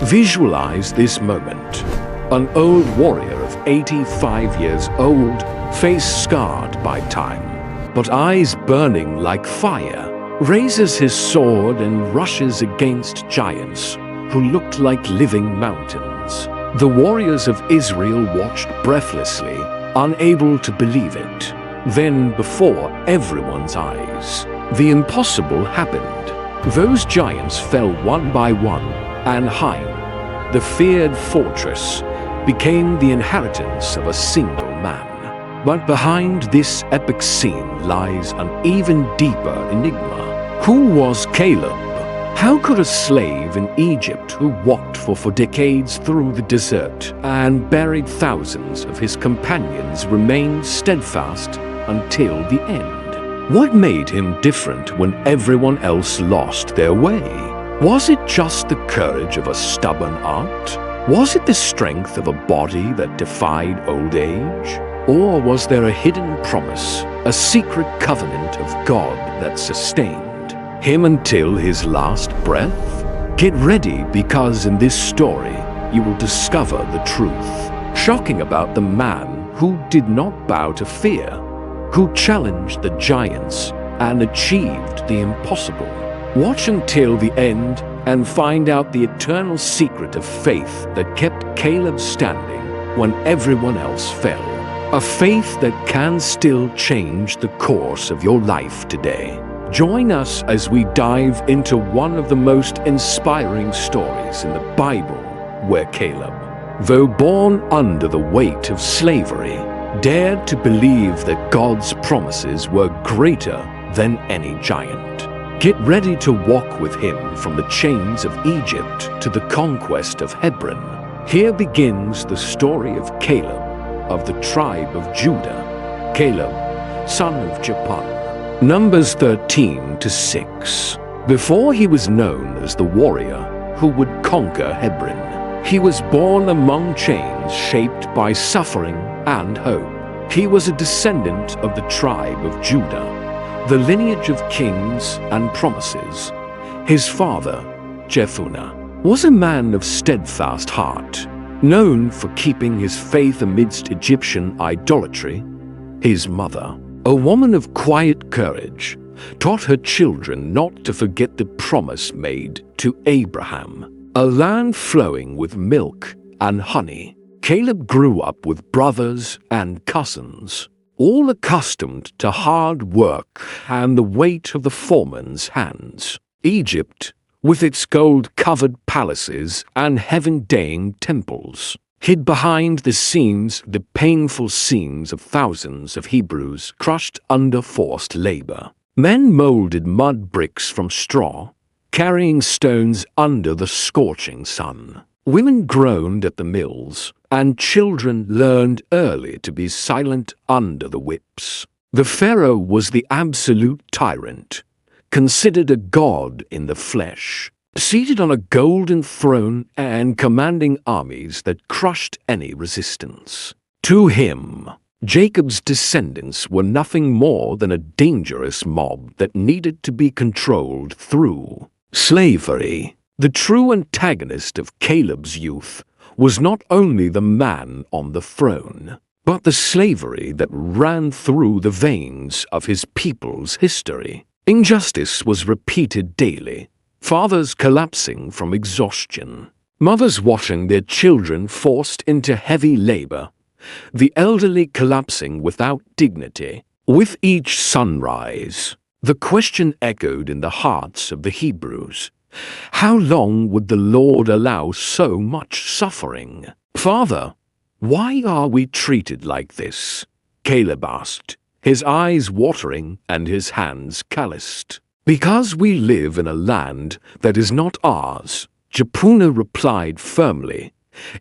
Visualize this moment. An old warrior of 85 years old, face scarred by time, but eyes burning like fire, raises his sword and rushes against giants who looked like living mountains. The warriors of Israel watched breathlessly, unable to believe it. Then, before everyone's eyes, the impossible happened. Those giants fell one by one, and Haim, the feared fortress, became the inheritance of a single man. But behind this epic scene lies an even deeper enigma. Who was Caleb? How could a slave in Egypt who walked for decades through the desert and buried thousands of his companions remain steadfast until the end? What made him different when everyone else lost their way? Was it just the courage of a stubborn heart? Was it the strength of a body that defied old age? Or was there a hidden promise, a secret covenant of God that sustained him until his last breath? Get ready, because in this story you will discover the truth, shocking about the man who did not bow to fear, who challenged the giants and achieved the impossible. Watch until the end and find out the eternal secret of faith that kept Caleb standing when everyone else fell. A faith that can still change the course of your life today. Join us as we dive into one of the most inspiring stories in the Bible, where Caleb, though born under the weight of slavery, dared to believe that God's promises were greater than any giant. Get ready to walk with him from the chains of Egypt to the conquest of Hebron. Here begins the story of Caleb, of the tribe of Judah. Caleb, son of Jephunneh. Numbers 13-6. Before he was known as the warrior who would conquer Hebron, he was born among chains shaped by suffering and hope. He was a descendant of the tribe of Judah, the lineage of kings and promises. His father, Jephunneh, was a man of steadfast heart, known for keeping his faith amidst Egyptian idolatry. His mother, a woman of quiet courage, taught her children not to forget the promise made to Abraham, a land flowing with milk and honey. Caleb grew up with brothers and cousins, all accustomed to hard work and the weight of the foreman's hands. Egypt, with its gold-covered palaces and heaven-deigned temples, hid behind the painful scenes of thousands of Hebrews crushed under forced labor. Men molded mud bricks from straw, carrying stones under the scorching sun. Women groaned at the mills, and children learned early to be silent under the whips. The Pharaoh was the absolute tyrant, considered a god in the flesh, seated on a golden throne and commanding armies that crushed any resistance. To him, Jacob's descendants were nothing more than a dangerous mob that needed to be controlled through slavery. The true antagonist of Caleb's youth was not only the man on the throne, but the slavery that ran through the veins of his people's history. Injustice was repeated daily, fathers collapsing from exhaustion, mothers watching their children forced into heavy labor, the elderly collapsing without dignity. With each sunrise, the question echoed in the hearts of the Hebrews: how long would the Lord allow so much suffering? "Father, why are we treated like this?" Caleb asked, his eyes watering and his hands calloused. "Because we live in a land that is not ours," Jephunneh replied firmly,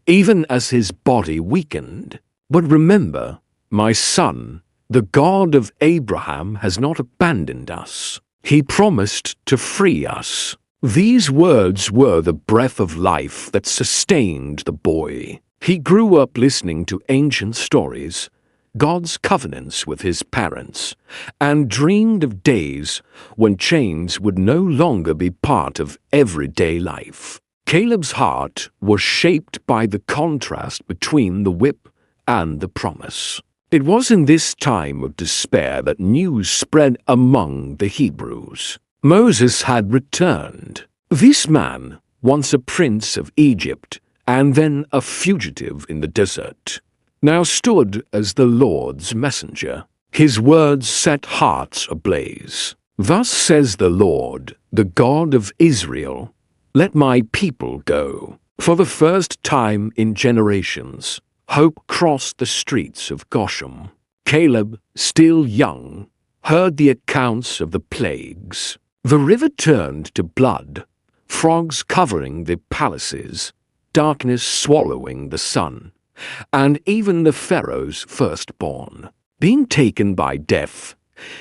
even as his body weakened. "But remember, my son, the God of Abraham has not abandoned us. He promised to free us." These words were the breath of life that sustained the boy. He grew up listening to ancient stories, God's covenants with his parents, and dreamed of days when chains would no longer be part of everyday life. Caleb's heart was shaped by the contrast between the whip and the promise. It was in this time of despair that news spread among the Hebrews. Moses had returned. This man, once a prince of Egypt and then a fugitive in the desert, now stood as the Lord's messenger. His words set hearts ablaze. "Thus says the Lord, the God of Israel, let my people go." For the first time in generations, hope crossed the streets of Goshen. Caleb, still young, heard the accounts of the plagues. The river turned to blood, frogs covering the palaces, darkness swallowing the sun, and even the Pharaoh's firstborn being taken by death.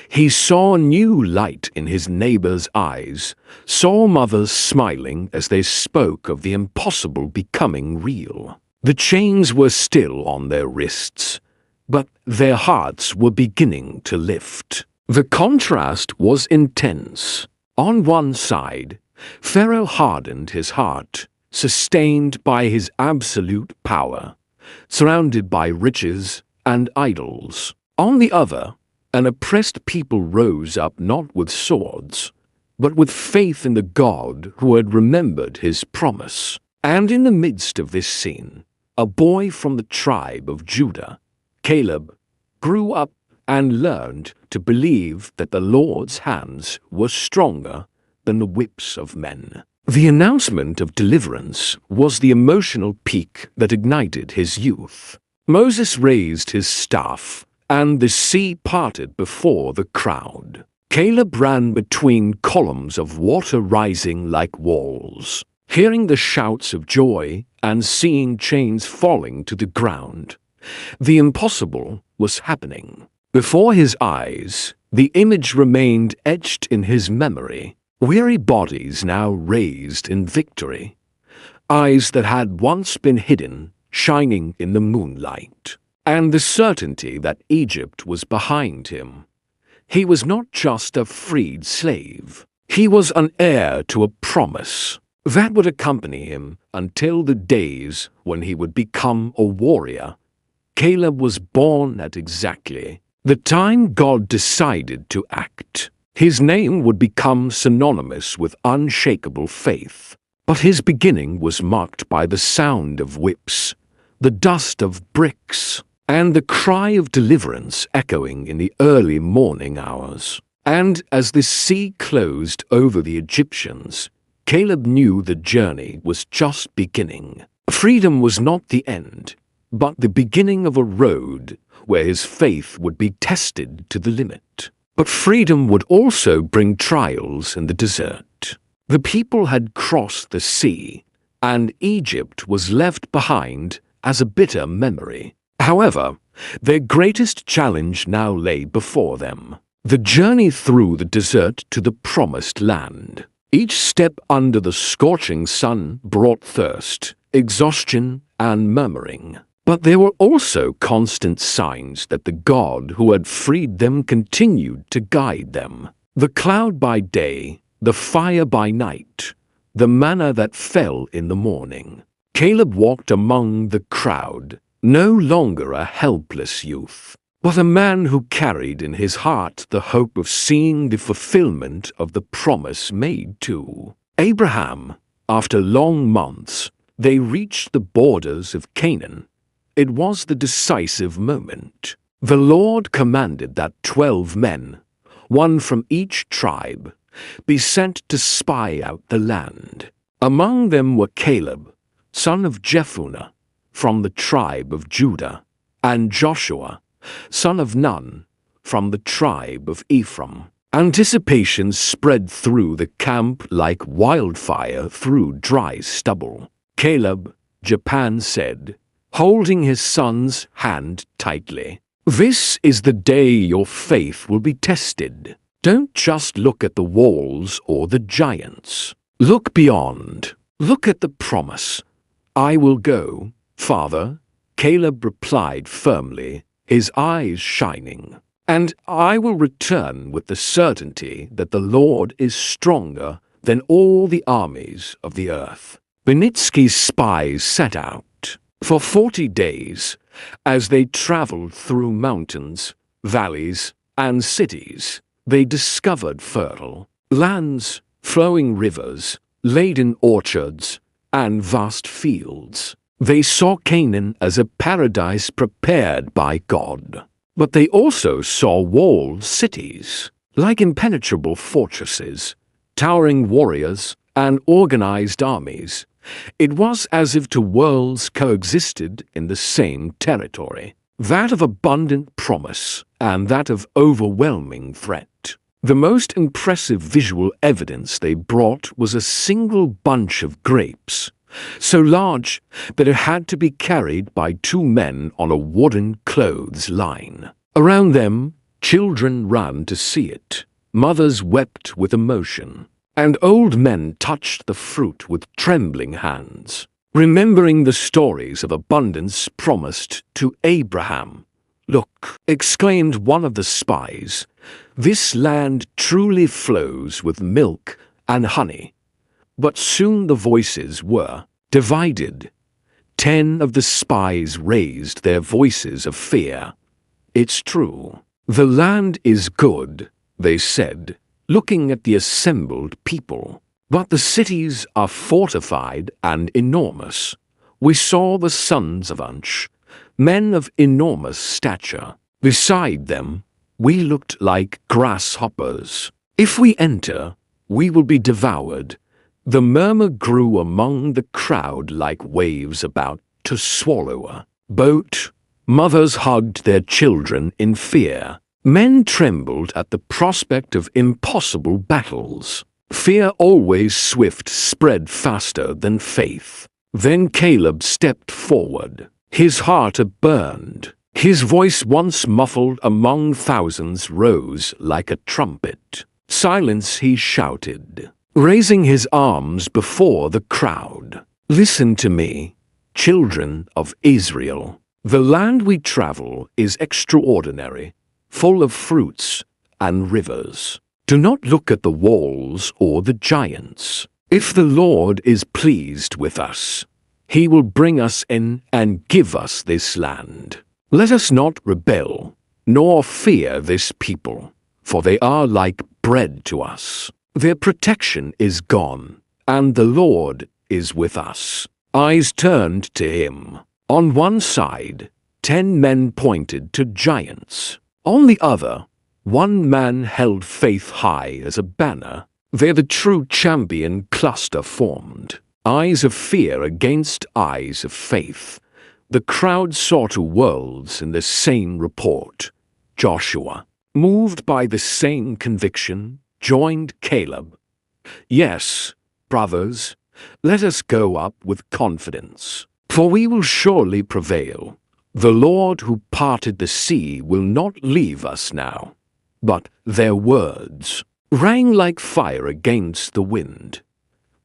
He saw new light in his neighbor's eyes, saw mothers smiling as they spoke of the impossible becoming real. The chains were still on their wrists, but their hearts were beginning to lift. The contrast was intense. On one side, Pharaoh hardened his heart, sustained by his absolute power, surrounded by riches and idols. On the other, an oppressed people rose up not with swords, but with faith in the God who had remembered his promise. And in the midst of this scene, a boy from the tribe of Judah, Caleb, grew up and learned to believe that the Lord's hands were stronger than the whips of men. The announcement of deliverance was the emotional peak that ignited his youth. Moses raised his staff, and the sea parted before the crowd. Caleb ran between columns of water rising like walls, hearing the shouts of joy and seeing chains falling to the ground. The impossible was happening. Before his eyes, the image remained etched in his memory. Weary bodies now raised in victory. Eyes that had once been hidden, shining in the moonlight. And the certainty that Egypt was behind him. He was not just a freed slave. He was an heir to a promise that would accompany him until the days when he would become a warrior. Caleb was born at exactly the time God decided to act. His name would become synonymous with unshakable faith. But his beginning was marked by the sound of whips, the dust of bricks, and the cry of deliverance echoing in the early morning hours. And as the sea closed over the Egyptians, Caleb knew the journey was just beginning. Freedom was not the end, but the beginning of a road where his faith would be tested to the limit. But freedom would also bring trials in the desert. The people had crossed the sea, and Egypt was left behind as a bitter memory. However, their greatest challenge now lay before them. The journey through the desert to the promised land. Each step under the scorching sun brought thirst, exhaustion, and murmuring. But there were also constant signs that the God who had freed them continued to guide them. The cloud by day, the fire by night, the manna that fell in the morning. Caleb walked among the crowd, no longer a helpless youth, but a man who carried in his heart the hope of seeing the fulfillment of the promise made to Abraham. After long months, they reached the borders of Canaan. It was the decisive moment. The Lord commanded that 12 men, one from each tribe, be sent to spy out the land. Among them were Caleb, son of Jephunneh, from the tribe of Judah, and Joshua, son of Nun, from the tribe of Ephraim. Anticipation spread through the camp like wildfire through dry stubble. Caleb, Japan said, holding his son's hand tightly, "This is the day your faith will be tested. Don't just look at the walls or the giants. Look beyond. Look at the promise. I will go, Father," Caleb replied firmly, his eyes shining, "and I will return with the certainty that the Lord is stronger than all the armies of the earth." Benitsky's spies set out. For 40 days, as they traveled through mountains, valleys, and cities, they discovered fertile lands, flowing rivers, laden orchards, and vast fields. They saw Canaan as a paradise prepared by God. But they also saw walled cities, like impenetrable fortresses, towering warriors, and organized armies. It was as if two worlds coexisted in the same territory, that of abundant promise and that of overwhelming threat. The most impressive visual evidence they brought was a single bunch of grapes, so large that it had to be carried by two men on a wooden clothes line. Around them, children ran to see it, mothers wept with emotion, and old men touched the fruit with trembling hands, remembering the stories of abundance promised to Abraham. "Look," exclaimed one of the spies, "this land truly flows with milk and honey." But soon the voices were divided. 10 of the spies raised their voices of fear. "It's true. The land is good," they said, looking at the assembled people. "But the cities are fortified and enormous. We saw the sons of Unsh, men of enormous stature. Beside them, we looked like grasshoppers. If we enter, we will be devoured." The murmur grew among the crowd like waves about to swallow a boat. Mothers hugged their children in fear. Men trembled at the prospect of impossible battles. Fear, always swift, spread faster than faith. Then Caleb stepped forward. His heart burned. His voice, once muffled among thousands, rose like a trumpet. "Silence," he shouted, raising his arms before the crowd. "Listen to me, children of Israel. The land we travel is extraordinary, full of fruits and rivers. Do not look at the walls or the giants. If the Lord is pleased with us, He will bring us in and give us this land. Let us not rebel, nor fear this people, for they are like bread to us. Their protection is gone, and the Lord is with us." Eyes turned to him. On one side, 10 men pointed to giants. On the other, one man held faith high as a banner. There the true champion cluster formed. Eyes of fear against eyes of faith. The crowd saw two worlds in the same report. Joshua, moved by the same conviction, joined Caleb. "Yes, brothers, let us go up with confidence, for we will surely prevail. The Lord who parted the sea will not leave us now." But their words rang like fire against the wind.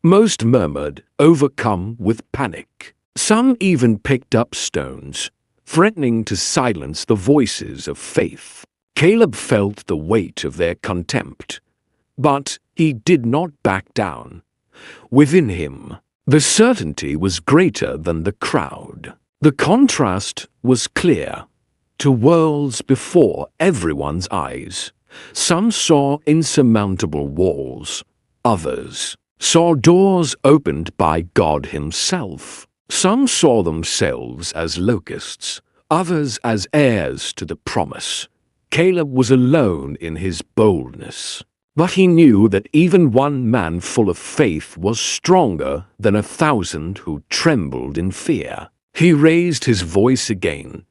Most murmured, overcome with panic. Some even picked up stones, threatening to silence the voices of faith. Caleb felt the weight of their contempt, but he did not back down. Within him, the certainty was greater than the crowd. The contrast was clear. Two worlds before everyone's eyes. Some saw insurmountable walls. Others saw doors opened by God Himself. Some saw themselves as locusts, others as heirs to the promise. Caleb was alone in his boldness. But he knew that even one man full of faith was stronger than 1,000 who trembled in fear. He raised his voice again,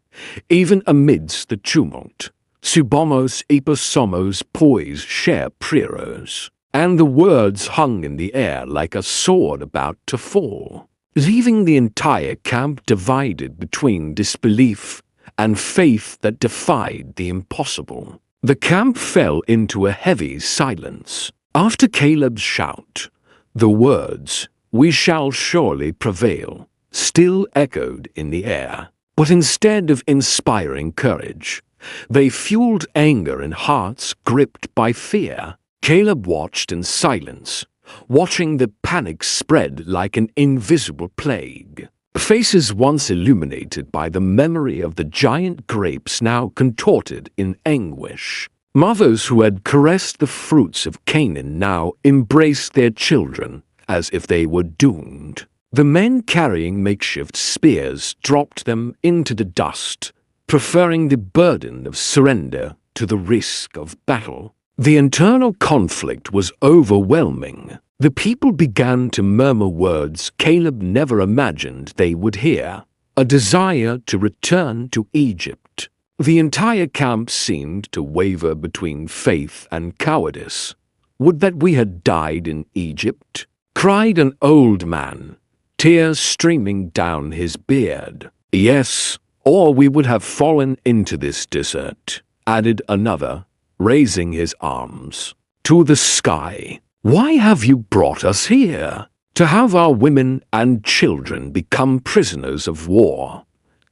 even amidst the tumult. "Subomos eposomos pois cher priros." And the words hung in the air like a sword about to fall, leaving the entire camp divided between disbelief and faith that defied the impossible. The camp fell into a heavy silence. After Caleb's shout, the words, "We shall surely prevail," still echoed in the air. But instead of inspiring courage, they fueled anger in hearts gripped by fear. Caleb watched in silence, watching the panic spread like an invisible plague. Faces once illuminated by the memory of the giant grapes now contorted in anguish. Mothers who had caressed the fruits of Canaan now embraced their children as if they were doomed. The men carrying makeshift spears dropped them into the dust, preferring the burden of surrender to the risk of battle. The internal conflict was overwhelming. The people began to murmur words Caleb never imagined they would hear, a desire to return to Egypt. The entire camp seemed to waver between faith and cowardice. "Would that we had died in Egypt," cried an old man, tears streaming down his beard. "Yes, or we would have fallen into this desert," added another, raising his arms to the sky. "Why have you brought us here? To have our women and children become prisoners of war,"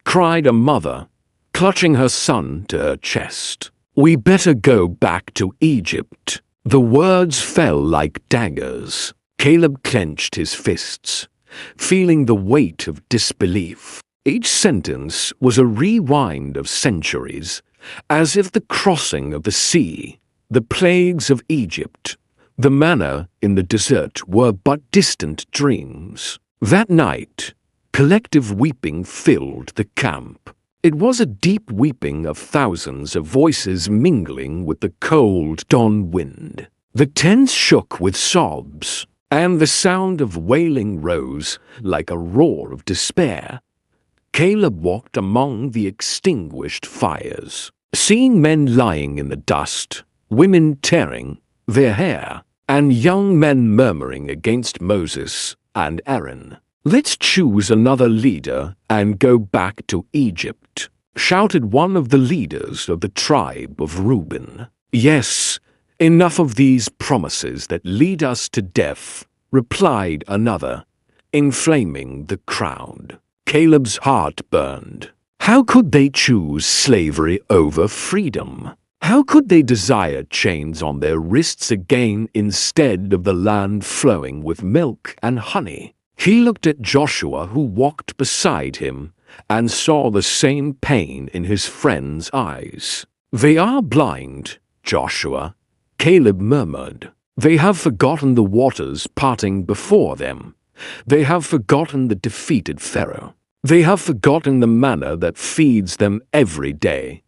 cried a mother, clutching her son to her chest. "We better go back to Egypt." The words fell like daggers. Caleb clenched his fists, feeling the weight of disbelief. Each sentence was a rewind of centuries, as if the crossing of the sea, the plagues of Egypt, the manna in the desert were but distant dreams. That night, collective weeping filled the camp. It was a deep weeping of thousands of voices mingling with the cold dawn wind. The tents shook with sobs, and the sound of wailing rose like a roar of despair. Caleb walked among the extinguished fires, seeing men lying in the dust, women tearing their hair, and young men murmuring against Moses and Aaron. "Let's choose another leader and go back to Egypt," shouted one of the leaders of the tribe of Reuben. "Yes, enough of these promises that lead us to death," replied another, inflaming the crowd. Caleb's heart burned. How could they choose slavery over freedom? How could they desire chains on their wrists again instead of the land flowing with milk and honey? He looked at Joshua, who walked beside him, and saw the same pain in his friend's eyes. "They are blind, Joshua," Caleb murmured. "They have forgotten the waters parting before them. They have forgotten the defeated Pharaoh. They have forgotten the manna that feeds them every day.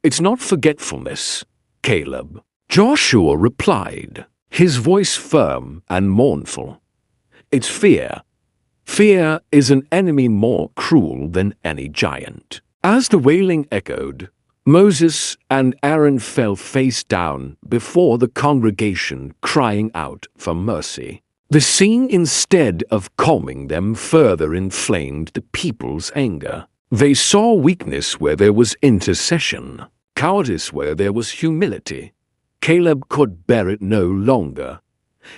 It's not forgetfulness, Caleb," Joshua replied, his voice firm and mournful. "It's fear. Fear is an enemy more cruel than any giant." As the wailing echoed, Moses and Aaron fell face down before the congregation, crying out for mercy. The scene, instead of calming them, further inflamed the people's anger. They saw weakness where there was intercession, cowardice where there was humility. Caleb could bear it no longer.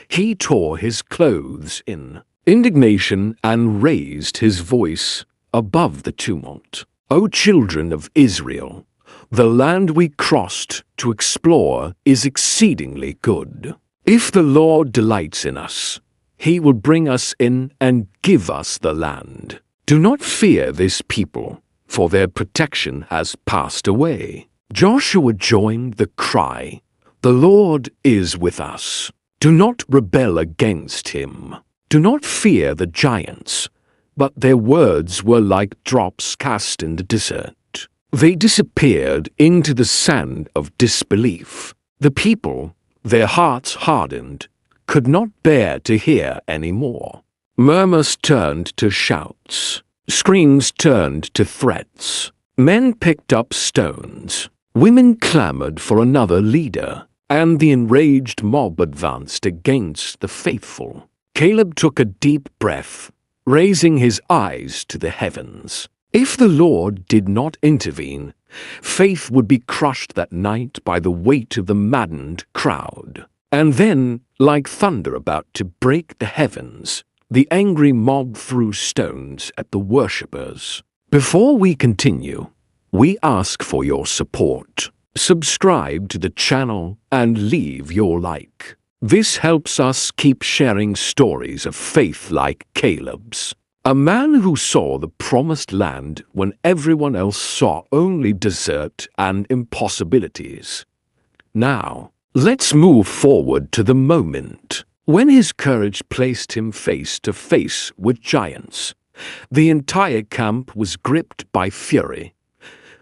He tore his clothes in indignation and raised his voice above the tumult. "O children of Israel, the land we crossed to explore is exceedingly good. If the Lord delights in us, He will bring us in and give us the land. Do not fear this people, for their protection has passed away." Joshua joined the cry, "The Lord is with us. Do not rebel against Him. Do not fear the giants." But their words were like drops cast in the desert. They disappeared into the sand of disbelief. The people, their hearts hardened, could not bear to hear any more. Murmurs turned to shouts. Screams turned to threats. Men picked up stones. Women clamored for another leader, and the enraged mob advanced against the faithful. Caleb took a deep breath, raising his eyes to the heavens. If the Lord did not intervene, faith would be crushed that night by the weight of the maddened crowd. And then, like thunder about to break the heavens, the angry mob threw stones at the worshippers. Before we continue, we ask for your support. Subscribe to the channel and leave your like. This helps us keep sharing stories of faith like Caleb's. A man who saw the promised land when everyone else saw only desert and impossibilities. Now, let's move forward to the moment when his courage placed him face to face with giants. The entire camp was gripped by fury.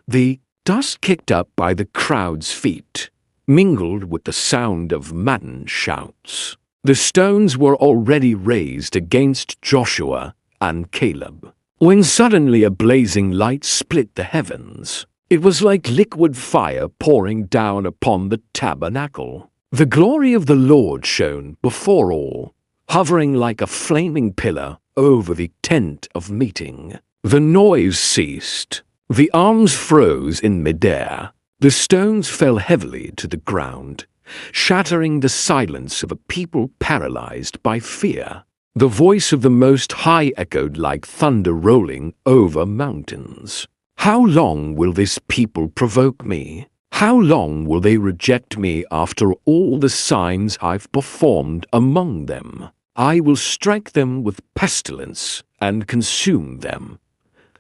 The dust kicked up by the crowd's feet mingled with the sound of maddened shouts. The stones were already raised against Joshua and Caleb, when suddenly a blazing light split the heavens. It was like liquid fire pouring down upon the tabernacle. The glory of the Lord shone before all, hovering like a flaming pillar over the tent of meeting. The noise ceased. The arms froze in midair. The stones fell heavily to the ground, shattering the silence of a people paralyzed by fear. The voice of the Most High echoed like thunder rolling over mountains. How long will this people provoke me? How long will they reject me after all the signs I've performed among them? I will strike them with pestilence and consume them.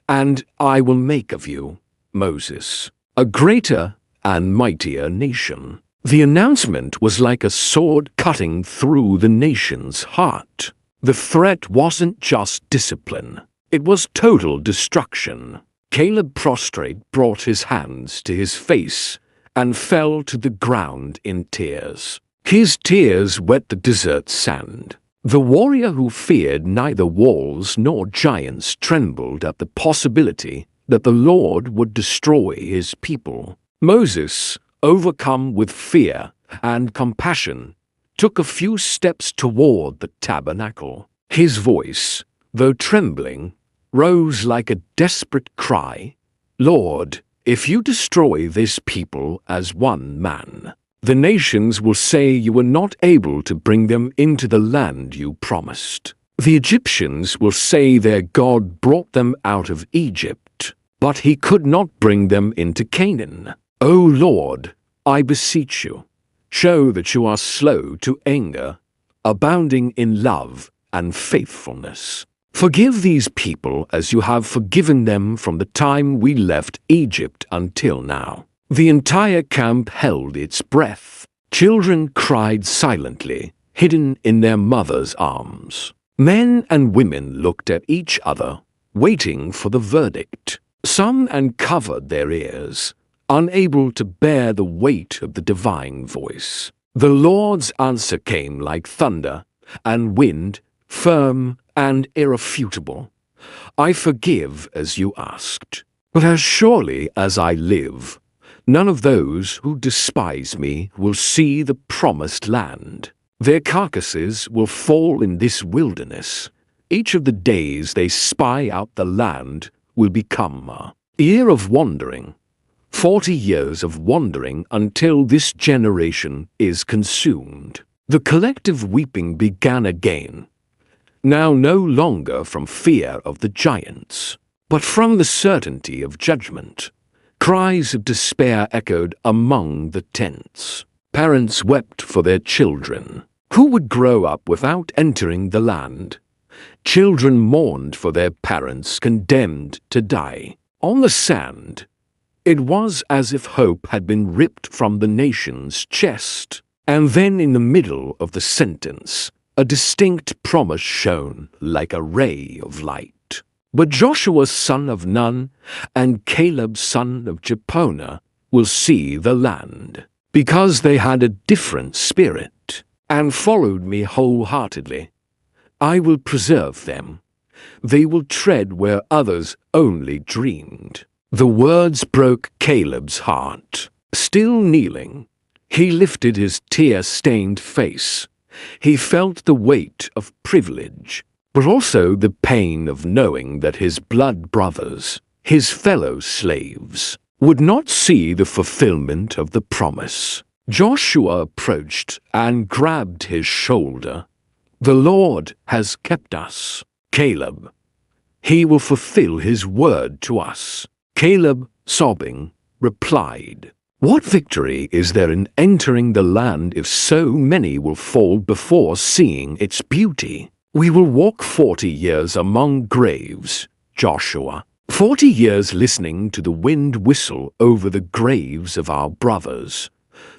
And I will make of you, Moses, a greater and mightier nation. The announcement was like a sword cutting through the nation's heart. The threat wasn't just discipline, it was total destruction. Caleb prostrate brought his hands to his face and fell to the ground in tears. His tears wet the desert sand. The warrior who feared neither walls nor giants trembled at the possibility that the Lord would destroy his people. Moses, overcome with fear and compassion, took a few steps toward the tabernacle. His voice, though trembling, rose like a desperate cry. Lord, if you destroy this people as one man, the nations will say you were not able to bring them into the land you promised. The Egyptians will say their God brought them out of Egypt, but he could not bring them into Canaan. O Lord, I beseech you, show that you are slow to anger, abounding in love and faithfulness. Forgive these people as you have forgiven them from the time we left Egypt until now. The entire camp held its breath. Children cried silently, hidden in their mothers' arms. Men and women looked at each other, waiting for the verdict. Some uncovered their ears, unable to bear the weight of the divine voice. The Lord's answer came like thunder and wind, firm and irrefutable. I forgive as you asked, but as surely as I live, none of those who despise me will see the promised land. Their carcasses will fall in this wilderness. Each of the days they spy out the land will become a year of wandering, 40 years of wandering until this generation is consumed. The collective weeping began again, now no longer from fear of the giants, but from the certainty of judgment. Cries of despair echoed among the tents. Parents wept for their children, who would grow up without entering the land. Children mourned for their parents condemned to die. On the sand, it was as if hope had been ripped from the nation's chest. And then in the middle of the sentence, a distinct promise shone like a ray of light. But Joshua son of Nun and Caleb son of Jephunneh will see the land, because they had a different spirit and followed me wholeheartedly. I will preserve them. They will tread where others only dreamed. The words broke Caleb's heart. Still kneeling, he lifted his tear-stained face. He felt the weight of privilege, but also the pain of knowing that his blood brothers, his fellow slaves, would not see the fulfillment of the promise. Joshua approached and grabbed his shoulder. The Lord has kept us. Caleb, he will fulfill his word to us. Caleb, sobbing, replied, What victory is there in entering the land if so many will fall before seeing its beauty? We will walk 40 years among graves, Joshua. 40 years listening to the wind whistle over the graves of our brothers.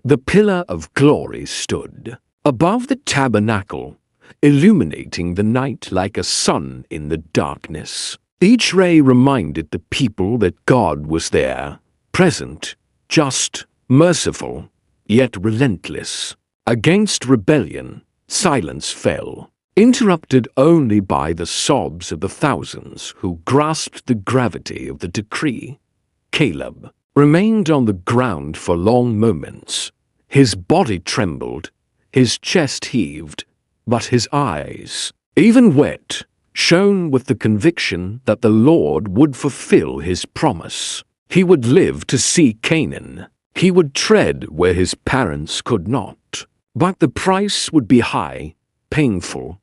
The pillar of glory stood above the tabernacle, illuminating the night like a sun in the darkness. Each ray reminded the people that God was there, present, just, merciful, yet relentless. Against rebellion, silence fell, interrupted only by the sobs of the thousands who grasped the gravity of the decree. Caleb remained on the ground for long moments. His body trembled, his chest heaved, but his eyes, even wet, shone with the conviction that the Lord would fulfill his promise. He would live to see Canaan. He would tread where his parents could not. But the price would be high, painful,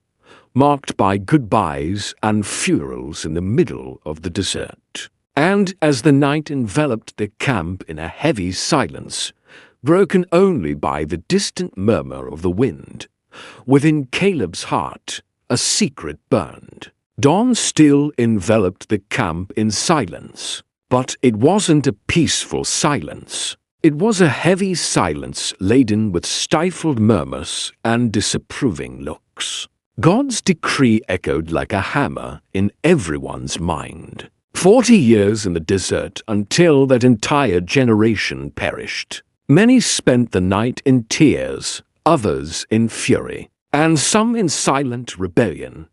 marked by goodbyes and funerals in the middle of the desert. And as the night enveloped the camp in a heavy silence, broken only by the distant murmur of the wind, within Caleb's heart a secret burned. Dawn still enveloped the camp in silence. But it wasn't a peaceful silence. It was a heavy silence laden with stifled murmurs and disapproving looks. God's decree echoed like a hammer in everyone's mind. 40 years in the desert until that entire generation perished. Many spent the night in tears, others in fury, and some in silent rebellion.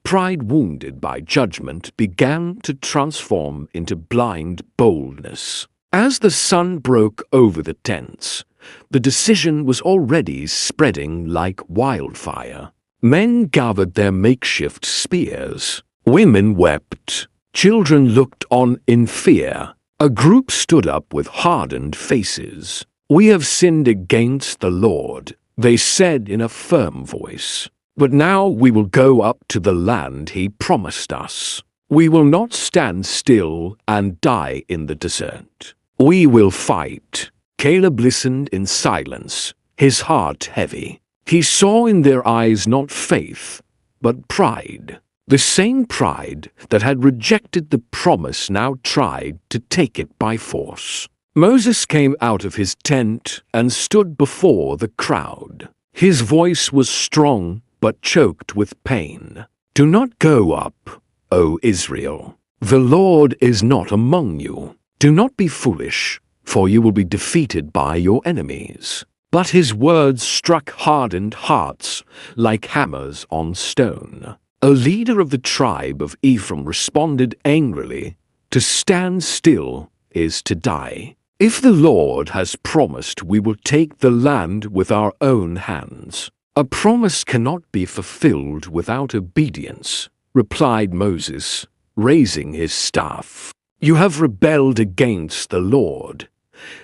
Pride wounded by judgment began to transform into blind boldness. As the sun broke over the tents, the decision was already spreading like wildfire. Men gathered their makeshift spears. Women wept. Children looked on in fear. A group stood up with hardened faces. "We have sinned against the Lord," they said in a firm voice. "But now we will go up to the land he promised us. We will not stand still and die in the desert. We will fight." Caleb listened in silence, his heart heavy. He saw in their eyes not faith, but pride. The same pride that had rejected the promise now tried to take it by force. Moses came out of his tent and stood before the crowd. His voice was strong, but choked with pain. "Do not go up, O Israel. The Lord is not among you. Do not be foolish, for you will be defeated by your enemies." But his words struck hardened hearts like hammers on stone. A leader of the tribe of Ephraim responded angrily, "To stand still is to die. If the Lord has promised we will take the land with our own hands. A promise cannot be fulfilled without obedience," replied Moses, raising his staff. "You have rebelled against the Lord.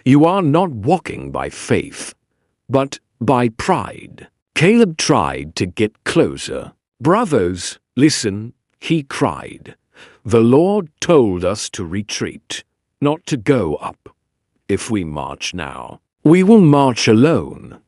You are not walking by faith, but by pride." Caleb tried to get closer. "Brothers, listen," he cried. "The Lord told us to retreat, not to go up. If we march now, we will march alone."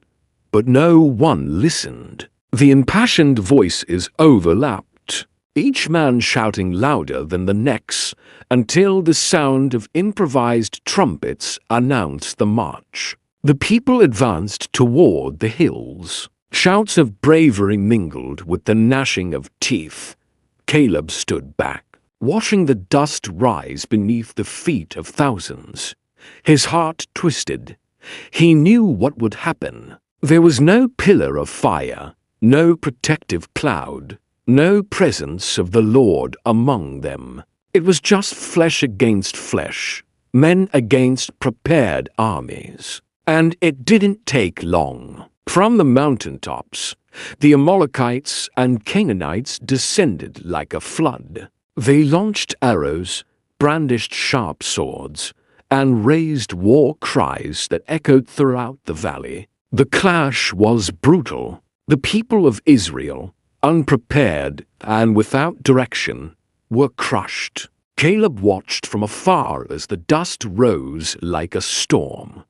But no one listened. The impassioned voices overlapped, each man shouting louder than the next, until the sound of improvised trumpets announced the march. The people advanced toward the hills. Shouts of bravery mingled with the gnashing of teeth. Caleb stood back, watching the dust rise beneath the feet of thousands. His heart twisted. He knew what would happen. There was no pillar of fire, no protective cloud, no presence of the Lord among them. It was just flesh against flesh, men against prepared armies. And it didn't take long. From the mountaintops, the Amalekites and Canaanites descended like a flood. They launched arrows, brandished sharp swords, and raised war cries that echoed throughout the valley. The clash was brutal. The people of Israel, unprepared and without direction, were crushed. Caleb watched from afar as the dust rose like a storm.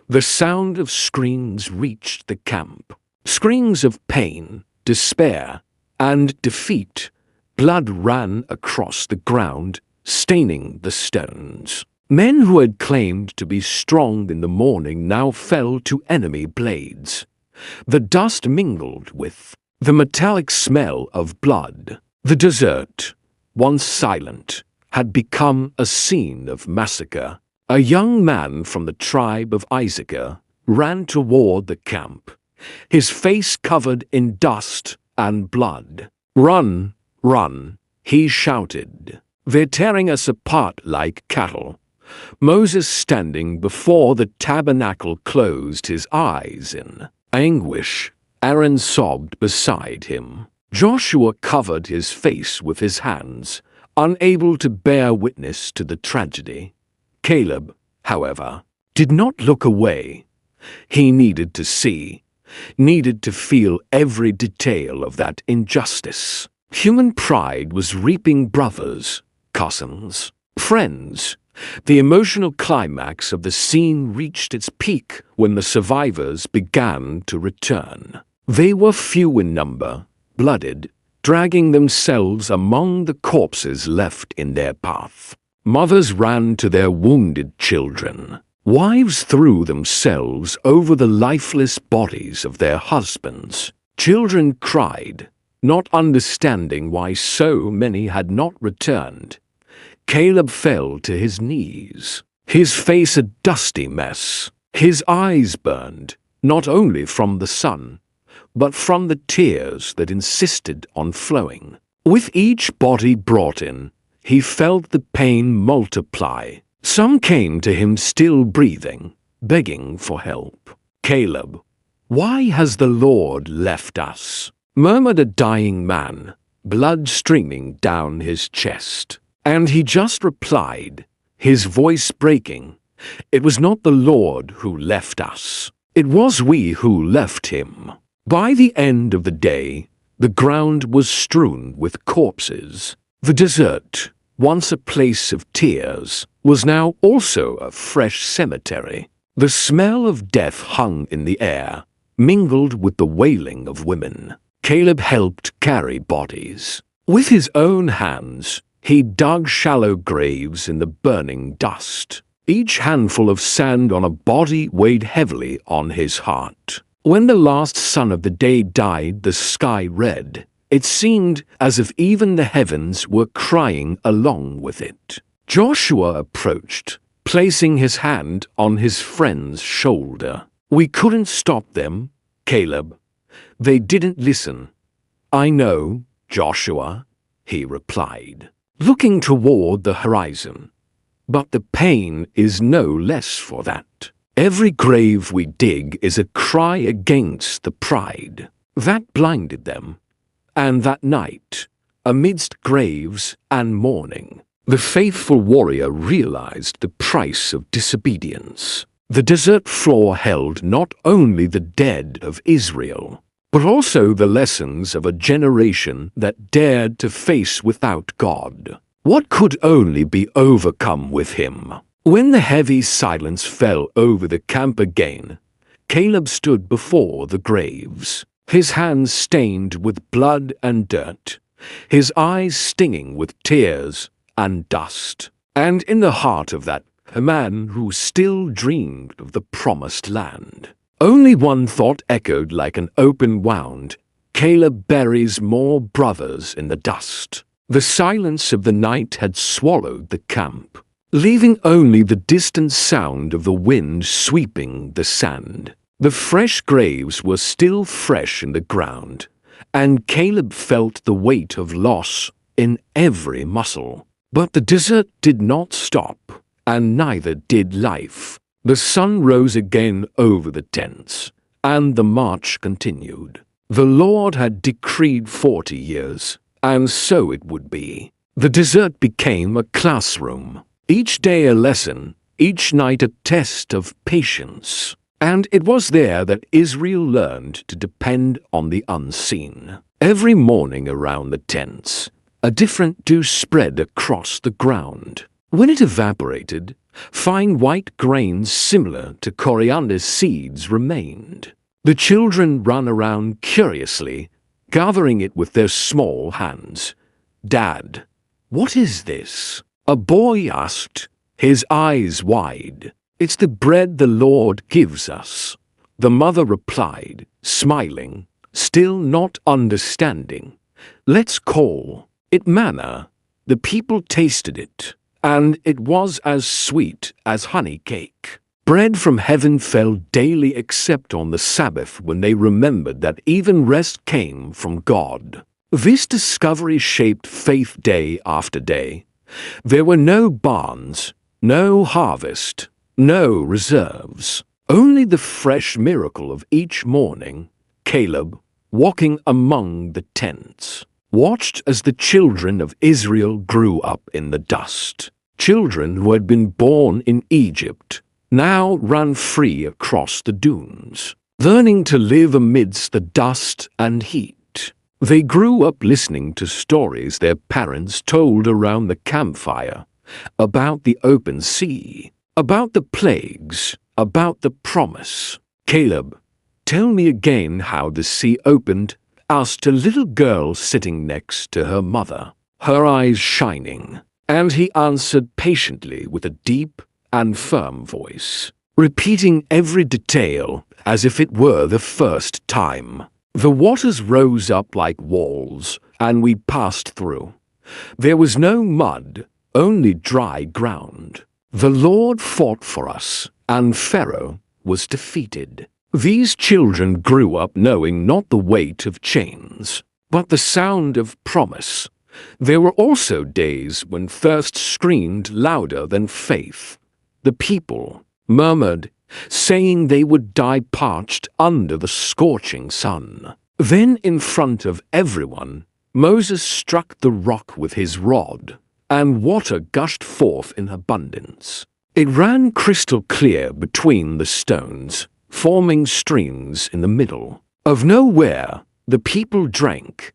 The sound of screams reached the camp. Screams of pain, despair, and defeat. Blood ran across the ground, staining the stones. Men who had claimed to be strong in the morning now fell to enemy blades. The dust mingled with the metallic smell of blood. The desert, once silent, had become a scene of massacre. A young man from the tribe of Issachar ran toward the camp, his face covered in dust and blood. "Run, run," he shouted. "They're tearing us apart like cattle." Moses, standing before the tabernacle, closed his eyes in anguish. Aaron sobbed beside him. Joshua covered his face with his hands, unable to bear witness to the tragedy. Caleb, however, did not look away. He needed to see, needed to feel every detail of that injustice. Human pride was reaping brothers, cousins, friends. The emotional climax of the scene reached its peak when the survivors began to return. They were few in number, bloodied, dragging themselves among the corpses left in their path. Mothers ran to their wounded children. Wives threw themselves over the lifeless bodies of their husbands. Children cried, not understanding why so many had not returned. Caleb fell to his knees, his face a dusty mess. His eyes burned, not only from the sun, but from the tears that insisted on flowing. With each body brought in, he felt the pain multiply. Some came to him still breathing, begging for help. "Caleb, why has the Lord left us?" murmured a dying man, blood streaming down his chest. And he just replied, his voice breaking, "It was not the Lord who left us. It was we who left him." By the end of the day, the ground was strewn with corpses. The desert, once a place of tears, was now also a fresh cemetery. The smell of death hung in the air, mingled with the wailing of women. Caleb helped carry bodies. With his own hands, he dug shallow graves in the burning dust. Each handful of sand on a body weighed heavily on his heart. When the last sun of the day died the sky red, it seemed as if even the heavens were crying along with it. Joshua approached, placing his hand on his friend's shoulder. "We couldn't stop them, Caleb. They didn't listen." "I know, Joshua," he replied, looking toward the horizon. "But the pain is no less for that. Every grave we dig is a cry against the pride that blinded them. And that night, amidst graves and mourning, the faithful warrior realized the price of disobedience. The desert floor held not only the dead of Israel, but also the lessons of a generation that dared to face without God what could only be overcome with him. When the heavy silence fell over the camp again, Caleb stood before the graves, his hands stained with blood and dirt, his eyes stinging with tears and dust. And in the heart of that, a man who still dreamed of the promised land. Only one thought echoed like an open wound: Caleb buries more brothers in the dust. The silence of the night had swallowed the camp, leaving only the distant sound of the wind sweeping the sand. The fresh graves were still fresh in the ground, and Caleb felt the weight of loss in every muscle. But the desert did not stop, and neither did life. The sun rose again over the tents, and the march continued. The Lord had decreed 40 years, and so it would be. The desert became a classroom, each day a lesson, each night a test of patience. And it was there that Israel learned to depend on the unseen. Every morning around the tents, a different dew spread across the ground. When it evaporated, fine white grains similar to coriander seeds remained. The children ran around curiously, gathering it with their small hands. "Dad, what is this?" a boy asked, his eyes wide. "It's the bread the Lord gives us," the mother replied, smiling, still not understanding. "Let's call it manna." The people tasted it, and it was as sweet as honey cake. Bread from heaven fell daily except on the Sabbath, when they remembered that even rest came from God. This discovery shaped faith day after day. There were no barns, no harvest, no reserves. Only the fresh miracle of each morning. Caleb, walking among the tents, watched as the children of Israel grew up in the dust. Children who had been born in Egypt now ran free across the dunes, learning to live amidst the dust and heat. They grew up listening to stories their parents told around the campfire, about the open sea, about the plagues, about the promise. "Caleb, tell me again how the sea opened," asked a little girl sitting next to her mother, her eyes shining, and he answered patiently with a deep and firm voice, repeating every detail as if it were the first time. "The waters rose up like walls, and we passed through. There was no mud, only dry ground. The Lord fought for us, and Pharaoh was defeated." These children grew up knowing not the weight of chains, but the sound of promise. There were also days when thirst screamed louder than faith. The people murmured, saying they would die parched under the scorching sun. Then, in front of everyone, Moses struck the rock with his rod, and water gushed forth in abundance. It ran crystal clear between the stones, forming streams in the middle. Of nowhere, the people drank,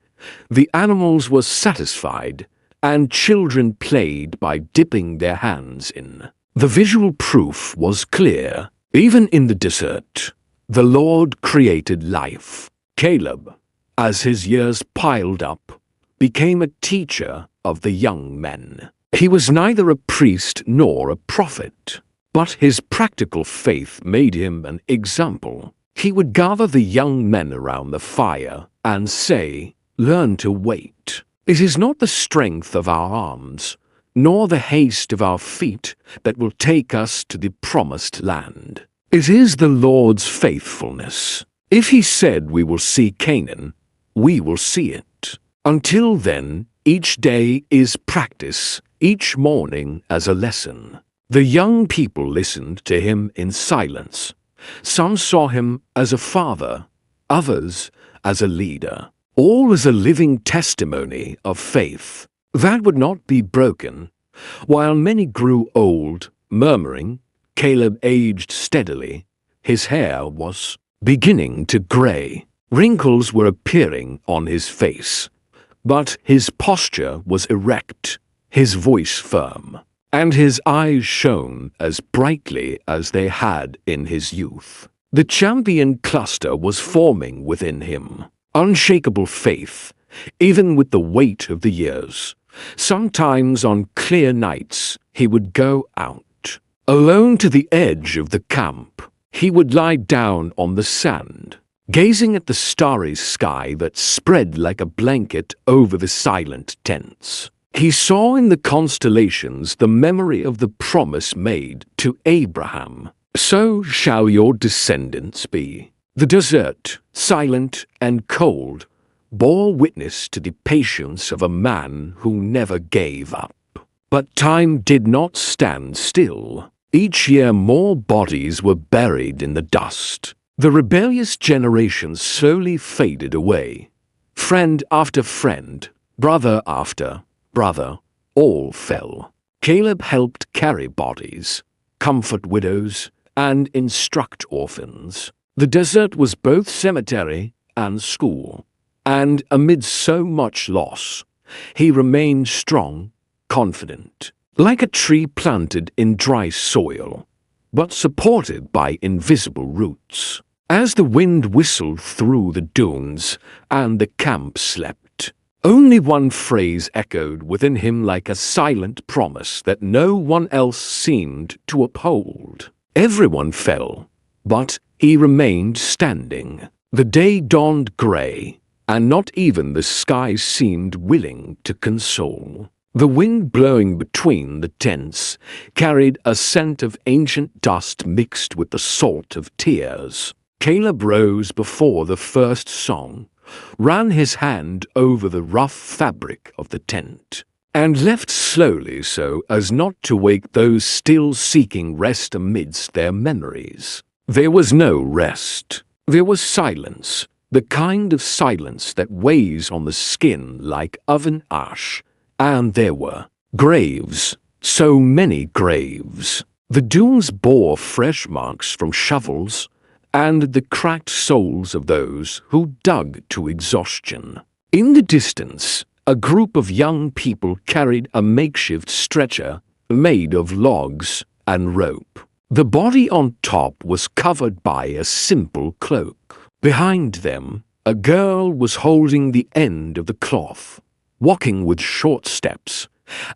the animals were satisfied, and children played by dipping their hands in. The visual proof was clear. Even in the desert, the Lord created life. Caleb, as his years piled up, became a teacher of the young men. He was neither a priest nor a prophet, but his practical faith made him an example. He would gather the young men around the fire and say, "Learn to wait. It is not the strength of our arms, nor the haste of our feet that will take us to the promised land. It is the Lord's faithfulness. If he said we will see Canaan, we will see it. Until then, each day is practice, each morning as a lesson." The young people listened to him in silence. Some saw him as a father, others as a leader, all as a living testimony of faith that would not be broken. While many grew old, murmuring, Caleb aged steadily. His hair was beginning to gray. Wrinkles were appearing on his face, but his posture was erect, his voice firm, and his eyes shone as brightly as they had in his youth. The champion cluster was forming within him, unshakable faith, even with the weight of the years. Sometimes on clear nights he would go out. Alone to the edge of the camp, he would lie down on the sand, gazing at the starry sky that spread like a blanket over the silent tents. He saw in the constellations the memory of the promise made to Abraham. "So shall your descendants be." The desert, silent and cold, bore witness to the patience of a man who never gave up. But time did not stand still. Each year more bodies were buried in the dust. The rebellious generation slowly faded away. Friend after friend, brother after brother, all fell. Caleb helped carry bodies, comfort widows, and instruct orphans. The desert was both cemetery and school. And amid so much loss, he remained strong, confident. like a tree planted in dry soil, but supported by invisible roots. As the wind whistled through the dunes and the camp slept, only one phrase echoed within him like a silent promise that no one else seemed to uphold. Everyone fell, but he remained standing. The day dawned gray, and not even the sky seemed willing to console. The wind blowing between the tents carried a scent of ancient dust mixed with the salt of tears. Caleb rose before the first song, ran his hand over the rough fabric of the tent, and left slowly so as not to wake those still seeking rest amidst their memories. There was no rest. There was silence, the kind of silence that weighs on the skin like oven ash. And there were graves, so many graves. The dunes bore fresh marks from shovels and the cracked soles of those who dug to exhaustion. In the distance, a group of young people carried a makeshift stretcher made of logs and rope. The body on top was covered by a simple cloak. Behind them, a girl was holding the end of the cloth, walking with short steps,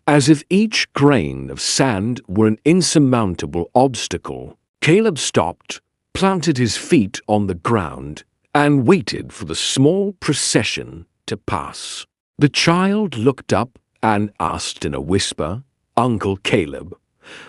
as if each grain of sand were an insurmountable obstacle. Caleb stopped, planted his feet on the ground, and waited for the small procession to pass. The child looked up and asked in a whisper, "Uncle Caleb,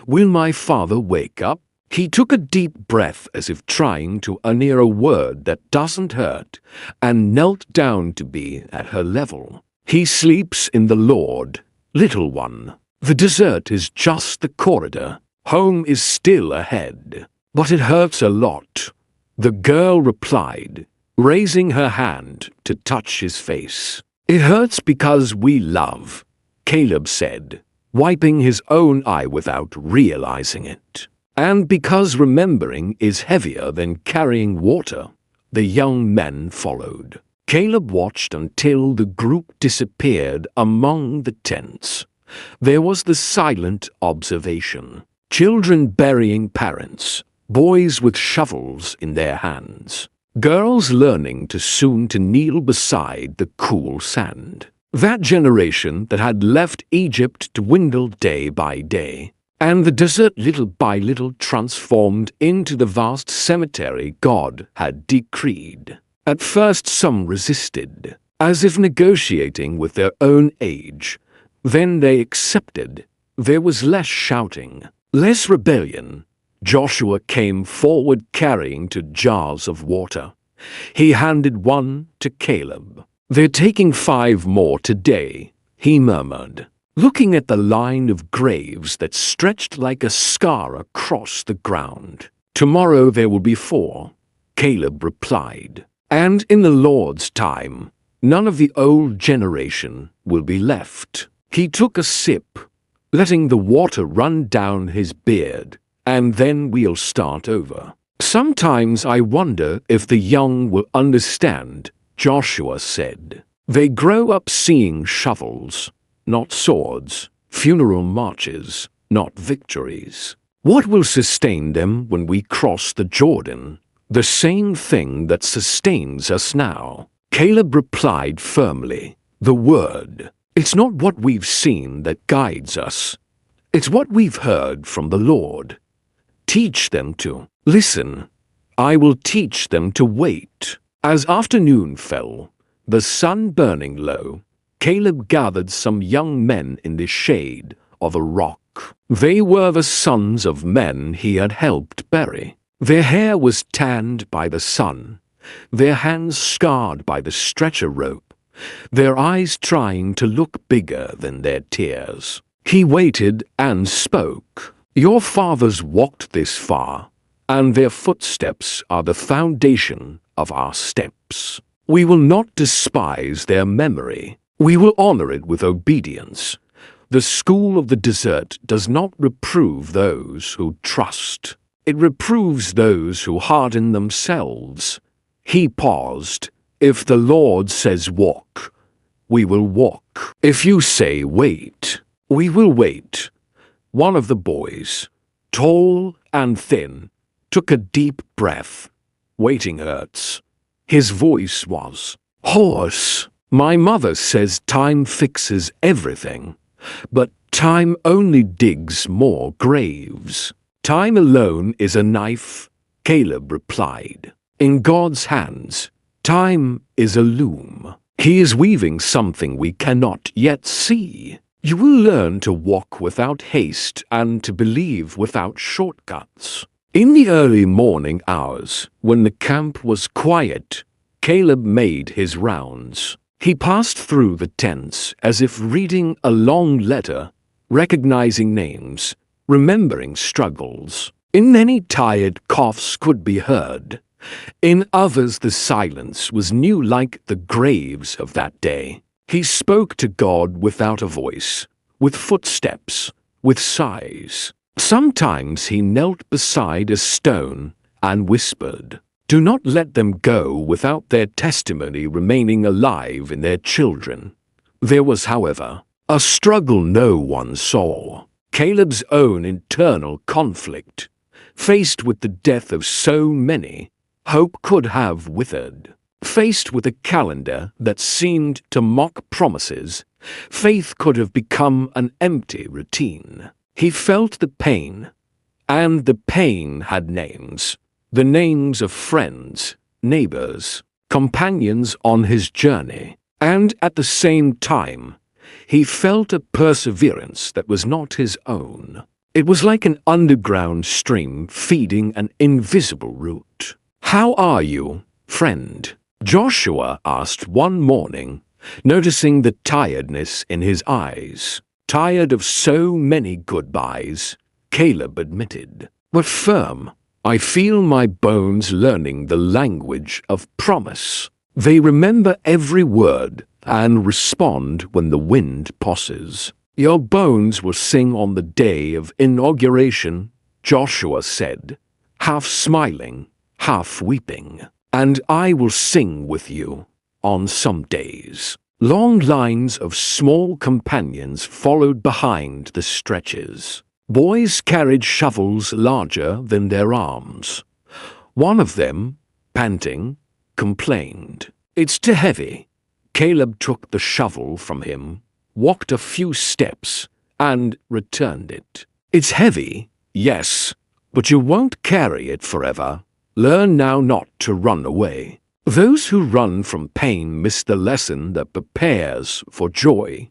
will my father wake up?" He took a deep breath as if trying to unear a word that doesn't hurt, and knelt down to be at her level. "He sleeps in the Lord, little one. The desert is just the corridor. Home is still ahead. But it hurts a lot," the girl replied, raising her hand to touch his face. "It hurts because we love," Caleb said, wiping his own eye without realizing it. "And because remembering is heavier than carrying water." The young men followed. Caleb watched until the group disappeared among the tents. There was the silent observation. Children burying parents, boys with shovels in their hands, girls learning too soon to kneel beside the cool sand. That generation that had left Egypt dwindled day by day, and the desert little by little transformed into the vast cemetery God had decreed. At first some resisted, as if negotiating with their own age. Then they accepted. There was less shouting, less rebellion. Joshua came forward carrying 2 jars of water. He handed one to Caleb. "They're taking 5 more today," he murmured, looking at the line of graves that stretched like a scar across the ground. "Tomorrow there will be 4, Caleb replied. "And in the Lord's time, none of the old generation will be left." He took a sip, letting the water run down his beard. "And then we'll start over. Sometimes I wonder if the young will understand," Joshua said. "They grow up seeing shovels, not swords, funeral marches, not victories. What will sustain them when we cross the Jordan? The same thing that sustains us now." Caleb replied firmly, "The word. It's not what we've seen that guides us. It's what we've heard from the Lord. Teach them to listen. I will teach them to wait." As afternoon fell, the sun burning low, Caleb gathered some young men in the shade of a rock. They were the sons of men he had helped bury. Their hair was tanned by the sun, their hands scarred by the stretcher rope, their eyes trying to look bigger than their tears. He waited and spoke. "Your fathers walked this far, and their footsteps are the foundation of our steps. We will not despise their memory. We will honor it with obedience. The school of the desert does not reprove those who trust. It reproves those who harden themselves." He paused. "If the Lord says walk, we will walk. If you say wait, we will wait. One of the boys, tall and thin, took a deep breath. Waiting hurts. His voice was hoarse. My mother says time fixes everything, but time only digs more graves. Time alone is a knife, Caleb replied. In God's hands, time is a loom. He is weaving something we cannot yet see. You will learn to walk without haste and to believe without shortcuts. In the early morning hours, when the camp was quiet, Caleb made his rounds. He passed through the tents as if reading a long letter, recognizing names, remembering struggles. In many tired coughs could be heard. In others the silence was new like the graves of that day. He spoke to God without a voice, with footsteps, with sighs. Sometimes he knelt beside a stone and whispered, "Do not let them go without their testimony remaining alive in their children." There was, however, a struggle no one saw. Caleb's own internal conflict. Faced with the death of so many, hope could have withered. Faced with a calendar that seemed to mock promises, faith could have become an empty routine. He felt the pain, and the pain had names. The names of friends, neighbors, companions on his journey. And at the same time, he felt a perseverance that was not his own. It was like an underground stream feeding an invisible root. "How are you, friend?" Joshua asked one morning, noticing the tiredness in his eyes. Tired of so many goodbyes, Caleb admitted. "But firm. I feel my bones learning the language of promise. They remember every word and respond when the wind passes." "Your bones will sing on the day of inauguration," Joshua said, half smiling, half weeping. "And I will sing with you on some days." Long lines of small companions followed behind the stretches. Boys carried shovels larger than their arms. One of them, panting, complained, "It's too heavy." Caleb took the shovel from him, walked a few steps, and returned it. "It's heavy, yes, but you won't carry it forever. Learn now not to run away." Those who run from pain miss the lesson that prepares for joy.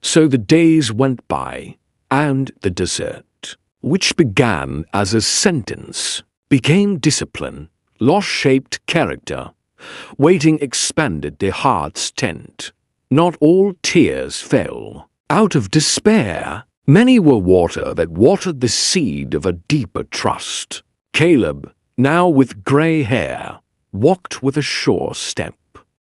So the days went by, and the desert, which began as a sentence, became discipline, loss-shaped character. Waiting expanded their heart's tent. Not all tears fell. Out of despair, many were water that watered the seed of a deeper trust. Caleb, now with gray hair, walked with a sure step.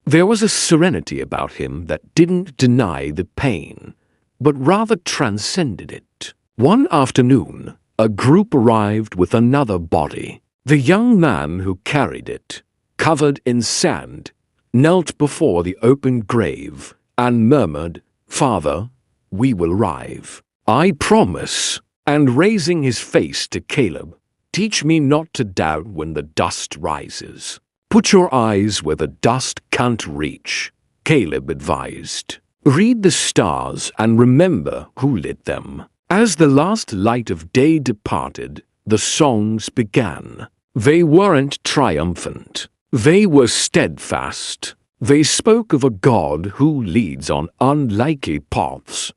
There was a serenity about him that didn't deny the pain, but rather transcended it. One afternoon, a group arrived with another body. The young man who carried it, covered in sand, knelt before the open grave and murmured, "Father, we will arrive. I promise." And raising his face to Caleb, "Teach me not to doubt when the dust rises." "Put your eyes where the dust can't reach," Caleb advised. "Read the stars and remember who lit them." As the last light of day departed, the songs began. They weren't triumphant. They were steadfast. They spoke of a God who leads on unlikely paths,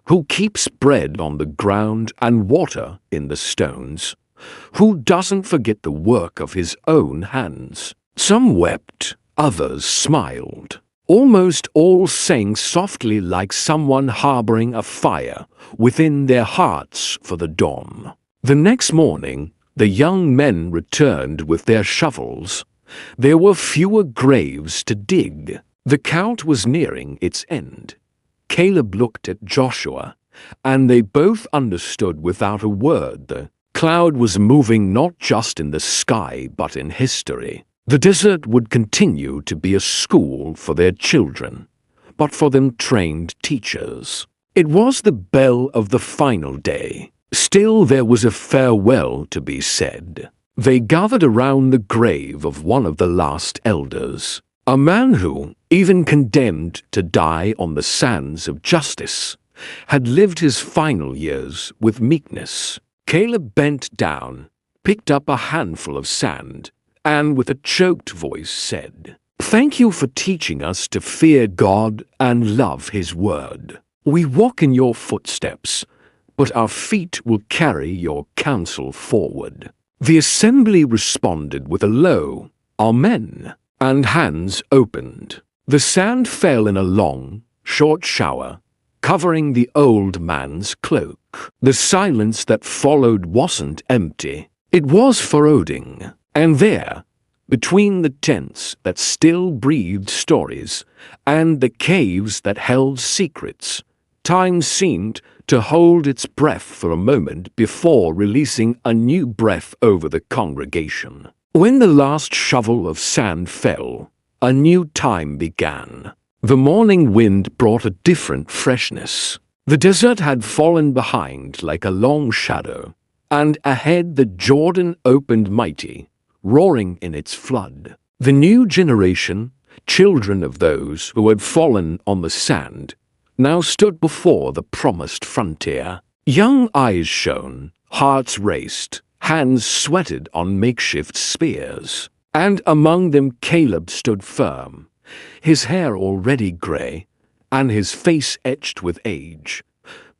who keeps bread on the ground and water in the stones, who doesn't forget the work of his own hands. Some wept, others smiled. Almost all sang softly like someone harboring a fire within their hearts for the dawn. The next morning, the young men returned with their shovels. There were fewer graves to dig. The count was nearing its end. Caleb looked at Joshua, and they both understood without a word the cloud was moving not just in the sky but in history. The desert would continue to be a school for their children, but for them trained teachers. It was the bell of the final day. Still there was a farewell to be said. They gathered around the grave of one of the last elders, a man who, even condemned to die on the sands of justice, had lived his final years with meekness. Caleb bent down, picked up a handful of sand, and with a choked voice said, "Thank you for teaching us to fear God and love His word. We walk in your footsteps, but our feet will carry your counsel forward." The assembly responded with a low "Amen," and hands opened. The sand fell in a long, short shower, covering the old man's cloak. The silence that followed wasn't empty. It was foreboding. And there, between the tents that still breathed stories and the caves that held secrets, time seemed to hold its breath for a moment before releasing a new breath over the congregation. When the last shovel of sand fell, a new time began. The morning wind brought a different freshness. The desert had fallen behind like a long shadow, and ahead the Jordan opened mighty, roaring in its flood. The new generation, children of those who had fallen on the sand, now stood before the promised frontier. Young eyes shone, hearts raced, hands sweated on makeshift spears. And among them Caleb stood firm, his hair already gray, and his face etched with age,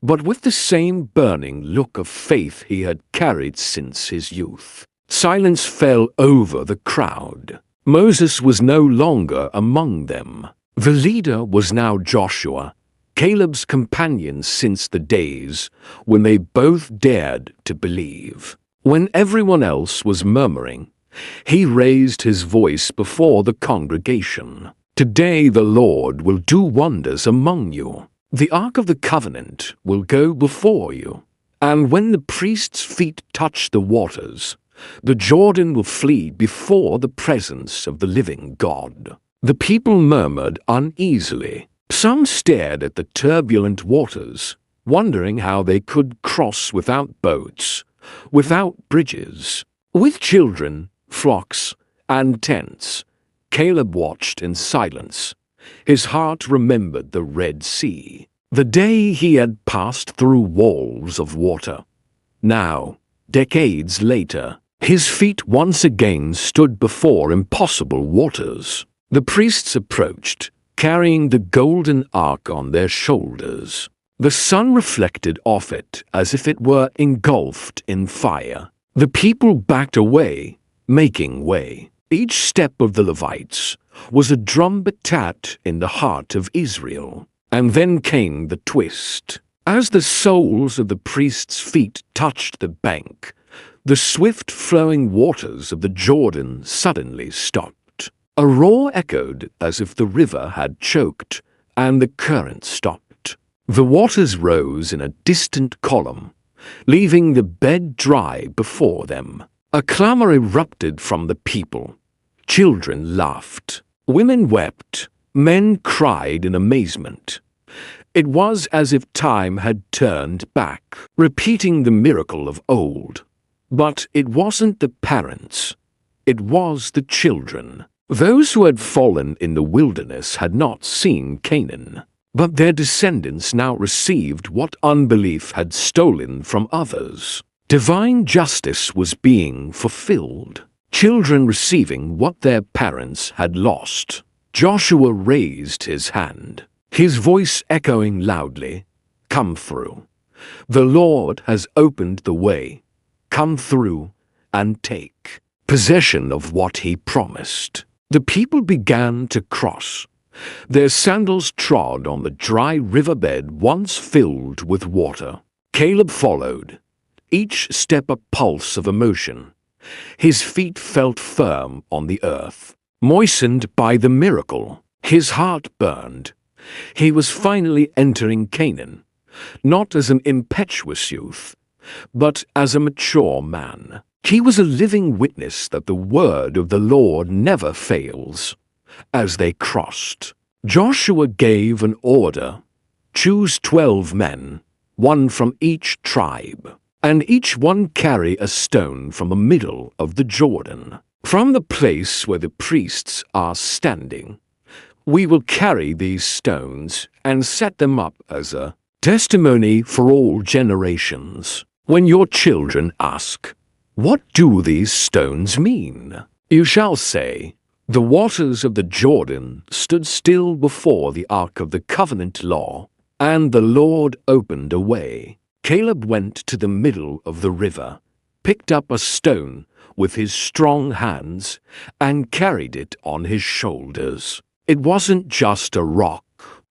but with the same burning look of faith he had carried since his youth. Silence fell over the crowd. Moses was no longer among them. The leader was now Joshua, Caleb's companion since the days when they both dared to believe. When everyone else was murmuring, he raised his voice before the congregation. "Today the Lord will do wonders among you. The Ark of the Covenant will go before you, and when the priest's feet touch the waters, the Jordan will flee before the presence of the living God." The people murmured uneasily. Some stared at the turbulent waters, wondering how they could cross without boats, without bridges. With children, flocks, and tents, Caleb watched in silence. His heart remembered the Red Sea, the day he had passed through walls of water. Now, decades later, his feet once again stood before impossible waters. The priests approached, carrying the golden ark on their shoulders. The sun reflected off it as if it were engulfed in fire. The people backed away, making way. Each step of the Levites was a trumpet tat in the heart of Israel. And then came the twist. As the soles of the priests' feet touched the bank, the swift flowing waters of the Jordan suddenly stopped. A roar echoed as if the river had choked, and the current stopped. The waters rose in a distant column, leaving the bed dry before them. A clamor erupted from the people. Children laughed. Women wept. Men cried in amazement. It was as if time had turned back, repeating the miracle of old. But it wasn't the parents. It was the children. Those who had fallen in the wilderness had not seen Canaan, but their descendants now received what unbelief had stolen from others. Divine justice was being fulfilled. Children receiving what their parents had lost. Joshua raised his hand, his voice echoing loudly, "Come through. The Lord has opened the way. Come through and take possession of what he promised." The people began to cross. Their sandals trod on the dry riverbed once filled with water. Caleb followed, each step a pulse of emotion. His feet felt firm on the earth, moistened by the miracle. His heart burned. He was finally entering Canaan, not as an impetuous youth, but as a mature man. He was a living witness that the word of the Lord never fails. As they crossed, Joshua gave an order: "Choose 12 men, one from each tribe." and each one carry a stone from the middle of the Jordan, from the place where the priests are standing. We will carry these stones and set them up as a testimony for all generations. When your children ask, 'What do these stones mean?' you shall say, 'The waters of the Jordan stood still before the ark of the covenant law, and the Lord opened a way.' Caleb went to the middle of the river, picked up a stone with his strong hands, and carried it on his shoulders. It wasn't just a rock,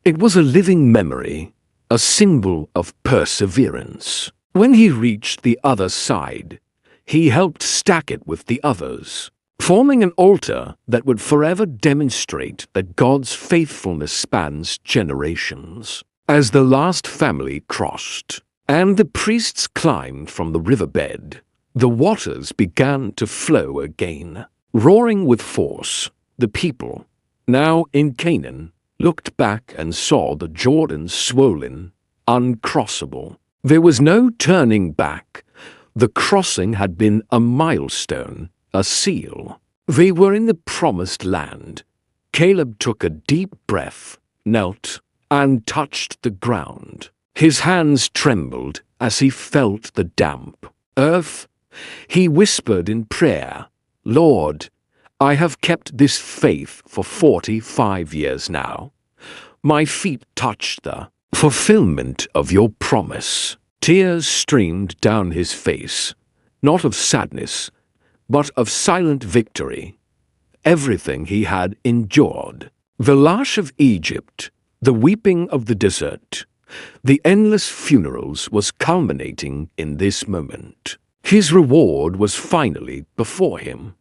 it was a living memory, a symbol of perseverance. When he reached the other side, he helped stack it with the others, forming an altar that would forever demonstrate that God's faithfulness spans generations. As the last family crossed, and the priests climbed from the riverbed, the waters began to flow again. Roaring with force, the people, now in Canaan, looked back and saw the Jordan swollen, uncrossable. There was no turning back. The crossing had been a milestone, a seal. They were in the promised land. Caleb took a deep breath, knelt, and touched the ground. His hands trembled as he felt the damp earth. He whispered in prayer, "Lord, I have kept this faith for 45 years now. My feet touched the fulfillment of your promise." Tears streamed down his face, not of sadness, but of silent victory. Everything he had endured, the lash of Egypt, the weeping of the desert, the endless funerals, was culminating in this moment. His reward was finally before him.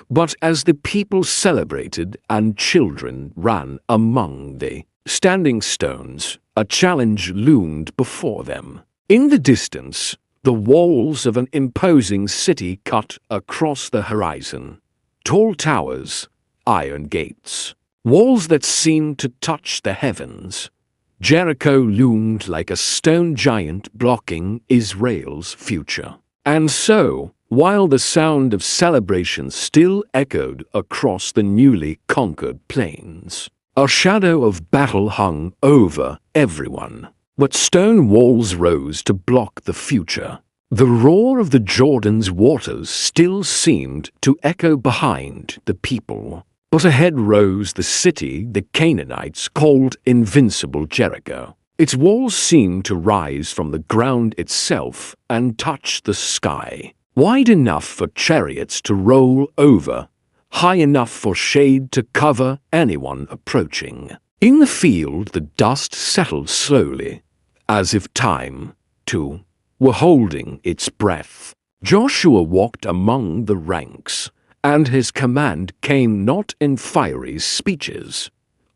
But as the people celebrated and children ran among the standing stones, a challenge loomed before them. In the distance, the walls of an imposing city cut across the horizon. Tall towers, iron gates, walls that seemed to touch the heavens. Jericho loomed like a stone giant blocking Israel's future. And so, while the sound of celebration still echoed across the newly conquered plains, a shadow of battle hung over everyone. But stone walls rose to block the future. The roar of the Jordan's waters still seemed to echo behind the people. But ahead rose the city the Canaanites called Invincible Jericho. Its walls seemed to rise from the ground itself and touch the sky, wide enough for chariots to roll over, high enough for shade to cover anyone approaching. In the field, the dust settled slowly, as if time, too, were holding its breath. Joshua walked among the ranks, and his command came not in fiery speeches,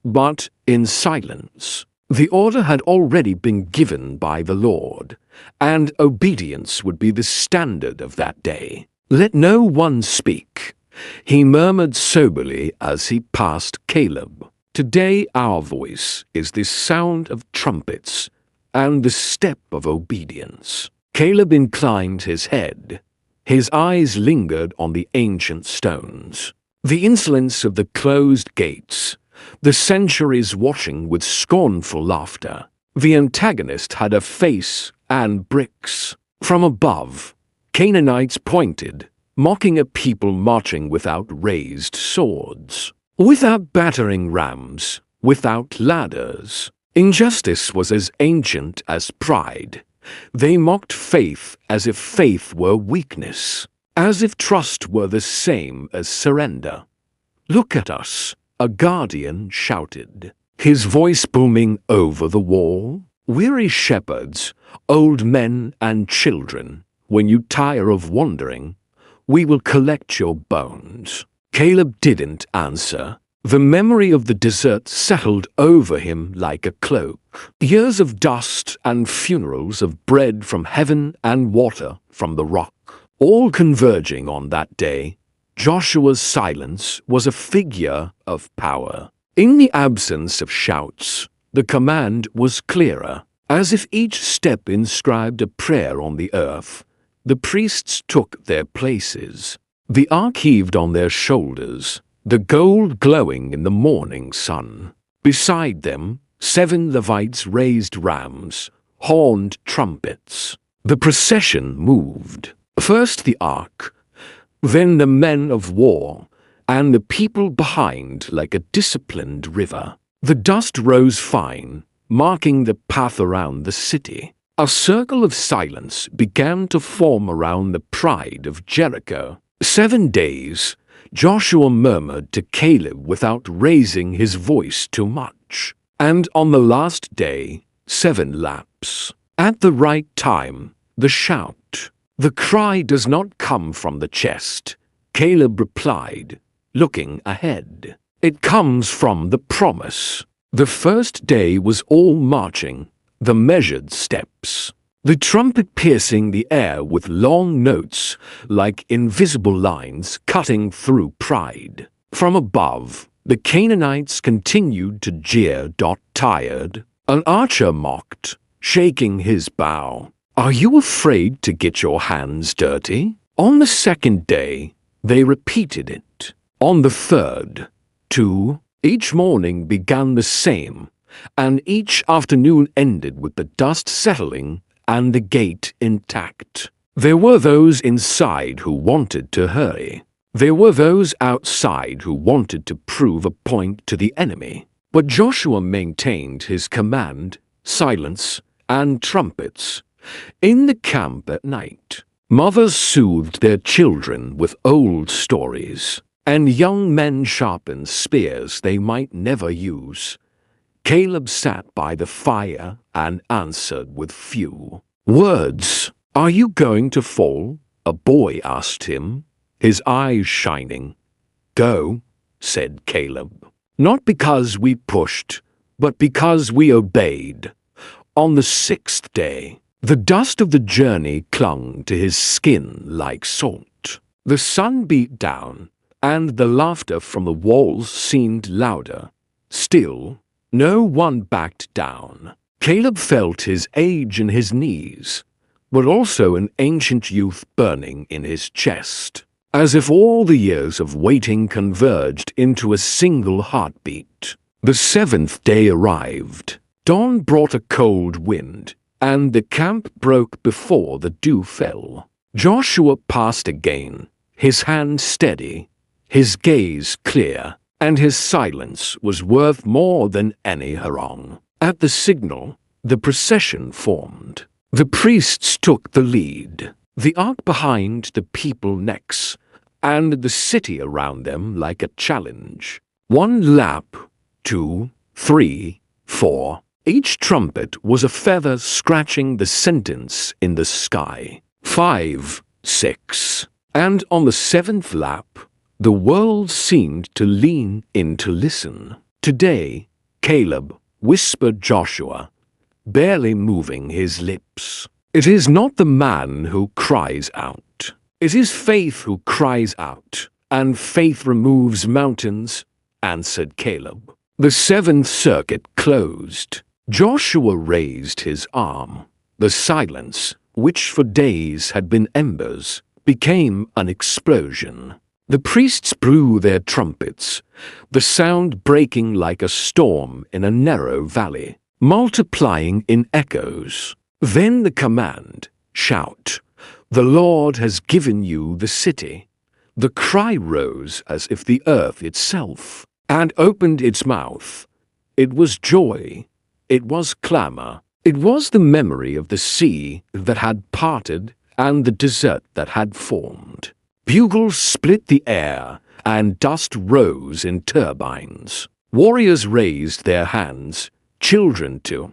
but in silence. The order had already been given by the Lord, and obedience would be the standard of that day. "Let no one speak," he murmured soberly as he passed Caleb. "Today our voice is the sound of trumpets and the step of obedience." Caleb inclined his head. His eyes lingered on the ancient stones. The insolence of the closed gates, the centuries watching with scornful laughter. The antagonist had a face and bricks. From above, Canaanites pointed, mocking a people marching without raised swords, without battering rams, without ladders. Injustice was as ancient as pride. They mocked faith as if faith were weakness, as if trust were the same as surrender. "Look at us," a guardian shouted, his voice booming over the wall. "Weary shepherds, old men and children, when you tire of wandering, we will collect your bones." Caleb didn't answer. The memory of the desert settled over him like a cloak. Years of dust and funerals of bread from heaven and water from the rock, all converging on that day. Joshua's silence was a figure of power. In the absence of shouts, the command was clearer, as if each step inscribed a prayer on the earth. The priests took their places. The ark heaved on their shoulders, the gold glowing in the morning sun. Beside them, 7 Levites raised rams, horned trumpets. The procession moved. First the ark, then the men of war, and the people behind like a disciplined river. The dust rose fine, marking the path around the city. A circle of silence began to form around the pride of Jericho. 7 days, Joshua murmured to Caleb without raising his voice too much. And on the last day, 7 laps. At the right time, the shout. The cry does not come from the chest, Caleb replied, looking ahead. It comes from the promise. The first day was all marching, the measured steps. The trumpet piercing the air with long notes like invisible lines cutting through pride. From above, the Canaanites continued to jeer. Tired, an archer mocked, shaking his bow. Are you afraid to get your hands dirty? On the second day, they repeated it. On the third, 2, each morning began the same, and each afternoon ended with the dust settling and the gate intact. There were those inside who wanted to hurry. There were those outside who wanted to prove a point to the enemy. But Joshua maintained his command, silence, and trumpets. In the camp at night, mothers soothed their children with old stories, and young men sharpened spears they might never use. Caleb sat by the fire and answered with few words. Are you going to fall? A boy asked him, his eyes shining. Go, said Caleb. Not because we pushed, but because we obeyed. On the 6th day, the dust of the journey clung to his skin like salt. The sun beat down, and the laughter from the walls seemed louder. Still, no one backed down. Caleb felt his age in his knees, but also an ancient youth burning in his chest, as if all the years of waiting converged into a single heartbeat. The 7th day arrived. Dawn brought a cold wind, and the camp broke before the dew fell. Joshua passed again, his hand steady, his gaze clear, and his silence was worth more than any harangue. At the signal, the procession formed. The priests took the lead, the ark behind, the people next, and the city around them like a challenge. 1 lap, 2, 3, 4. Each trumpet was a feather scratching the sentence in the sky. 5, 6. And on the 7th lap, the world seemed to lean in to listen. Today, Caleb, whispered Joshua, barely moving his lips. It is not the man who cries out. It is faith who cries out, and faith removes mountains, answered Caleb. The 7th circuit closed. Joshua raised his arm. The silence, which for days had been embers, became an explosion. The priests blew their trumpets, the sound breaking like a storm in a narrow valley, multiplying in echoes. Then the command, shout, the Lord has given you the city. The cry rose as if the earth itself had opened its mouth. It was joy. It was clamor. It was the memory of the sea that had parted and the desert that had formed. Bugles split the air, and dust rose in turbines. Warriors raised their hands, children too,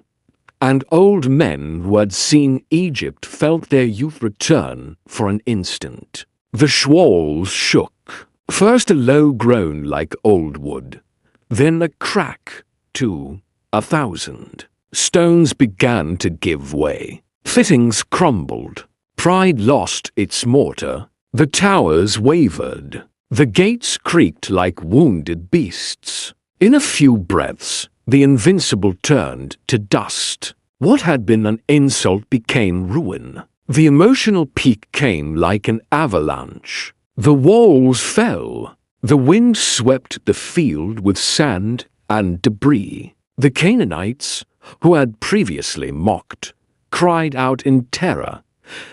and old men who had seen Egypt felt their youth return for an instant. The shawls shook, first a low groan like old wood, then a crack, 2, 1,000. Stones began to give way. Fittings crumbled. Pride lost its mortar. The towers wavered. The gates creaked like wounded beasts. In a few breaths, the invincible turned to dust. What had been an insult became ruin. The emotional peak came like an avalanche. The walls fell. The wind swept the field with sand and debris. The Canaanites, who had previously mocked, cried out in terror,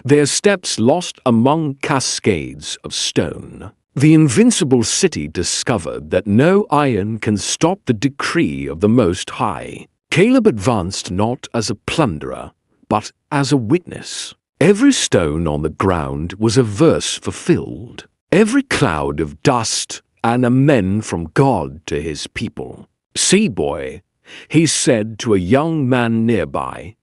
their steps lost among cascades of stone. The invincible city discovered that no iron can stop the decree of the Most High. Caleb advanced not as a plunderer, but as a witness. Every stone on the ground was a verse fulfilled, every cloud of dust an amen from God to his people. "See, boy," he said to a young man nearby,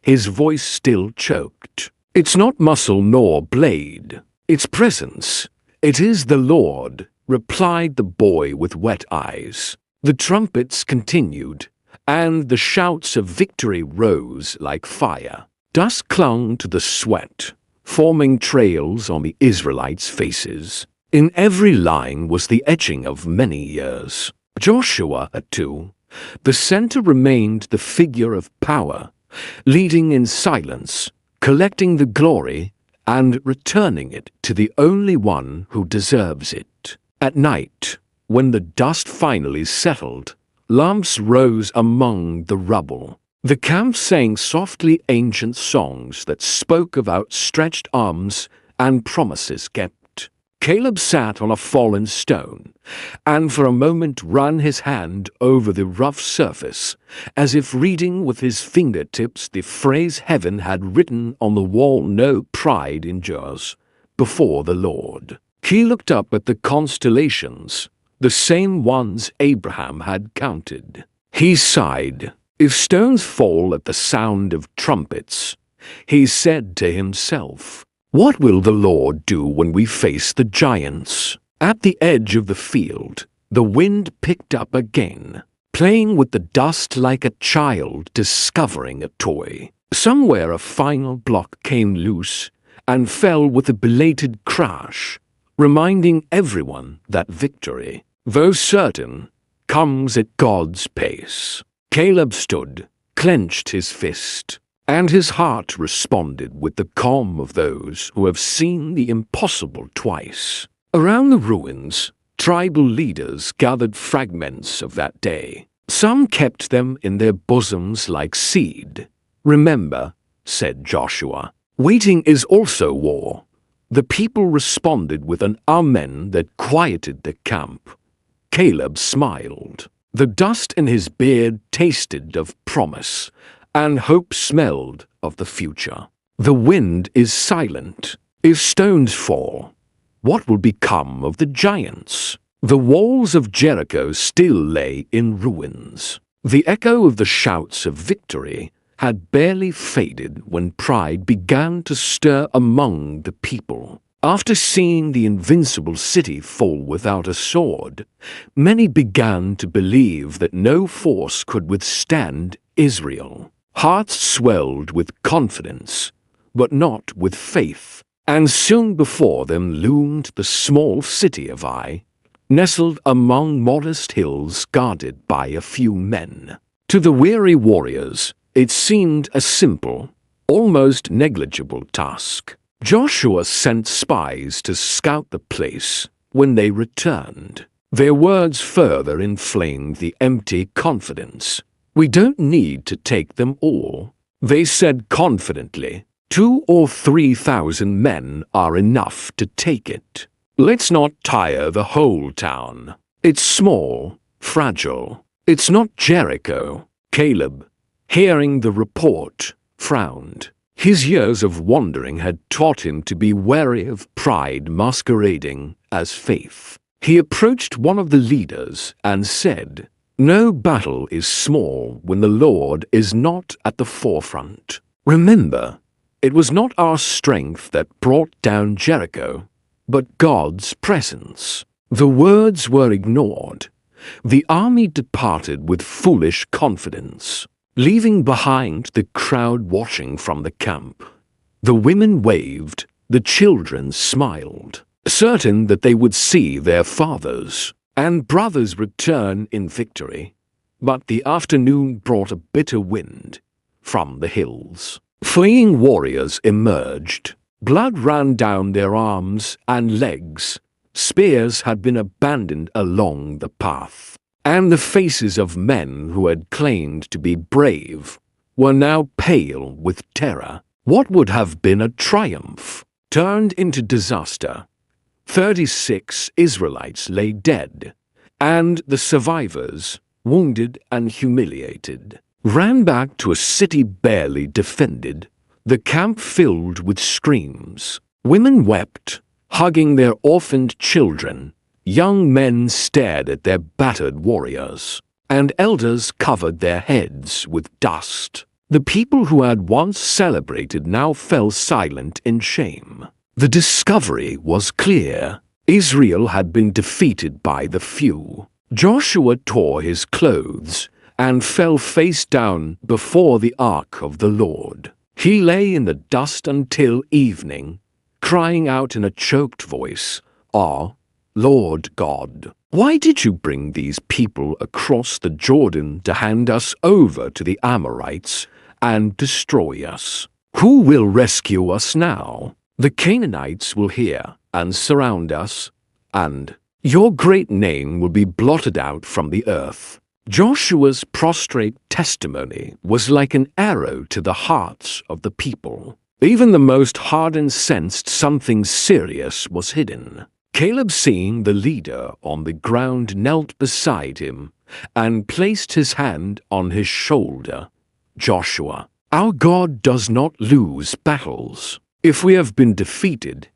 his voice still choked. "It's not muscle nor blade, it's presence. It is the Lord," replied the boy with wet eyes. The trumpets continued, and the shouts of victory rose like fire. Dust clung to the sweat, forming trails on the Israelites' faces. In every line was the etching of many years. Joshua, too, the center, remained the figure of power, leading in silence, collecting the glory, and returning it to the only one who deserves it. At night, when the dust finally settled, lamps rose among the rubble. The camp sang softly ancient songs that spoke of outstretched arms and promises kept. Caleb sat on a fallen stone, and for a moment ran his hand over the rough surface, as if reading with his fingertips the phrase heaven had written on the wall: "No pride endures before the Lord." He looked up at the constellations, the same ones Abraham had counted. He sighed. If stones fall at the sound of trumpets, he said to himself, what will the Lord do when we face the giants? At the edge of the field, the wind picked up again, playing with the dust like a child discovering a toy. Somewhere a final block came loose and fell with a belated crash, reminding everyone that victory, though certain, comes at God's pace. Caleb stood, clenched his fist, and his heart responded with the calm of those who have seen the impossible twice. Around the ruins, tribal leaders gathered fragments of that day. Some kept them in their bosoms like seed. "Remember," said Joshua, "waiting is also war." The people responded with an amen that quieted the camp. Caleb smiled. The dust in his beard tasted of promise, and hope smelled of the future. The wind is silent. If stones fall, what will become of the giants? The walls of Jericho still lay in ruins. The echo of the shouts of victory had barely faded when pride began to stir among the people. After seeing the invincible city fall without a sword, many began to believe that no force could withstand Israel. Hearts swelled with confidence, but not with faith, and soon before them loomed the small city of Ai, nestled among modest hills guarded by a few men. To the weary warriors, it seemed a simple, almost negligible task. Joshua sent spies to scout the place. When they returned, their words further inflamed the empty confidence. "We don't need to take them all," they said confidently. 2,000 or 3,000 men are enough to take it. Let's not tire the whole town. It's small, fragile. It's not Jericho." Caleb, hearing the report, frowned. His years of wandering had taught him to be wary of pride masquerading as faith. He approached one of the leaders and said, "No battle is small when the Lord is not at the forefront. Remember, it was not our strength that brought down Jericho, but God's presence." The words were ignored. The army departed with foolish confidence, leaving behind the crowd watching from the camp. The women waved, the children smiled, certain that they would see their fathers and brothers return in victory. But the afternoon brought a bitter wind from the hills. Fleeing warriors emerged. Blood ran down their arms and legs. Spears had been abandoned along the path, and the faces of men who had claimed to be brave were now pale with terror. What would have been a triumph turned into disaster. 36 Israelites lay dead, and the survivors, wounded and humiliated, ran back to a city barely defended, the camp filled with screams. Women wept, hugging their orphaned children. Young men stared at their battered warriors, and elders covered their heads with dust. The people who had once celebrated now fell silent in shame. The discovery was clear. Israel had been defeated by the few. Joshua tore his clothes and fell face down before the ark of the Lord. He lay in the dust until evening, crying out in a choked voice, "Ah, Lord God, why did you bring these people across the Jordan to hand us over to the Amorites and destroy us? Who will rescue us now? The Canaanites will hear and surround us, and your great name will be blotted out from the earth." Joshua's prostrate testimony was like an arrow to the hearts of the people. Even the most hardened sensed something serious was hidden. Caleb, seeing the leader on the ground, knelt beside him and placed his hand on his shoulder. "Joshua, our God does not lose battles. If we have been defeated,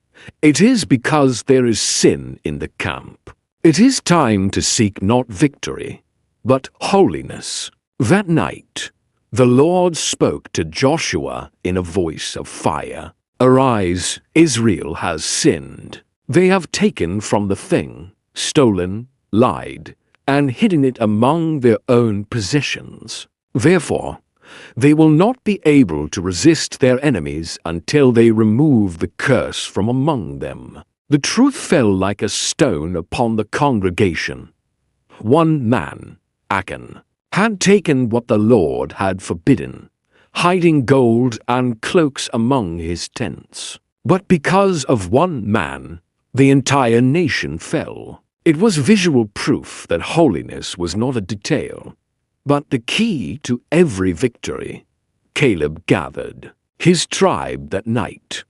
it is because there is sin in the camp. It is time to seek not victory, but holiness." That night, the Lord spoke to Joshua in a voice of fire. "Arise, Israel has sinned. They have taken from the thing, stolen, lied, and hidden it among their own possessions. Therefore, they will not be able to resist their enemies until they remove the curse from among them." The truth fell like a stone upon the congregation. One man, Achan, had taken what the Lord had forbidden, hiding gold and cloaks among his tents. But because of one man, the entire nation fell. It was visual proof that holiness was not a detail, but the key to every victory. Caleb gathered his tribe that night.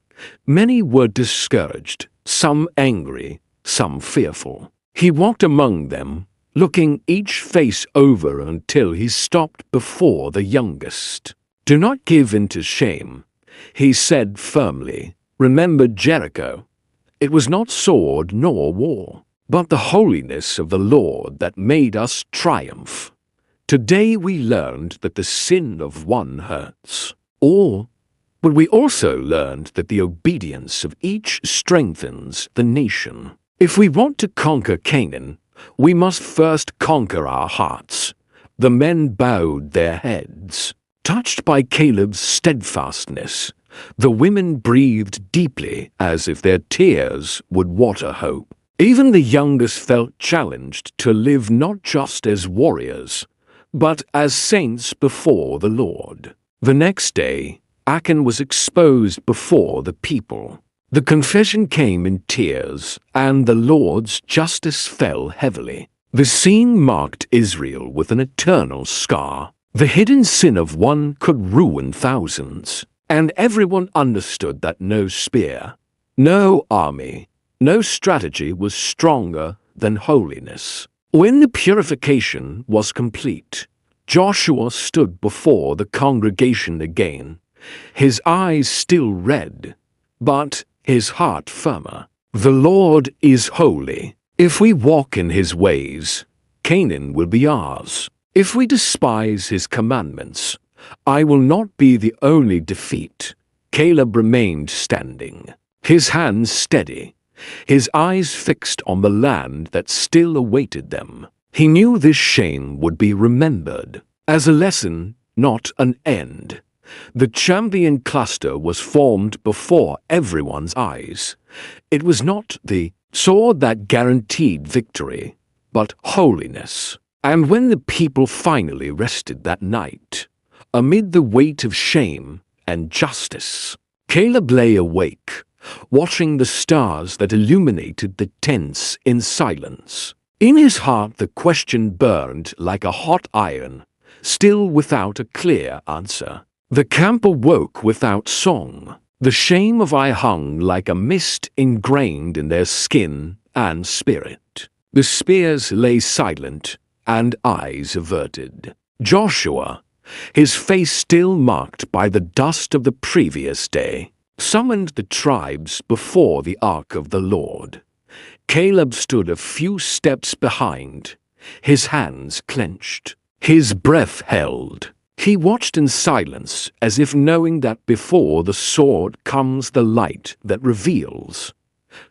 Many were discouraged, some angry, some fearful. He walked among them, looking each face over until he stopped before the youngest. "Do not give in to shame," he said firmly. "Remember Jericho. It was not sword nor war, but the holiness of the Lord that made us triumph. Today we learned that the sin of one hurts, but we also learned that the obedience of each strengthens the nation. If we want to conquer Canaan, we must first conquer our hearts." The men bowed their heads. Touched by Caleb's steadfastness, the women breathed deeply as if their tears would water hope. Even the youngest felt challenged to live not just as warriors, but as saints before the Lord. The next day, Achan was exposed before the people. The confession came in tears, and the Lord's justice fell heavily. The scene marked Israel with an eternal scar. The hidden sin of one could ruin thousands, and everyone understood that no spear, no army, no strategy was stronger than holiness. When the purification was complete, Joshua stood before the congregation again, his eyes still red, but his heart firmer. "The Lord is holy. If we walk in his ways, Canaan will be ours. If we despise his commandments, I will not be the only defeat." Caleb remained standing, his hands steady, his eyes fixed on the land that still awaited them. He knew this shame would be remembered as a lesson, not an end. The champion cluster was formed before everyone's eyes. It was not the sword that guaranteed victory, but holiness. And when the people finally rested that night, amid the weight of shame and justice. Caleb lay awake, watching the stars that illuminated the tents in silence. In his heart the question burned like a hot iron, still without a clear answer. The camp awoke without song. The shame of Ai hung like a mist ingrained in their skin and spirit. The spears lay silent and eyes averted. Joshua, his face still marked by the dust of the previous day, summoned the tribes before the ark of the Lord. Caleb stood a few steps behind, his hands clenched, his breath held. He watched in silence, as if knowing that before the sword comes the light that reveals.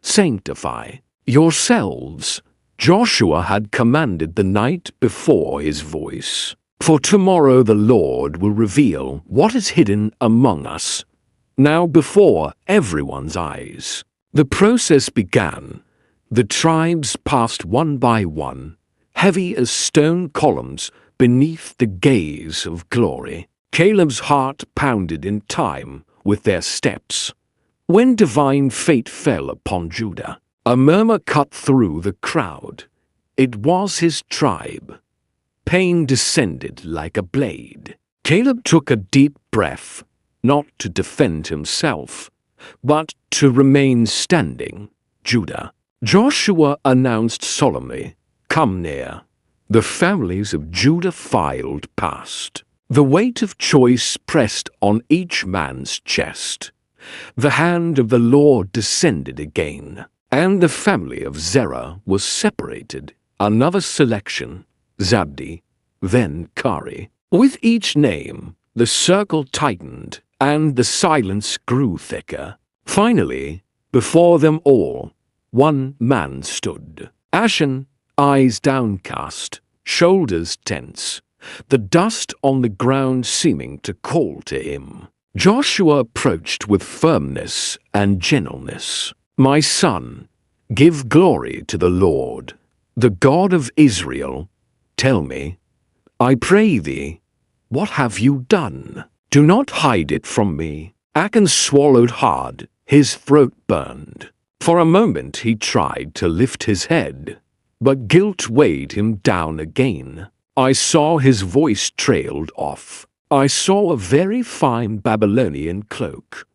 Sanctify yourselves, Joshua had commanded the night before his voice. For tomorrow the Lord will reveal what is hidden among us, now before everyone's eyes. The process began. The tribes passed one by one, heavy as stone columns beneath the gaze of glory. Caleb's heart pounded in time with their steps. When divine fate fell upon Judah, a murmur cut through the crowd. It was his tribe. Pain descended like a blade. Caleb took a deep breath, not to defend himself, but to remain standing. Judah. Joshua announced solemnly, "Come near." The families of Judah filed past. The weight of choice pressed on each man's chest. The hand of the Lord descended again, and the family of Zerah was separated. Another selection, Zabdi, then Kari. With each name, the circle tightened, and the silence grew thicker. Finally, before them all, one man stood. Ashen, eyes downcast, shoulders tense, the dust on the ground seeming to call to him. Joshua approached with firmness and gentleness. "My son, give glory to the Lord, the God of Israel. Tell me, I pray thee, what have you done? Do not hide it from me." Achan swallowed hard, his throat burned. For a moment he tried to lift his head, but guilt weighed him down again. I saw his voice trailed off. I saw a very fine Babylonian cloak,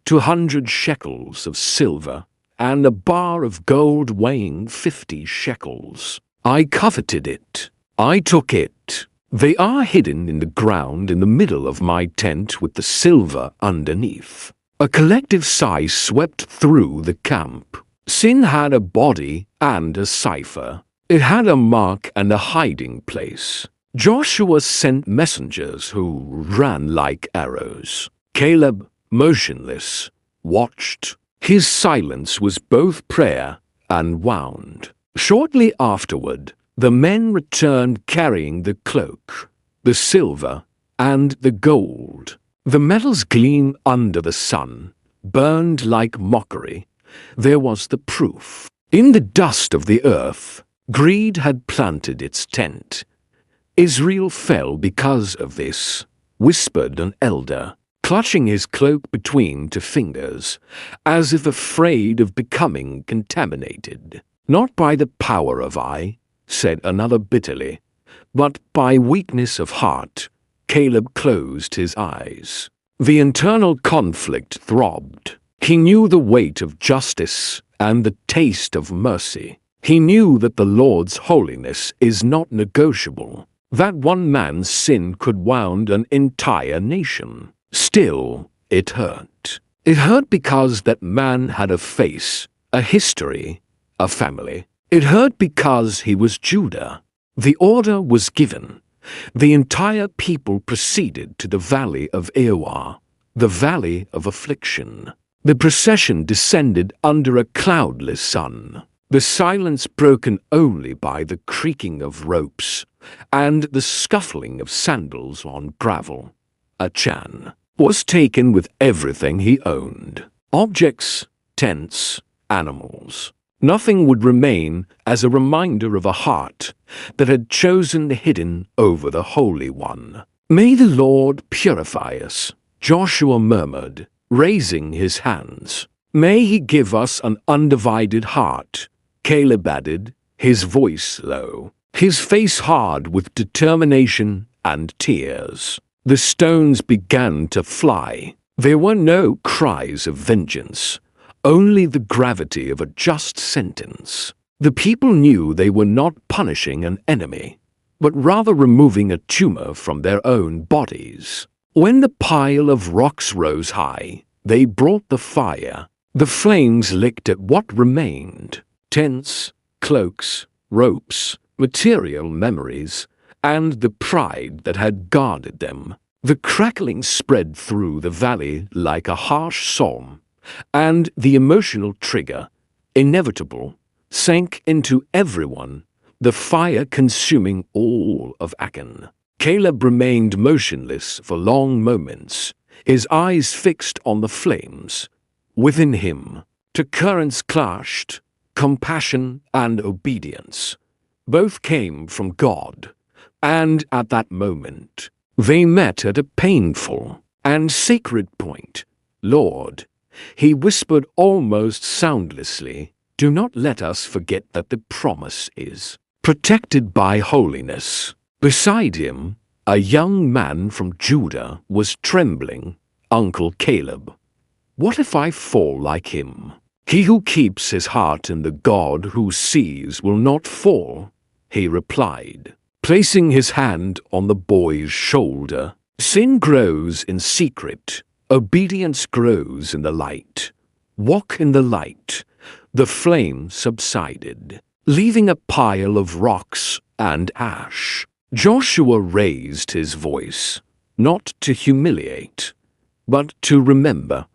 200 shekels of silver, and a bar of gold weighing 50 shekels. I coveted it. I took it. They are hidden in the ground in the middle of my tent with the silver underneath. A collective sigh swept through the camp. Sin had a body and a cipher. It had a mark and a hiding place. Joshua sent messengers who ran like arrows. Caleb, motionless, watched. His silence was both prayer and wound. Shortly afterward, the men returned carrying the cloak, the silver, and the gold. The metals gleamed under the sun, burned like mockery. There was the proof. In the dust of the earth, greed had planted its tent. Israel fell because of this, whispered an elder, clutching his cloak between two fingers, as if afraid of becoming contaminated. "Not by the power of I," said another bitterly, "but by weakness of heart." Caleb closed his eyes. The internal conflict throbbed. He knew the weight of justice and the taste of mercy. He knew that the Lord's holiness is not negotiable, that one man's sin could wound an entire nation. Still, it hurt. It hurt because that man had a face, a history, a family. It hurt because he was Judah. The order was given. The entire people proceeded to the valley of Eowah, the valley of affliction. The procession descended under a cloudless sun, the silence broken only by the creaking of ropes and the scuffling of sandals on gravel. Achan was taken with everything he owned: objects, tents, animals. Nothing would remain as a reminder of a heart that had chosen the hidden over the Holy One. "May the Lord purify us," Joshua murmured, raising his hands. May he give us an undivided heart, Caleb added, his voice low, his face hard with determination and tears. The stones began to fly. There were no cries of vengeance, only the gravity of a just sentence. The people knew they were not punishing an enemy, but rather removing a tumor from their own bodies. When the pile of rocks rose high, they brought the fire. The flames licked at what remained: tents, cloaks, ropes, material memories, and the pride that had guarded them. The crackling spread through the valley like a harsh psalm, and the emotional trigger, inevitable, sank into everyone, the fire consuming all of Achan. Caleb remained motionless for long moments, his eyes fixed on the flames. Within him, two currents clashed, compassion and obedience. Both came from God, and at that moment, they met at a painful and sacred point. Lord, he whispered almost soundlessly, do not let us forget that the promise is protected by holiness. Beside him, a young man from Judah was trembling. Uncle Caleb, what if I fall like him? He who keeps his heart in the God who sees will not fall, he replied, placing his hand on the boy's shoulder. Sin grows in secret, obedience grows in the light. Walk in the light. The flame subsided, leaving a pile of rocks and ash. Joshua raised his voice, not to humiliate, but to remember.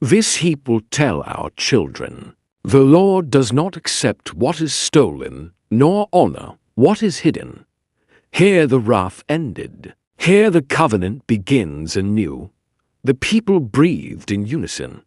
This heap will tell our children. The Lord does not accept what is stolen, nor honor what is hidden. Here the wrath ended. Here the covenant begins anew. The people breathed in unison,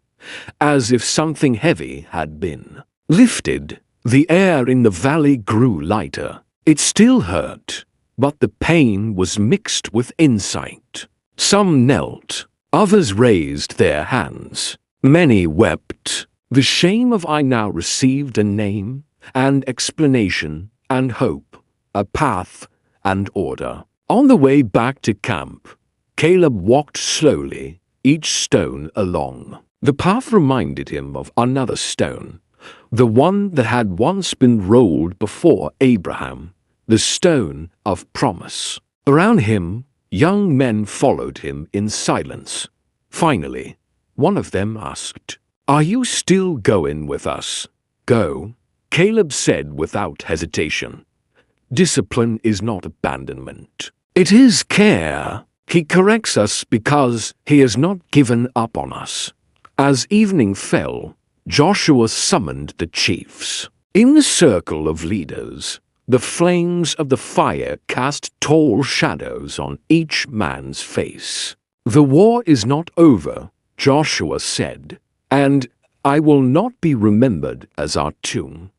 as if something heavy had been lifted. The air in the valley grew lighter. It still hurt, but the pain was mixed with insight. Some knelt, others raised their hands. Many wept. The shame of I now received a name, and explanation, and hope, a path, and order. On the way back to camp, Caleb walked slowly, each stone along. The path reminded him of another stone, the one that had once been rolled before Abraham, the stone of promise. Around him, young men followed him in silence. Finally, one of them asked, "Are you still going with us?" "Go," Caleb said without hesitation. Discipline is not abandonment. It is care. He corrects us because he has not given up on us. As evening fell, Joshua summoned the chiefs. In the circle of leaders, the flames of the fire cast tall shadows on each man's face. "The war is not over," Joshua said, "and I will not be remembered as our tomb,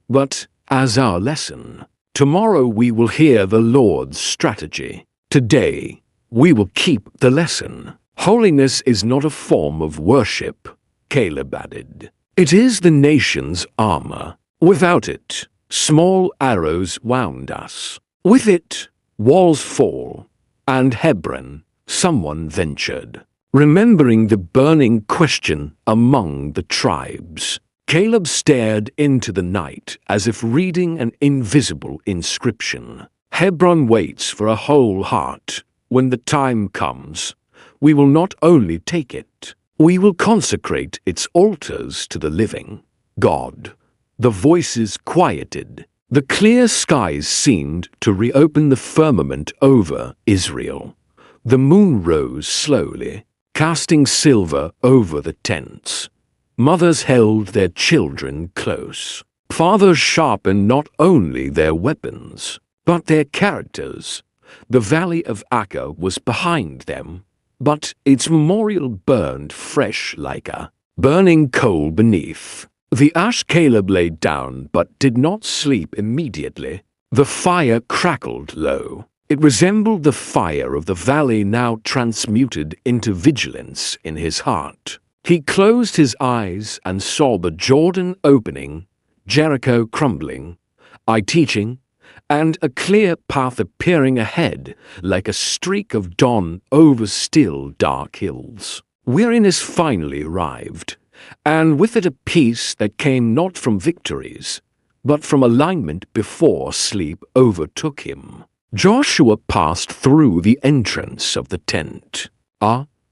but as our lesson. Tomorrow we will hear the Lord's strategy. Today, we will keep the lesson." Holiness is not a form of worship, Caleb added. It is the nation's armor. Without it, small arrows wound us. With it, walls fall. And Hebron, someone ventured. Remembering the burning question among the tribes, Caleb stared into the night as if reading an invisible inscription. Hebron waits for a whole heart. When the time comes, we will not only take it, we will consecrate its altars to the living God. The voices quieted. The clear skies seemed to reopen the firmament over Israel. The moon rose slowly, casting silver over the tents. Mothers held their children close. Fathers sharpened not only their weapons, but their characters. The valley of Acca was behind them, but its memorial burned fresh like a burning coal beneath. The ash Caleb laid down but did not sleep immediately. The fire crackled low. It resembled the fire of the valley now transmuted into vigilance in his heart. He closed his eyes and saw the Jordan opening, Jericho crumbling, Ai teaching, and a clear path appearing ahead like a streak of dawn over still dark hills. Weariness finally arrived, and with it a peace that came not from victories, but from alignment before sleep overtook him. Joshua passed through the entrance of the tent.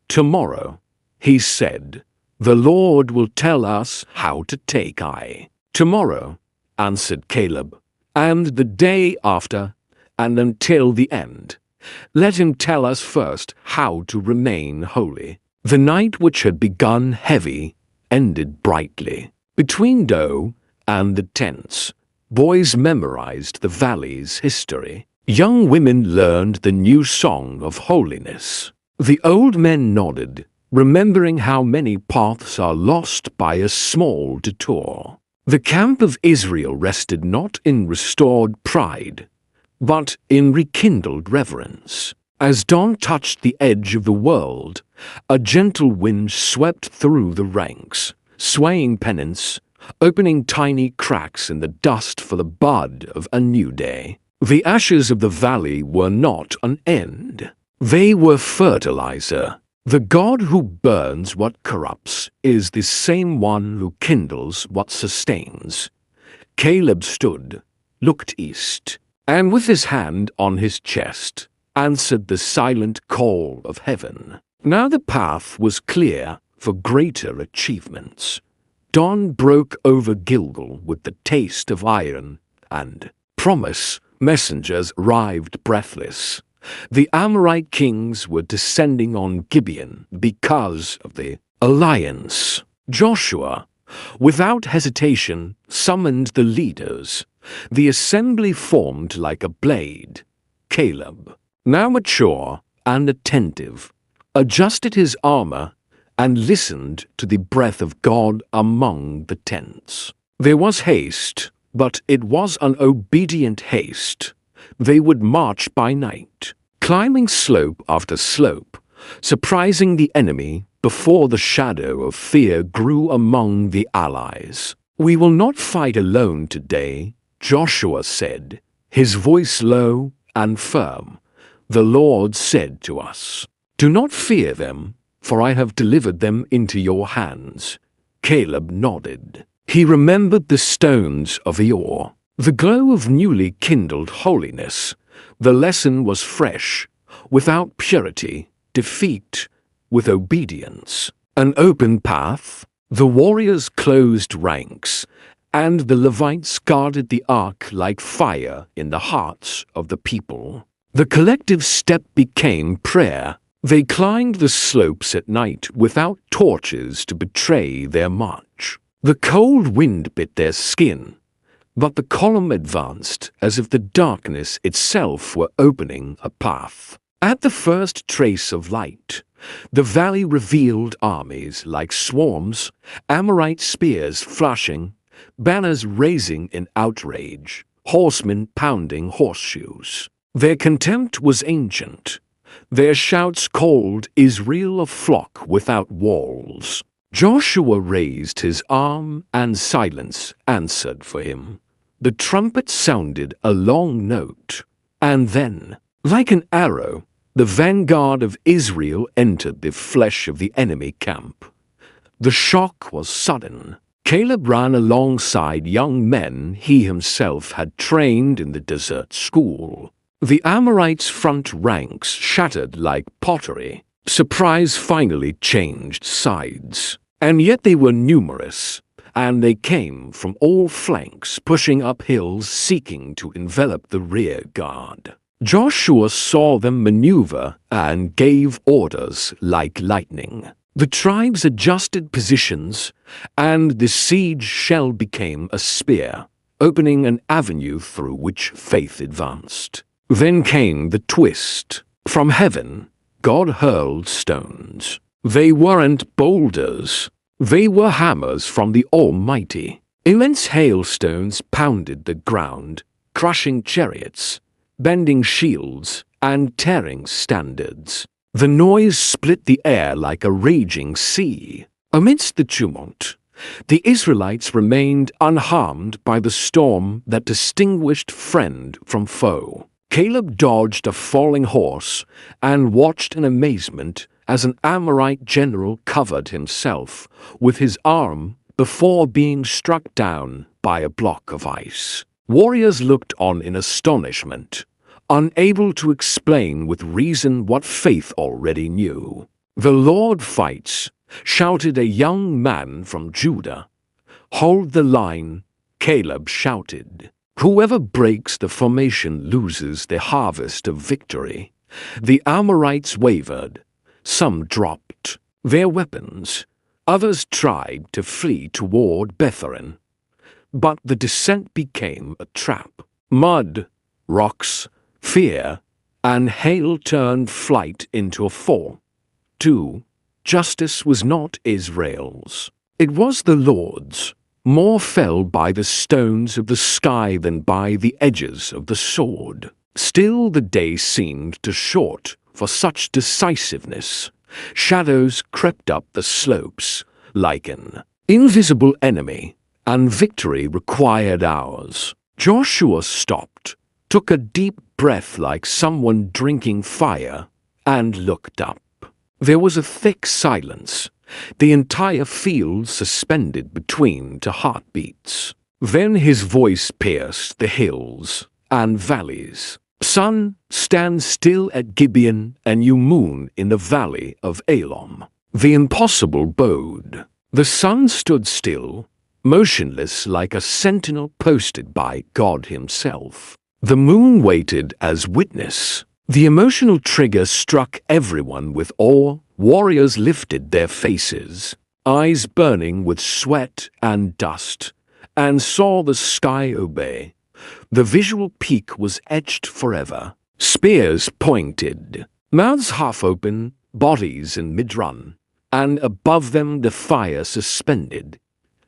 Tomorrow, he said, the Lord will tell us how to take Ai. Tomorrow, answered Caleb, and the day after, and until the end. Let him tell us first how to remain holy. The night which had begun heavy ended brightly. Between Doe and the tents, boys memorized the valley's history. Young women learned the new song of holiness. The old men nodded, remembering how many paths are lost by a small detour. The camp of Israel rested not in restored pride, but in rekindled reverence. As dawn touched the edge of the world, a gentle wind swept through the ranks, swaying pennants, opening tiny cracks in the dust for the bud of a new day. The ashes of the valley were not an end. They were fertilizer. The God who burns what corrupts is the same one who kindles what sustains. Caleb stood, looked east, and with his hand on his chest, answered the silent call of heaven. Now the path was clear for greater achievements. Dawn broke over Gilgal with the taste of iron, and promise messengers arrived breathless. The Amorite kings were descending on Gibeon because of the alliance. Joshua, without hesitation, summoned the leaders. The assembly formed like a blade. Caleb, now mature and attentive, adjusted his armor and listened to the breath of God among the tents. There was haste, but it was an obedient haste. They would march by night, climbing slope after slope, surprising the enemy before the shadow of fear grew among the allies. We will not fight alone today, Joshua said, his voice low and firm. The Lord said to us, do not fear them, for I have delivered them into your hands. Caleb nodded. He remembered the stones of Eor, the glow of newly kindled holiness. The lesson was fresh, without purity, defeat, with obedience. An open path, the warriors closed ranks, and the Levites guarded the ark like fire in the hearts of the people. The collective step became prayer. They climbed the slopes at night without torches to betray their march. The cold wind bit their skin, but the column advanced as if the darkness itself were opening a path. At the first trace of light, the valley revealed armies like swarms, Amorite spears flashing, banners raising in outrage, horsemen pounding horseshoes. Their contempt was ancient. Their shouts called Israel a flock without walls. Joshua raised his arm and silence answered for him. The trumpet sounded a long note, and then, like an arrow, the vanguard of Israel entered the flesh of the enemy camp. The shock was sudden. Caleb ran alongside young men he himself had trained in the desert school. The Amorites' front ranks shattered like pottery. Surprise finally changed sides. And yet they were numerous, and they came from all flanks, pushing up hills seeking to envelop the rear guard. Joshua saw them maneuver and gave orders like lightning. The tribes adjusted positions, and the siege shell became a spear, opening an avenue through which faith advanced. Then came the twist. From heaven, God hurled stones. They weren't boulders. They were hammers from the Almighty. Immense hailstones pounded the ground, crushing chariots, bending shields and tearing standards. The noise split the air like a raging sea. Amidst the tumult, the Israelites remained unharmed by the storm that distinguished friend from foe. Caleb dodged a falling horse and watched in amazement as an Amorite general covered himself with his arm before being struck down by a block of ice. Warriors looked on in astonishment, unable to explain with reason what faith already knew. "The Lord fights," shouted a young man from Judah. "Hold the line," Caleb shouted. "Whoever breaks the formation loses the harvest of victory." The Amorites wavered. Some dropped their weapons. Others tried to flee toward Betharan. But the descent became a trap. Mud, rocks, fear, and hail turned flight into a fall. 2. Justice was not Israel's. It was the Lord's. More fell by the stones of the sky than by the edges of the sword. Still the day seemed too short for such decisiveness. Shadows crept up the slopes like an invisible enemy, and victory required hours. Joshua stopped, took a deep breath like someone drinking fire, and looked up. There was a thick silence, the entire field suspended between two heartbeats. Then his voice pierced the hills and valleys. "Sun, stand still at Gibeon, and you moon in the valley of Elam." The impossible bode. The sun stood still, motionless like a sentinel posted by God himself. The moon waited as witness. The emotional trigger struck everyone with awe. Warriors lifted their faces, eyes burning with sweat and dust, and saw the sky obey. The visual peak was etched forever. Spears pointed, mouths half open, bodies in mid-run, and above them the fire suspended.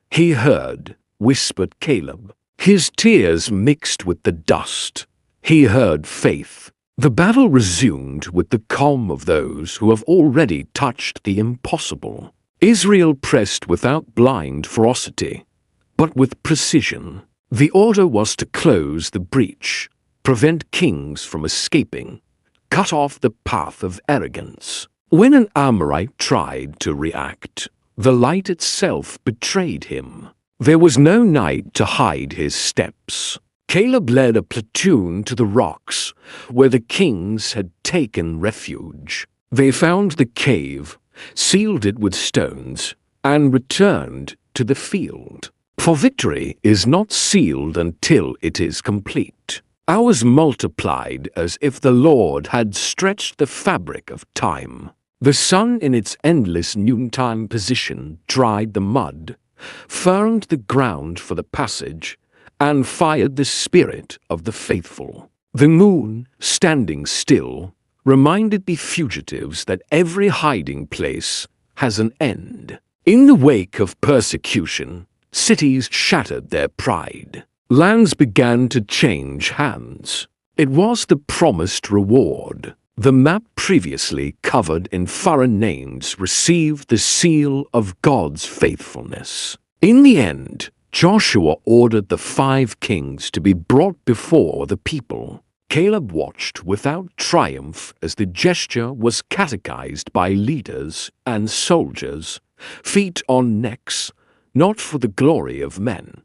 "He heard," whispered Caleb. His tears mixed with the dust. He heard faith. The battle resumed with the calm of those who have already touched the impossible. Israel pressed without blind ferocity, but with precision. The order was to close the breach, prevent kings from escaping, cut off the path of arrogance. When an Amorite tried to react, the light itself betrayed him. There was no night to hide his steps. Caleb led a platoon to the rocks where the kings had taken refuge. They found the cave, sealed it with stones, and returned to the field. For victory is not sealed until it is complete. Hours multiplied as if the Lord had stretched the fabric of time. The sun in its endless noontime position dried the mud, firmed the ground for the passage, and fired the spirit of the faithful. The moon, standing still, reminded the fugitives that every hiding place has an end. In the wake of persecution, cities shattered their pride. Lands began to change hands. It was the promised reward. The map previously covered in foreign names received the seal of God's faithfulness. In the end, Joshua ordered the 5 kings to be brought before the people. Caleb watched without triumph as the gesture was catechized by leaders and soldiers, feet on necks, not for the glory of men,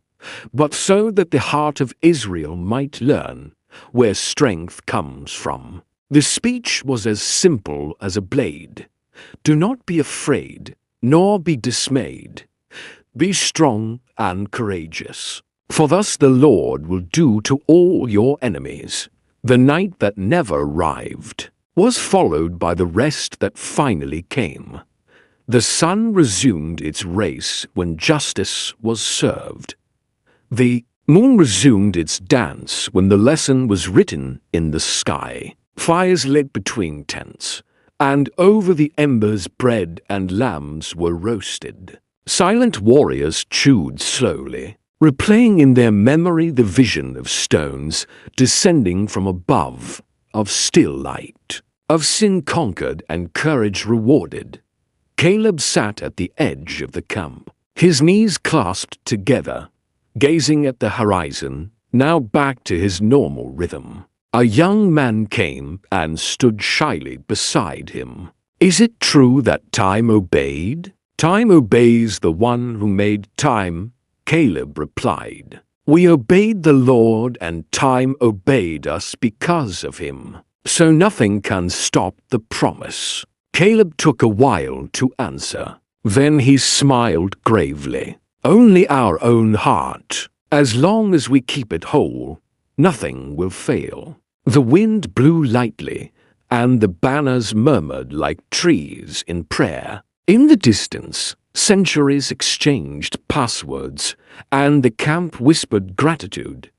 but so that the heart of Israel might learn where strength comes from. The speech was as simple as a blade. "Do not be afraid, nor be dismayed. Be strong and courageous, for thus the Lord will do to all your enemies." The night that never arrived was followed by the rest that finally came. The sun resumed its race when justice was served. The moon resumed its dance when the lesson was written in the sky. Fires lit between tents, and over the embers bread and lambs were roasted. Silent warriors chewed slowly, replaying in their memory the vision of stones descending from above, of still light, of sin conquered and courage rewarded. Caleb sat at the edge of the camp, his knees clasped together, gazing at the horizon, now back to his normal rhythm. A young man came and stood shyly beside him. "Is it true that time obeyed?" "Time obeys the one who made time," Caleb replied. "We obeyed the Lord and time obeyed us because of him. So nothing can stop the promise." Caleb took a while to answer. Then he smiled gravely. "Only our own heart. As long as we keep it whole, nothing will fail." The wind blew lightly, and the banners murmured like trees in prayer. In the distance, centuries exchanged passwords, and the camp whispered gratitude.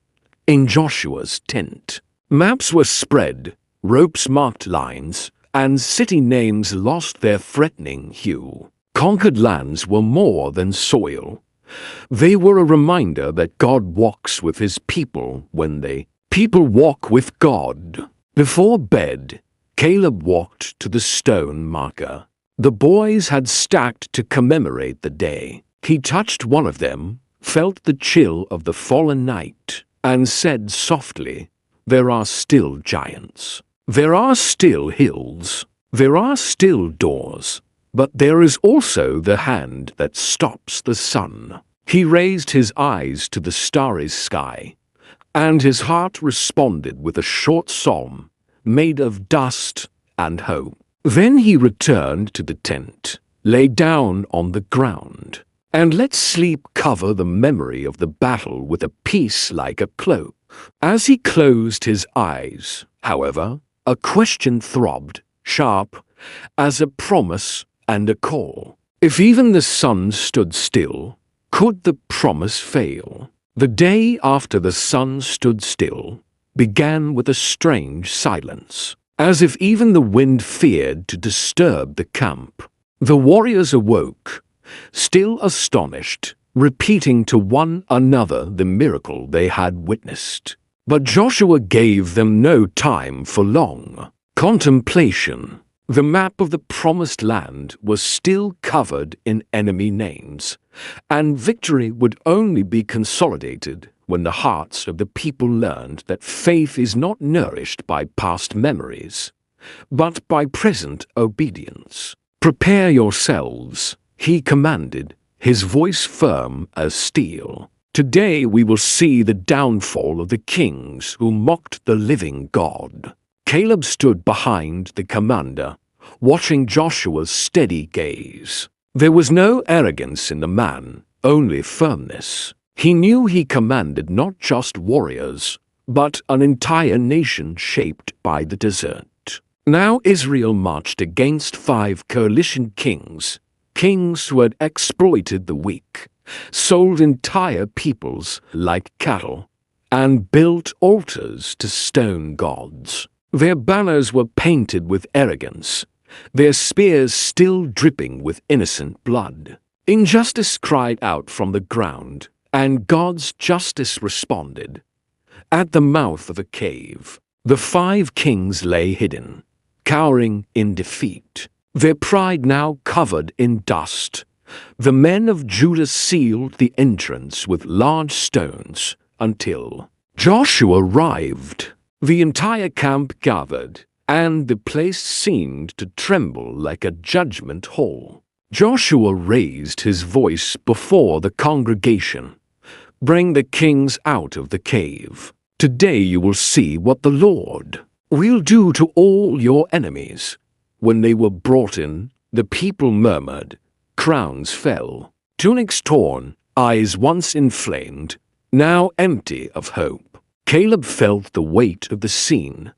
In Joshua's tent, maps were spread, ropes marked lines, and city names lost their threatening hue. Conquered lands were more than soil. They were a reminder that God walks with his people when people walk with God. Before bed, Caleb walked to the stone marker the boys had stacked to commemorate the day. He touched one of them, felt the chill of the fallen night, and said softly, "There are still giants. There are still hills. There are still doors. But there is also the hand that stops the sun." He raised his eyes to the starry sky, and his heart responded with a short psalm made of dust and hope. Then he returned to the tent, lay down on the ground, and let sleep cover the memory of the battle with a peace like a cloak. As he closed his eyes, however, a question throbbed, sharp as a promise and a call. If even the sun stood still, could the promise fail? The day after the sun stood still began with a strange silence, as if even the wind feared to disturb the camp. The warriors awoke, still astonished, repeating to one another the miracle they had witnessed. But Joshua gave them no time for long contemplation. The map of the promised land was still covered in enemy names, and victory would only be consolidated when the hearts of the people learned that faith is not nourished by past memories, but by present obedience. "Prepare yourselves," he commanded, his voice firm as steel. "Today we will see the downfall of the kings who mocked the living God." Caleb stood behind the commander, watching Joshua's steady gaze. There was no arrogance in the man, only firmness. He knew he commanded not just warriors, but an entire nation shaped by the desert. Now Israel marched against 5 coalition kings, kings who had exploited the weak, sold entire peoples like cattle, and built altars to stone gods. Their banners were painted with arrogance, their spears still dripping with innocent blood. Injustice cried out from the ground, and God's justice responded. At the mouth of a cave, the 5 kings lay hidden, cowering in defeat, their pride now covered in dust. The men of Judah sealed the entrance with large stones until Joshua arrived. The entire camp gathered, and the place seemed to tremble like a judgment hall. Joshua raised his voice before the congregation. "Bring the kings out of the cave. Today you will see what the Lord will do to all your enemies." When they were brought in, the people murmured, crowns fell, tunics torn, eyes once inflamed, now empty of hope. Caleb felt the weight of the scene.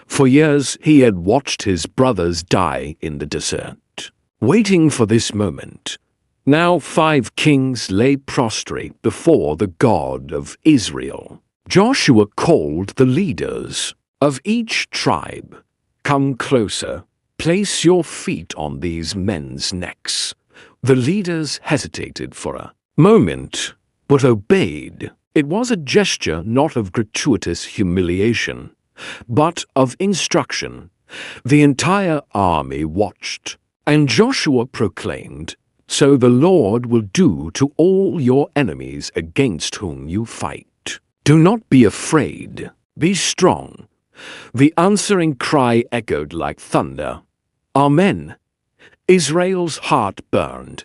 For years he had watched his brothers die in the desert, waiting for this moment. Now 5 kings lay prostrate before the God of Israel. Joshua called the leaders of each tribe. "Come closer, place your feet on these men's necks." The leaders hesitated for a moment, but obeyed. It was a gesture not of gratuitous humiliation, but of instruction. The entire army watched, and Joshua proclaimed, "So the Lord will do to all your enemies against whom you fight. Do not be afraid. Be strong." The answering cry echoed like thunder. Amen. Israel's heart burned.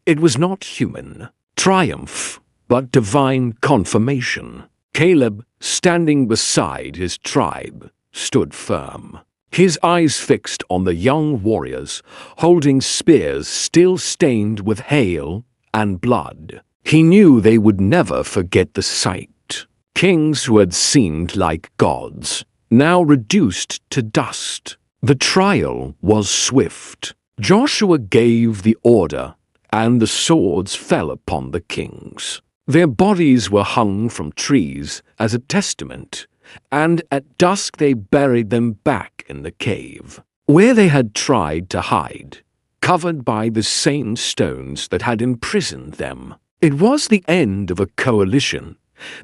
It was not human triumph, but divine confirmation. Caleb, standing beside his tribe, stood firm, his eyes fixed on the young warriors, holding spears still stained with hail and blood. He knew they would never forget the sight. Kings who had seemed like gods, now reduced to dust. The trial was swift. Joshua gave the order, and the swords fell upon the kings. Their bodies were hung from trees as a testament, and at dusk they buried them back in the cave, where they had tried to hide, covered by the same stones that had imprisoned them. It was the end of a coalition,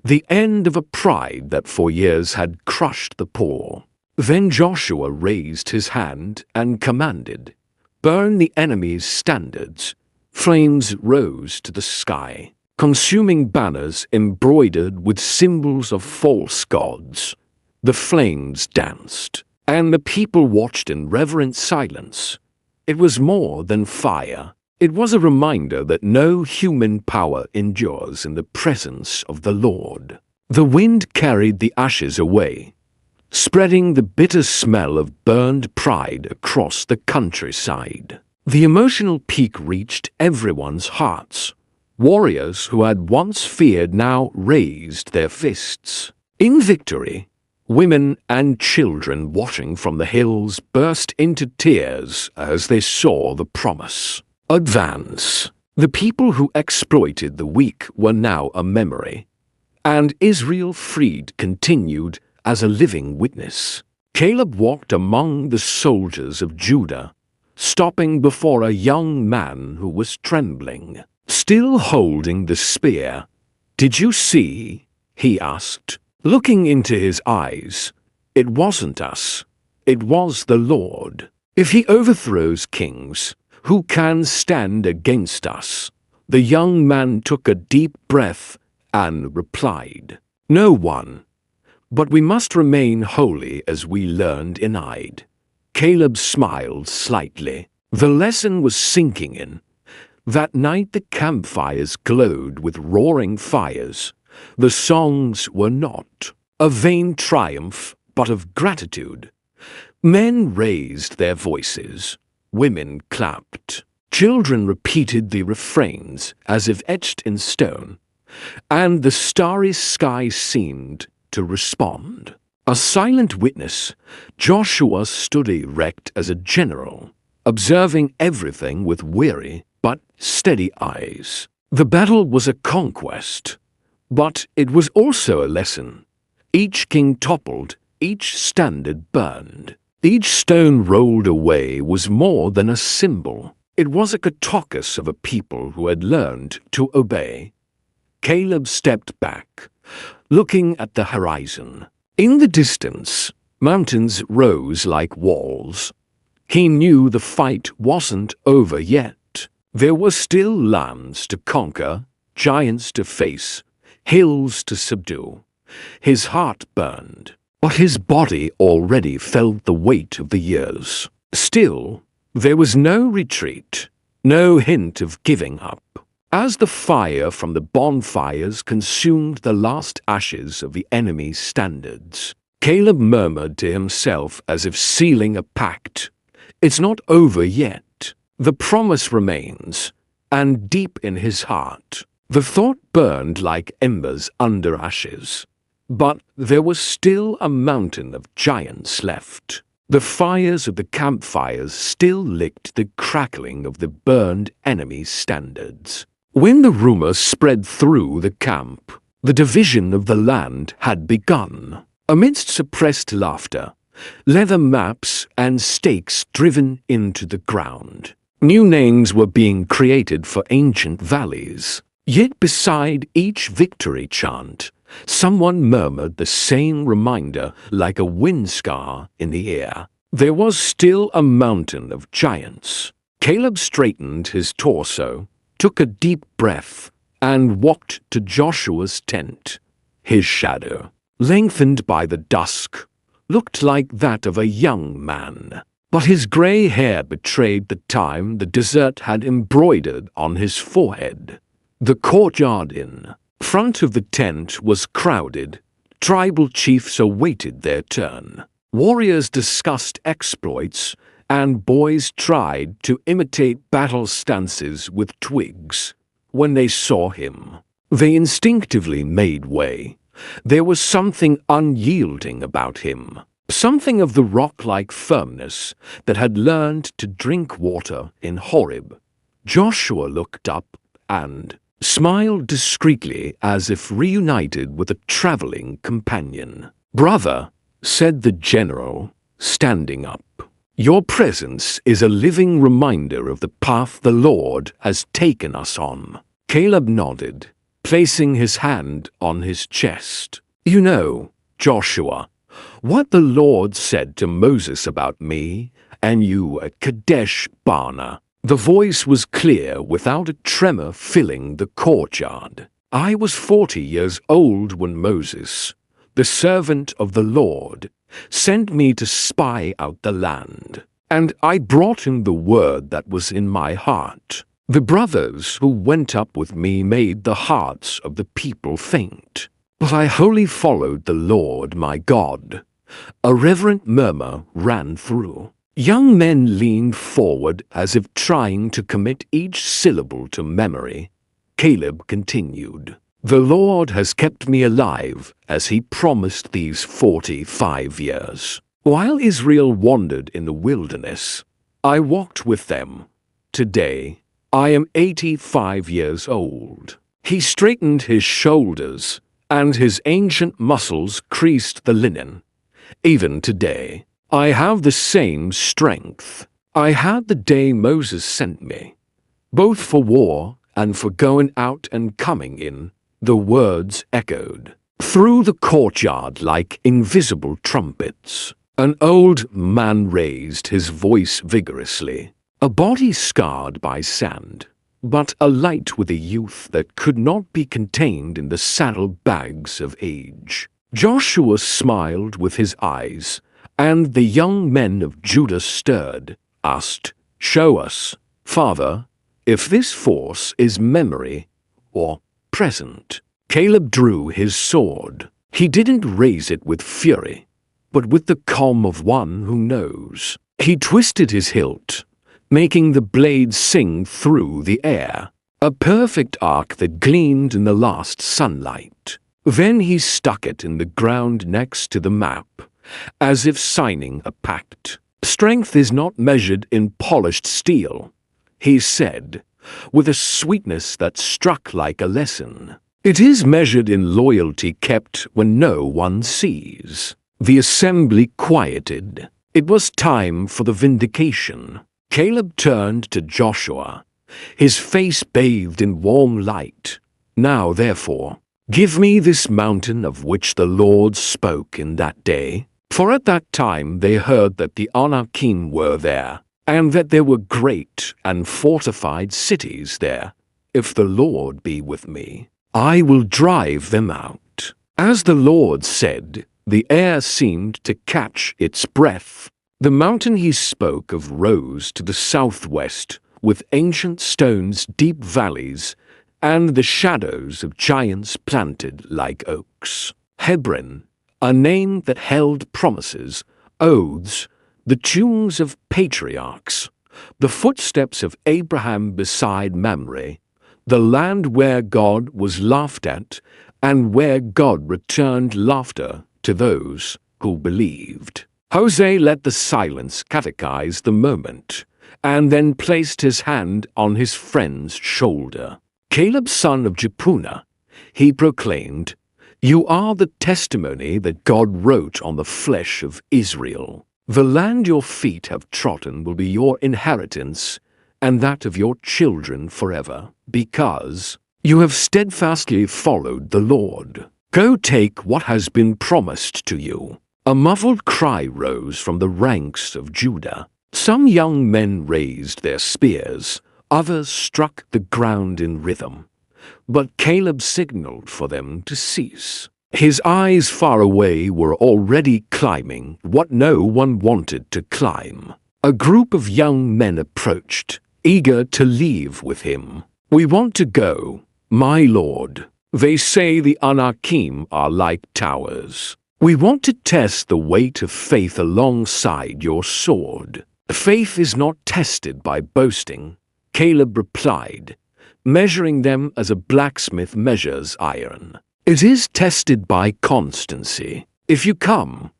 the end of a pride that for years had crushed the poor. Then Joshua raised his hand and commanded, "Burn the enemy's standards." Flames rose to the sky, consuming banners embroidered with symbols of false gods. The flames danced, and the people watched in reverent silence. It was more than fire. It was a reminder that no human power endures in the presence of the Lord. The wind carried the ashes away, spreading the bitter smell of burned pride across the countryside. The emotional peak reached everyone's hearts. Warriors who had once feared now raised their fists. In victory, women and children watching from the hills burst into tears as they saw the promise. Advance. The people who exploited the weak were now a memory, and Israel freed continued as a living witness. Caleb walked among the soldiers of Judah, stopping before a young man who was trembling, still holding the spear. "Did you see?" he asked, looking into his eyes. "It wasn't us. It was the Lord. If he overthrows kings, who can stand against us?" The young man took a deep breath and replied, "No one. But we must remain holy as we learned in Eid." Caleb smiled slightly. The lesson was sinking in. That night the campfires glowed with roaring fires. The songs were not a vain triumph, but of gratitude. Men raised their voices. Women clapped. Children repeated the refrains as if etched in stone. And the starry sky seemed to respond. A silent witness, Joshua stood erect as a general, observing everything with weary but steady eyes. The battle was a conquest, but it was also a lesson. Each king toppled, each standard burned. Each stone rolled away was more than a symbol. It was a carcass of a people who had learned to obey. Caleb stepped back, looking at the horizon. In the distance, mountains rose like walls. He knew the fight wasn't over yet. There were still lands to conquer, giants to face, hills to subdue. His heart burned, but his body already felt the weight of the years. Still, there was no retreat, no hint of giving up. As the fire from the bonfires consumed the last ashes of the enemy's standards, Caleb murmured to himself as if sealing a pact. "It's not over yet. The promise remains." And deep in his heart, the thought burned like embers under ashes. But there was still a mountain of giants left. The fires of the campfires still licked the crackling of the burned enemy's standards. When the rumor spread through the camp, the division of the land had begun. Amidst suppressed laughter, leather maps and stakes driven into the ground, new names were being created for ancient valleys. Yet beside each victory chant, someone murmured the same reminder like a wind scar in the air. There was still a mountain of giants. Caleb straightened his torso, took a deep breath, and walked to Joshua's tent. His shadow, lengthened by the dusk, looked like that of a young man, but his gray hair betrayed the time the desert had embroidered on his forehead. The courtyard in front of the tent was crowded. Tribal chiefs awaited their turn. Warriors discussed exploits, and boys tried to imitate battle stances with twigs. When they saw him, they instinctively made way. There was something unyielding about him, something of the rock-like firmness that had learned to drink water in Horeb. Joshua looked up and smiled discreetly as if reunited with a traveling companion. "Brother," said the general, standing up, "your presence is a living reminder of the path the Lord has taken us on." Caleb nodded, placing his hand on his chest. "You know, Joshua, what the Lord said to Moses about me and you at Kadesh Barnea." The voice was clear without a tremor filling the courtyard. "I was 40 years old when Moses, the servant of the Lord, sent me to spy out the land, and I brought him the word that was in my heart. The brothers who went up with me made the hearts of the people faint, but I wholly followed the Lord my God." A reverent murmur ran through. Young men leaned forward as if trying to commit each syllable to memory. Caleb continued, "The Lord has kept me alive as he promised these 45 years. While Israel wandered in the wilderness, I walked with them. Today, I am 85 years old." He straightened his shoulders, and his ancient muscles creased the linen. "Even today, I have the same strength I had the day Moses sent me, both for war and for going out and coming in." The words echoed through the courtyard like invisible trumpets. An old man raised his voice vigorously, a body scarred by sand, but alight with a youth that could not be contained in the saddlebags of age. Joshua smiled with his eyes, and the young men of Judah stirred, asked, "Show us, Father, if this force is memory or present." Caleb drew his sword. He didn't raise it with fury, but with the calm of one who knows. He twisted his hilt, making the blade sing through the air, a perfect arc that gleamed in the last sunlight. Then he stuck it in the ground next to the map, as if signing a pact. "Strength is not measured in polished steel," he said, with a sweetness that struck like a lesson. "It is measured in loyalty kept when no one sees." The assembly quieted. It was time for the vindication. Caleb turned to Joshua, his face bathed in warm light. "Now, therefore, give me this mountain of which the Lord spoke in that day." For at that time they heard that the Anakim were there, and that there were great and fortified cities there. "If the Lord be with me, I will drive them out." As the Lord said, the air seemed to catch its breath. The mountain he spoke of rose to the southwest, with ancient stones, deep valleys, and the shadows of giants planted like oaks. Hebron, a name that held promises, oaths, the tunes of patriarchs, the footsteps of Abraham beside Mamre, the land where God was laughed at and where God returned laughter to those who believed. Jose let the silence catechize the moment, and then placed his hand on his friend's shoulder. "Caleb, son of Jephunneh," he proclaimed, "you are the testimony that God wrote on the flesh of Israel. The land your feet have trodden will be your inheritance, and that of your children forever, because You have steadfastly followed the Lord. Go take what has been promised to you." A muffled cry rose from the ranks of Judah. Some young men raised their spears, others struck the ground in rhythm. But Caleb signaled for them to cease. His eyes far away were already climbing what no one wanted to climb. A group of young men approached, eager to leave with him. "We want to go, my lord. They say the Anakim are like towers. We want to test the weight of faith alongside your sword." "Faith is not tested by boasting," Caleb replied, measuring them as a blacksmith measures iron. "It is tested by constancy. If you come,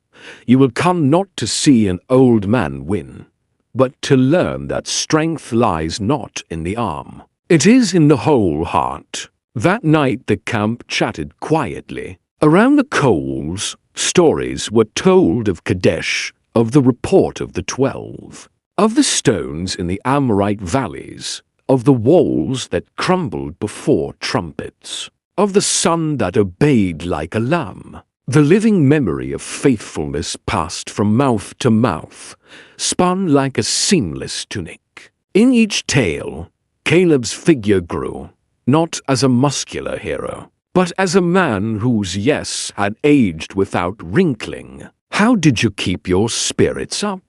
you will come not to see an old man win, but to learn that strength lies not in the arm. It is in the whole heart." That night the camp chatted quietly. Around the coals, stories were told of Kadesh, of the report of the 12, of the stones in the Amorite valleys, of the walls that crumbled before trumpets, of the sun that obeyed like a lamb. The living memory of faithfulness passed from mouth to mouth, spun like a seamless tunic. In each tale, Caleb's figure grew, not as a muscular hero, but as a man whose yes had aged without wrinkling. "How did you keep your spirits up?"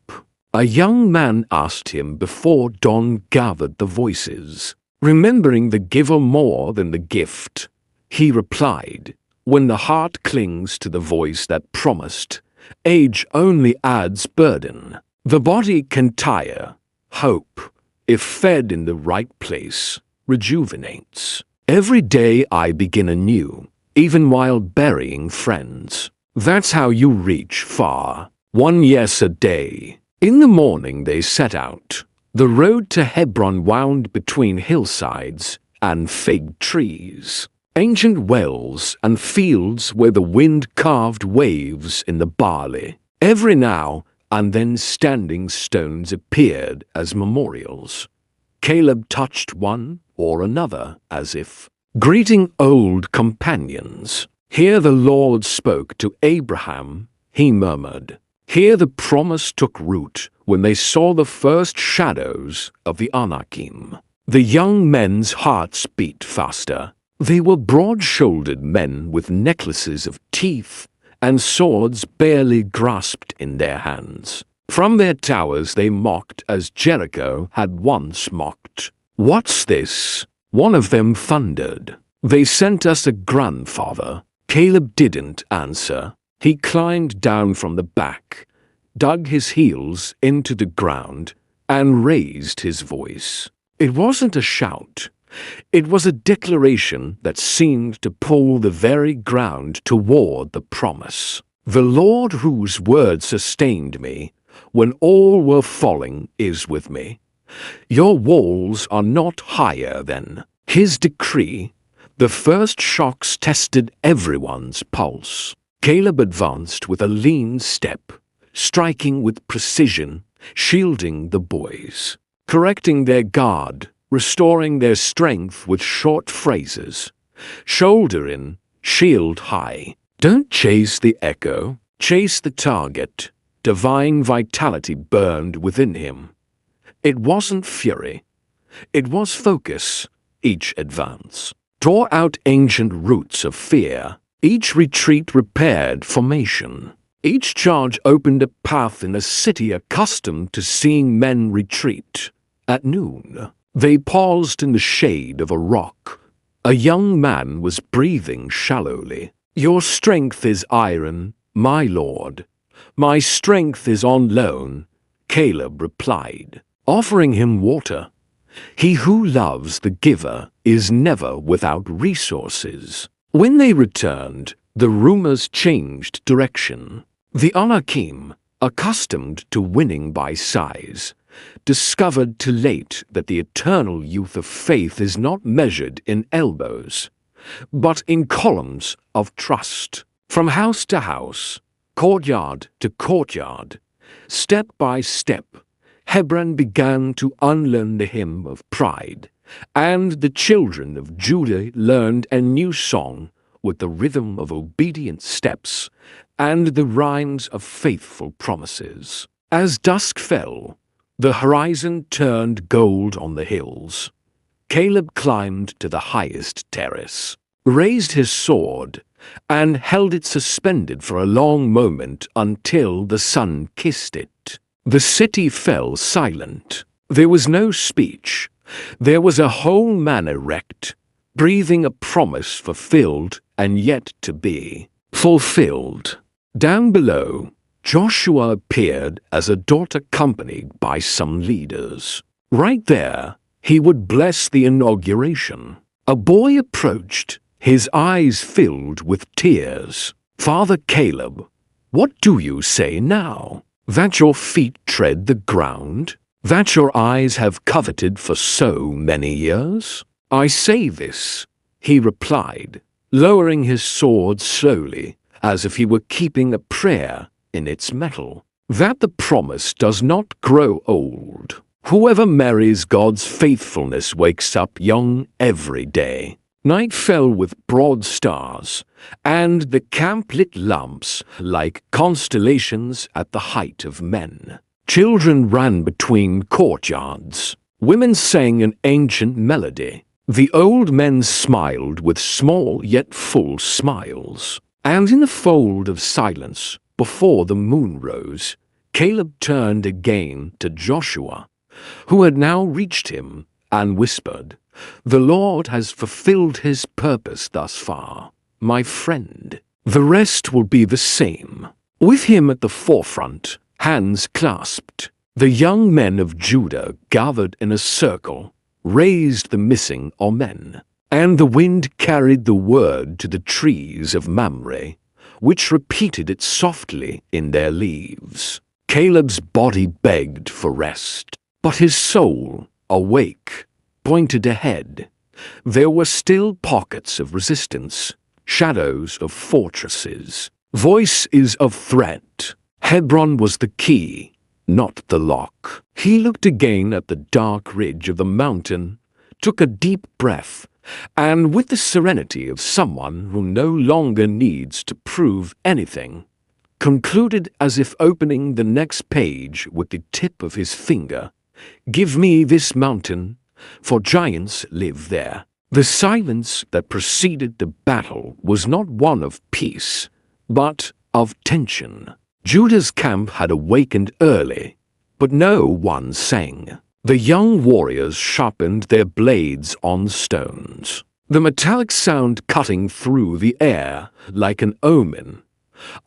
a young man asked him before dawn gathered the voices. "Remembering the giver more than the gift," he replied. "When the heart clings to the voice that promised, age only adds burden. The body can tire. Hope, if fed in the right place, rejuvenates. Every day I begin anew, even while burying friends. That's how you reach far. One yes a day." In the morning they set out. The road to Hebron wound between hillsides and fig trees, ancient wells and fields where the wind carved waves in the barley. Every now and then standing stones appeared as memorials. Caleb touched one or another as if greeting old companions. "Here the Lord spoke to Abraham," he murmured. Here the promise took root when they saw the first shadows of the Anakim. The young men's hearts beat faster. They were broad-shouldered men with necklaces of teeth and swords barely grasped in their hands. From their towers they mocked as Jericho had once mocked. "What's this?" one of them thundered. "They sent us a grandfather." Caleb didn't answer. He climbed down from the back, dug his heels into the ground, and raised his voice. It wasn't a shout. It was a declaration that seemed to pull the very ground toward the promise. "The Lord whose word sustained me when all were falling is with me. Your walls are not higher than." His decree. The first shocks tested everyone's pulse. Caleb advanced with a lean step, striking with precision, shielding the boys, correcting their guard, restoring their strength with short phrases. "Shoulder in, shield high. Don't chase the echo, chase the target." Divine vitality burned within him. It wasn't fury. It was focus. Each advance tore out ancient roots of fear. Each retreat repaired formation. Each charge opened a path in a city accustomed to seeing men retreat. At noon, they paused in the shade of a rock. A young man was breathing shallowly. "Your strength is iron, my lord. My strength is on loan," Caleb replied, offering him water. "He who loves the giver is never without resources." When they returned, the rumors changed direction. The Anakim, accustomed to winning by size, discovered too late that the eternal youth of faith is not measured in elbows, but in columns of trust. From house to house, courtyard to courtyard, step by step, Hebron began to unlearn the hymn of pride, And the children of Judah learned a new song with the rhythm of obedient steps and the rhymes of faithful promises. As dusk fell, the horizon turned gold on the hills. Caleb climbed to the highest terrace, raised his sword, and held it suspended for a long moment until the sun kissed it. The city fell silent. There was no speech. There was a whole man erect, breathing a promise fulfilled and yet to be fulfilled. Down below, Joshua appeared as a dot accompanied by some leaders. Right there, he would bless the inauguration. A boy approached, his eyes filled with tears. "Father Caleb, what do you say now? That your feet tread the ground? That your eyes have coveted for so many years?" "I say this," he replied, lowering his sword slowly, as if he were keeping a prayer in its metal, "that the promise does not grow old. Whoever marries God's faithfulness wakes up young every day." Night fell with broad stars, and the camp lit lamps like constellations at the height of men. Children ran between courtyards. Women sang an ancient melody. The old men smiled with small yet full smiles. And in the fold of silence, before the moon rose, Caleb turned again to Joshua, who had now reached him, and whispered, "The Lord has fulfilled his purpose thus far, my friend. The rest will be the same." With him at the forefront, hands clasped, the young men of Judah gathered in a circle, raised the missing Amen. And the wind carried the word to the trees of Mamre, which repeated it softly in their leaves. Caleb's body begged for rest, but his soul, awake, pointed ahead. There were still pockets of resistance, shadows of fortresses, voices of threat. Hebron was the key, not the lock. He looked again at the dark ridge of the mountain, took a deep breath, and with the serenity of someone who no longer needs to prove anything, concluded as if opening the next page with the tip of his finger, "Give me this mountain, for giants live there." The silence that preceded the battle was not one of peace, but of tension. Judah's camp had awakened early, but no one sang. The young warriors sharpened their blades on stones, the metallic sound cutting through the air like an omen.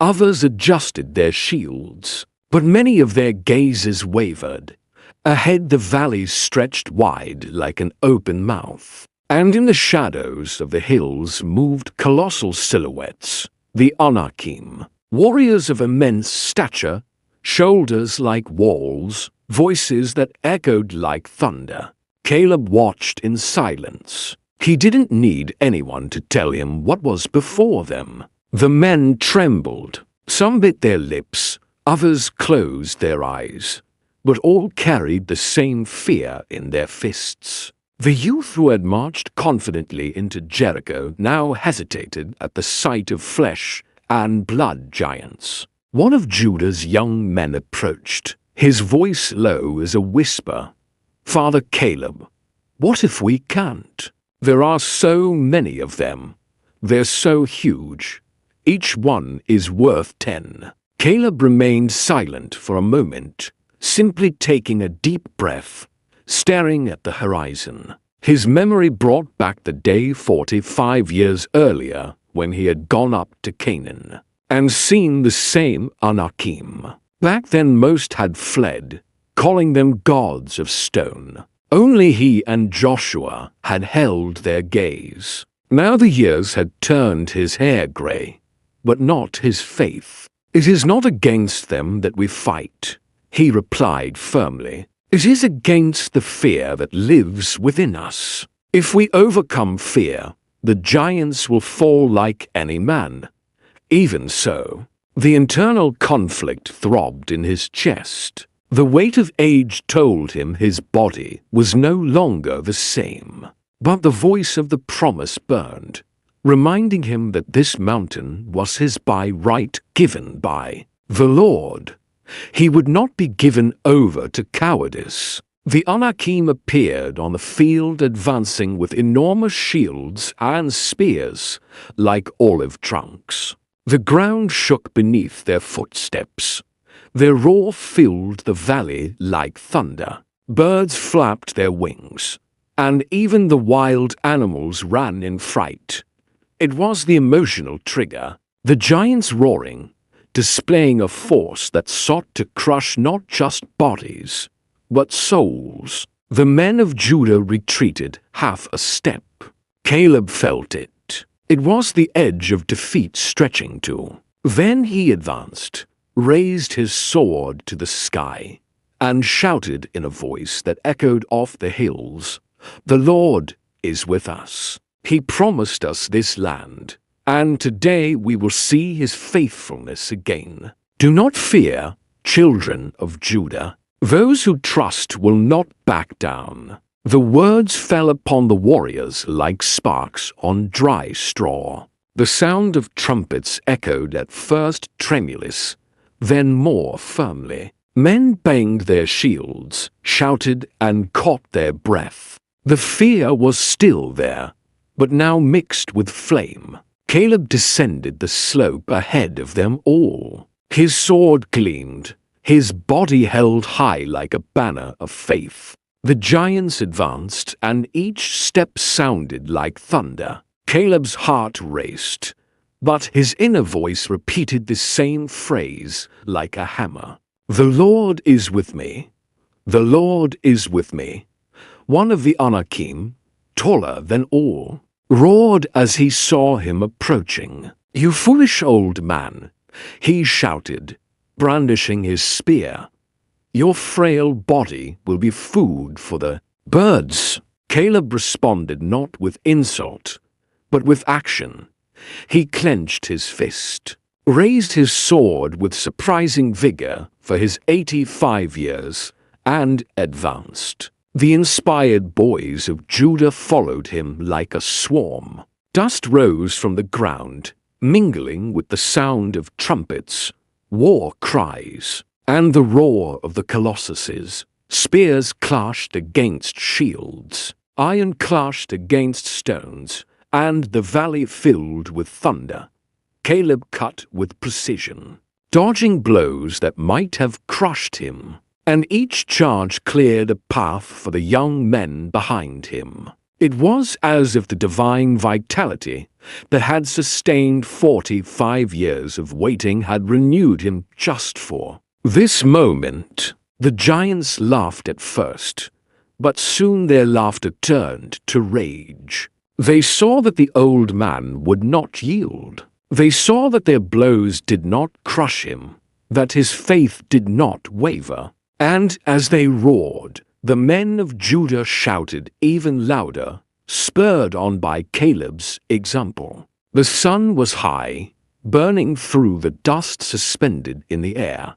Others adjusted their shields, but many of their gazes wavered. Ahead the valleys stretched wide like an open mouth, and in the shadows of the hills moved colossal silhouettes, the Anakim, warriors of immense stature, shoulders like walls, voices that echoed like thunder. Caleb watched in silence. He didn't need anyone to tell him what was before them. The men trembled. Some bit their lips, others closed their eyes, but all carried the same fear in their fists. The youth who had marched confidently into Jericho now hesitated at the sight of flesh and blood giants. One of Judah's young men approached, his voice low as a whisper. "Father Caleb, what if we can't? There are so many of them. They're so huge. Each one is worth 10. Caleb remained silent for a moment, simply taking a deep breath, staring at the horizon. His memory brought back the day 45 years earlier when he had gone up to Canaan and seen the same Anakim. Back then most had fled, calling them gods of stone. Only he and Joshua had held their gaze. Now the years had turned his hair gray, but not his faith. "It is not against them that we fight," he replied firmly. "It is against the fear that lives within us. If we overcome fear, the giants will fall like any man." Even so, the internal conflict throbbed in his chest. The weight of age told him his body was no longer the same. But the voice of the promise burned, reminding him that this mountain was his by right given by the Lord. He would not be given over to cowardice. The Anakim appeared on the field, advancing with enormous shields and spears like olive trunks. The ground shook beneath their footsteps. Their roar filled the valley like thunder. Birds flapped their wings, and even the wild animals ran in fright. It was the emotional trigger, the giants roaring, displaying a force that sought to crush not just bodies, but souls. The men of Judah retreated half a step. Caleb felt it. It was the edge of defeat stretching to. Then he advanced, raised his sword to the sky, and shouted in a voice that echoed off the hills, "The Lord is with us. He promised us this land, and today we will see his faithfulness again. Do not fear, children of Judah. Those who trust will not back down." The words fell upon the warriors like sparks on dry straw. The sound of trumpets echoed at first tremulous, then more firmly. Men banged their shields, shouted, and caught their breath. The fear was still there, but now mixed with flame. Caleb descended the slope ahead of them all. His sword gleamed, his body held high like a banner of faith. The giants advanced, and each step sounded like thunder. Caleb's heart raced, but his inner voice repeated the same phrase like a hammer. "The Lord is with me. The Lord is with me." One of the Anakim, taller than all, roared as he saw him approaching. "You foolish old man," he shouted, brandishing his spear. "Your frail body will be food for the birds." Caleb responded not with insult, but with action. He clenched his fist, raised his sword with surprising vigor for his 85 years, and advanced. The inspired boys of Judah followed him like a swarm. Dust rose from the ground, mingling with the sound of trumpets, war cries, and the roar of the colossuses. Spears clashed against shields, iron clashed against stones, and the valley filled with thunder. Caleb cut with precision, dodging blows that might have crushed him, and each charge cleared a path for the young men behind him. It was as if the divine vitality that had sustained 45 years of waiting had renewed him just for this moment. The giants laughed at first, but soon their laughter turned to rage. They saw that the old man would not yield. They saw that their blows did not crush him, that his faith did not waver. And as they roared, the men of Judah shouted even louder, spurred on by Caleb's example. The sun was high, burning through the dust suspended in the air,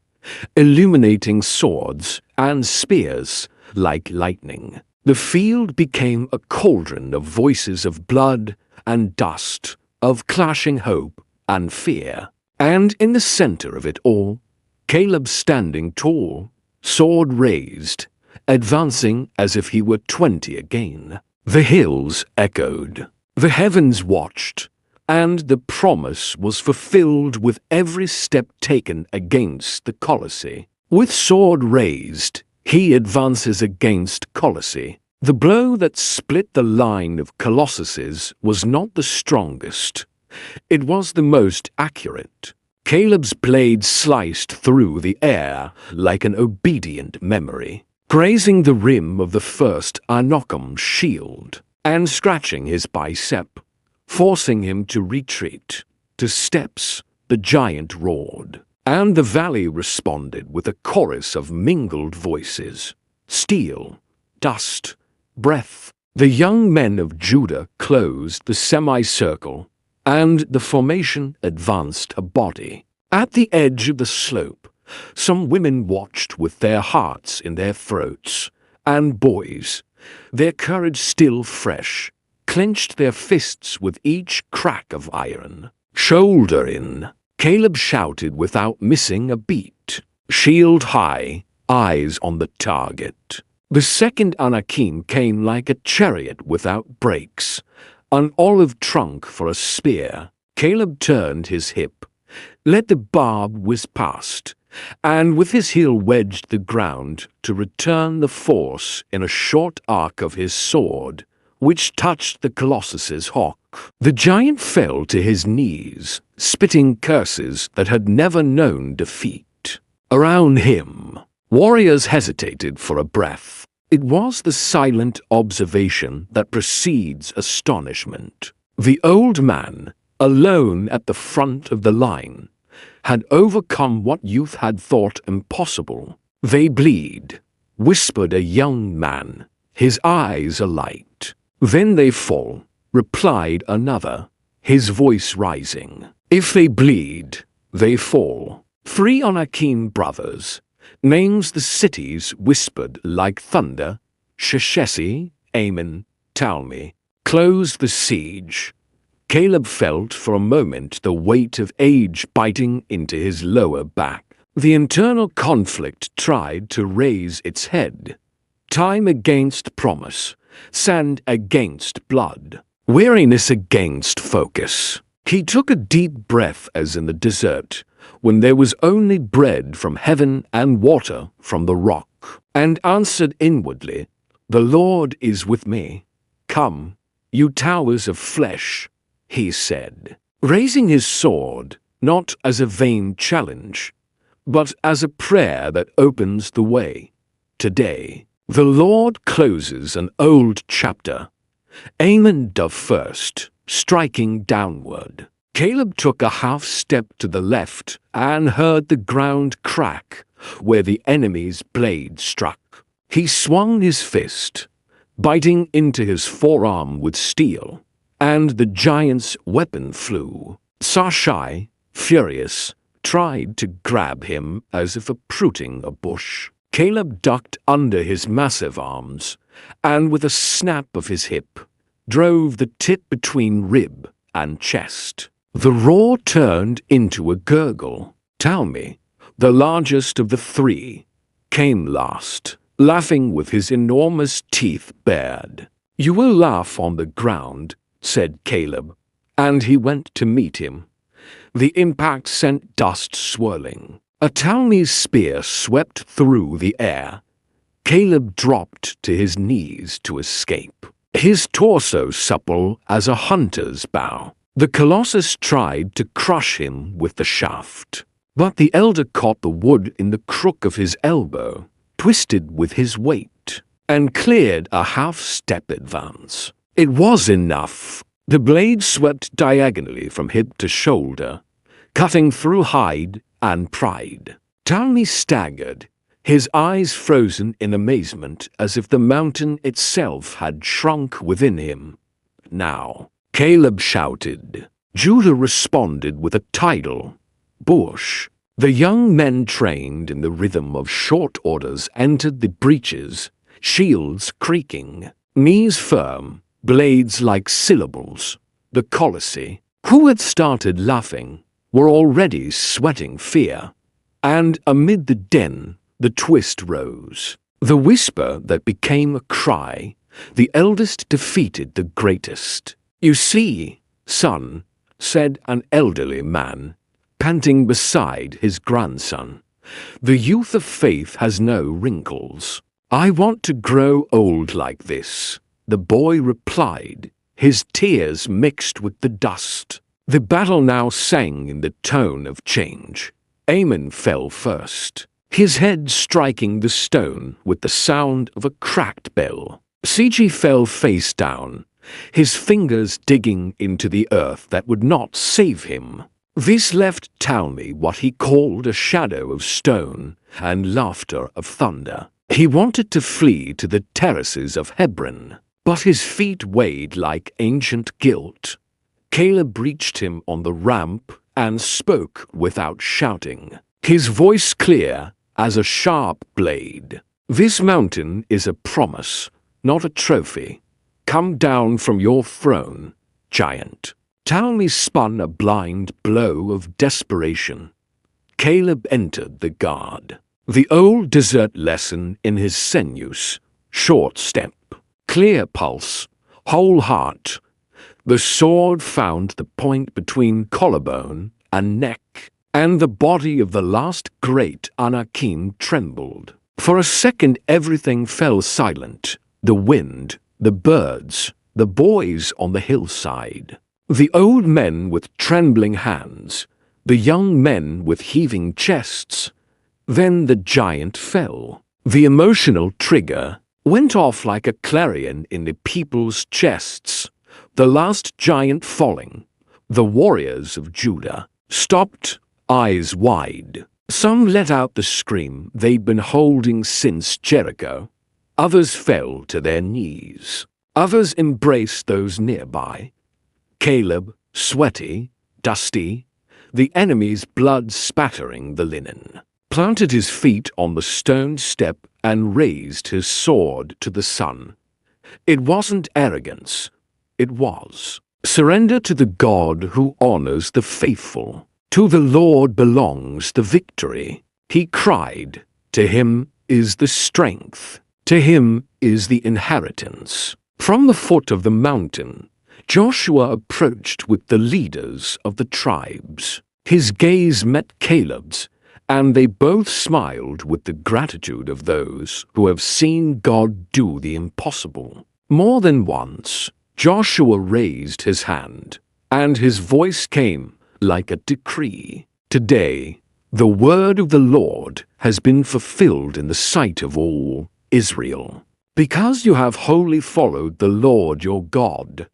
illuminating swords and spears like lightning. The field became a cauldron of voices of blood and dust, of clashing hope and fear. And in the center of it all, Caleb standing tall, sword raised, advancing as if he were 20 again. The hills echoed, the heavens watched, and the promise was fulfilled with every step taken against the Colossi. With sword raised, he advances against Colossi. The blow that split the line of colossuses was not the strongest. It was the most accurate. Caleb's blade sliced through the air like an obedient memory, grazing the rim of the first Anakim's shield, and scratching his bicep, forcing him to retreat. To steps, the giant roared, and the valley responded with a chorus of mingled voices. Steel, dust, breath. The young men of Judah closed the semicircle, and the formation advanced a body. At the edge of the slope, Some women watched with their hearts in their throats, and boys, their courage still fresh, clenched their fists with each crack of iron. "Shoulder in," Caleb shouted without missing a beat. Shield high, eyes on the target. The second Anakim came like a chariot without brakes, an olive trunk for a spear. Caleb turned his hip, let the barb whiz past, and with his heel wedged the ground to return the force in a short arc of his sword, which touched the Colossus's hock. The giant fell to his knees, spitting curses that had never known defeat. Around him, warriors hesitated for a breath. It was the silent observation that precedes astonishment. The old man, alone at the front of the line, had overcome what youth had thought impossible. "They bleed," whispered a young man, his eyes alight. "Then they fall," replied another, his voice rising. "If they bleed, they fall." 3 Anakim brothers, names the cities whispered like thunder, Sheshesi, Ammon, Talmi, closed the siege. Caleb felt for a moment the weight of age biting into his lower back. The internal conflict tried to raise its head. Time against promise, sand against blood, weariness against focus. He took a deep breath as in the desert, when there was only bread from heaven and water from the rock, and answered inwardly, "The Lord is with me. Come, you towers of flesh," he said, raising his sword, not as a vain challenge, but as a prayer that opens the way. Today, the Lord closes an old chapter. Ammon dove first, striking downward. Caleb took a half step to the left and heard the ground crack where the enemy's blade struck. He swung his fist, biting into his forearm with steel, and the giant's weapon flew. Sashai, furious, tried to grab him as if uprooting a bush. Caleb ducked under his massive arms, and with a snap of his hip, drove the tip between rib and chest. The roar turned into a gurgle. Talmi, the largest of the 3, came last, laughing with his enormous teeth bared. "You will laugh on the ground," said Caleb, and he went to meet him. The impact sent dust swirling. A Talmi's spear swept through the air. Caleb dropped to his knees to escape, his torso supple as a hunter's bow. The Colossus tried to crush him with the shaft, but the elder caught the wood in the crook of his elbow, twisted with his weight, and cleared a half-step advance. It was enough. The blade swept diagonally from hip to shoulder, cutting through hide and pride. Talmi staggered, his eyes frozen in amazement as if the mountain itself had shrunk within him. "Now," Caleb shouted. Judah responded with a tidal "Bush." The young men trained in the rhythm of short orders entered the breaches, shields creaking, knees firm, blades like syllables. The Colossi, who had started laughing, were already sweating fear. And amid the din, the twist rose. The whisper that became a cry, the eldest defeated the greatest. "You see, son," said an elderly man, panting beside his grandson, "the youth of faith has no wrinkles." "I want to grow old like this," the boy replied, his tears mixed with the dust. The battle now sang in the tone of change. Ammon fell first, his head striking the stone with the sound of a cracked bell. Siji fell face down, his fingers digging into the earth that would not save him. This left Talmi what he called a shadow of stone and laughter of thunder. He wanted to flee to the terraces of Hebron, but his feet weighed like ancient guilt. Caleb reached him on the ramp and spoke without shouting. his voice clear as a sharp blade. "This mountain is a promise, not a trophy. Come down from your throne, giant." Talmy spun a blind blow of desperation. Caleb entered the guard. The old desert lesson in his sinews: short step, clear pulse, whole heart. The sword found the point between collarbone and neck, and the body of the last great Anakim trembled. For a second everything fell silent: the wind, the birds, the boys on the hillside. The old men with trembling hands, the young men with heaving chests. Then the giant fell. The emotional trigger went off like a clarion in the people's chests. The last giant falling, the warriors of Judah stopped, eyes wide. Some let out the scream they'd been holding since Jericho. Others fell to their knees. Others embraced those nearby. Caleb, sweaty, dusty, the enemy's blood spattering the linen, planted his feet on the stone step and raised his sword to the sun. It wasn't arrogance. It was surrender to the God who honors the faithful. To the Lord belongs the victory. He cried, "To him is the strength. To him is the inheritance." From the foot of the mountain, Joshua approached with the leaders of the tribes. His gaze met Caleb's, and they both smiled with the gratitude of those who have seen God do the impossible. More than once, Joshua raised his hand, and his voice came like a decree. "Today, the word of the Lord has been fulfilled in the sight of all Israel. Because you have wholly followed the Lord your God,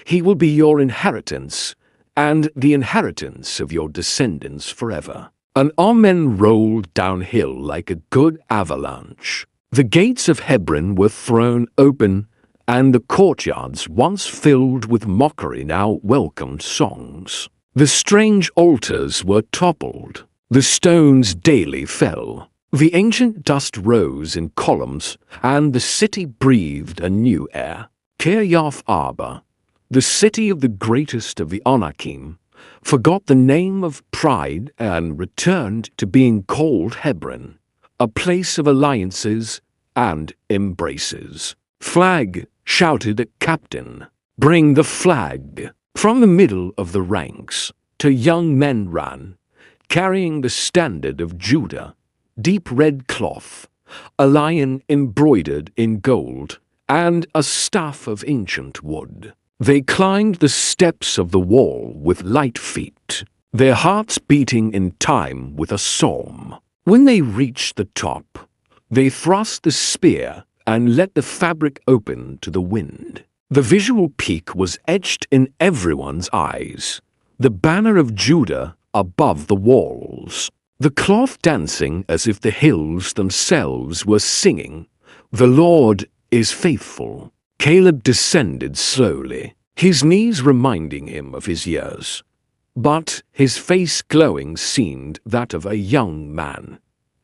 he will be your inheritance and the inheritance of your descendants forever." An amen rolled downhill like a good avalanche. The gates of Hebron were thrown open, and the courtyards once filled with mockery now welcomed songs. The strange altars were toppled. The stones daily fell. The ancient dust rose in columns, and the city breathed a new air. Kirjath Arba, the city of the greatest of the Anakim, forgot the name of pride and returned to being called Hebron, a place of alliances and embraces. "Flag!" shouted a captain. "Bring the flag!" From the middle of the ranks, two young men ran, carrying the standard of Judah, deep red cloth, a lion embroidered in gold, and a staff of ancient wood. They climbed the steps of the wall with light feet, their hearts beating in time with a psalm. When they reached the top, they thrust the spear and let the fabric open to the wind. The visual peak was etched in everyone's eyes, the banner of Judah above the walls, the cloth dancing as if the hills themselves were singing, "The Lord is faithful." Caleb descended slowly, his knees reminding him of his years, but his face glowing seemed that of a young man.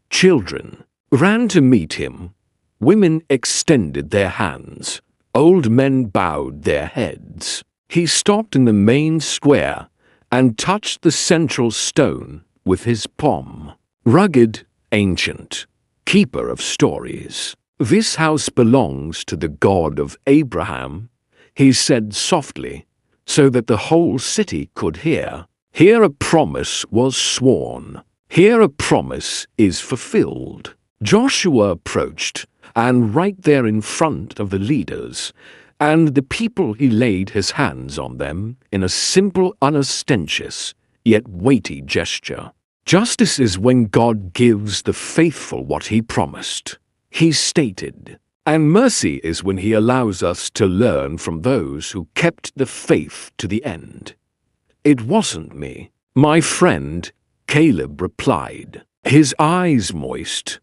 Children ran to meet him, women extended their hands, old men bowed their heads. He stopped in the main square and touched the central stone with his palm. Rugged, ancient, keeper of stories. "This house belongs to the God of Abraham," he said softly, so that the whole city could hear. "Here a promise was sworn. Here a promise is fulfilled." Joshua approached, and right there in front of the leaders and the people he laid his hands on them in a simple, unostentatious, yet weighty gesture. Justice is when God gives the faithful what he promised, he stated. And mercy is when he allows us to learn from those who kept the faith to the end. "It wasn't me, my friend," Caleb replied, his eyes moist.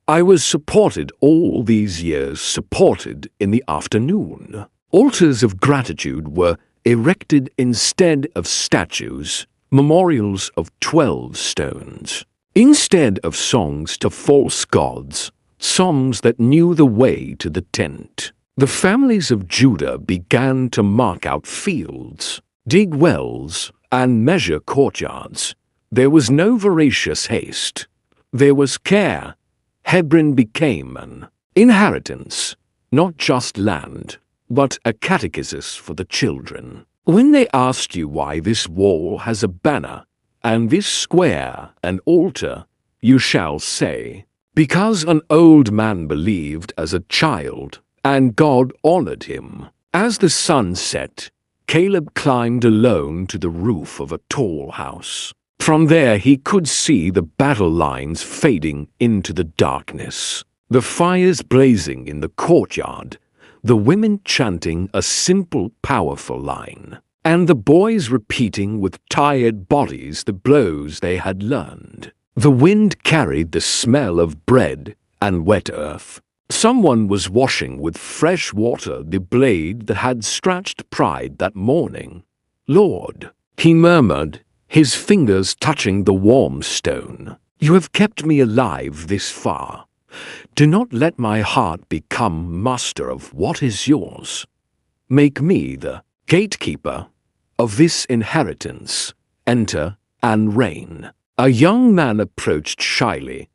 "I was supported all these years, supported in the afternoon." Altars of gratitude were erected instead of statues, memorials of 12 stones. Instead of songs to false gods, songs that knew the way to the tent, the families of Judah began to mark out fields, dig wells, and measure courtyards. There was no voracious haste. There was care. Hebron became an inheritance, not just land, but a catechesis for the children. When they asked you why this wall has a banner, and this square an altar, you shall say, because an old man believed as a child, and God honored him. As the sun set, Caleb climbed alone to the roof of a tall house. From there he could see the battle lines fading into the darkness, the fires blazing in the courtyard, the women chanting a simple, powerful line, and the boys repeating with tired bodies the blows they had learned. The wind carried the smell of bread and wet earth. Someone was washing with fresh water the blade that had scratched pride that morning. "Lord," he murmured, his fingers touching the warm stone, "you have kept me alive this far. Do not let my heart become master of what is yours. Make me the gatekeeper of this inheritance. Enter and reign." A young man approached shyly,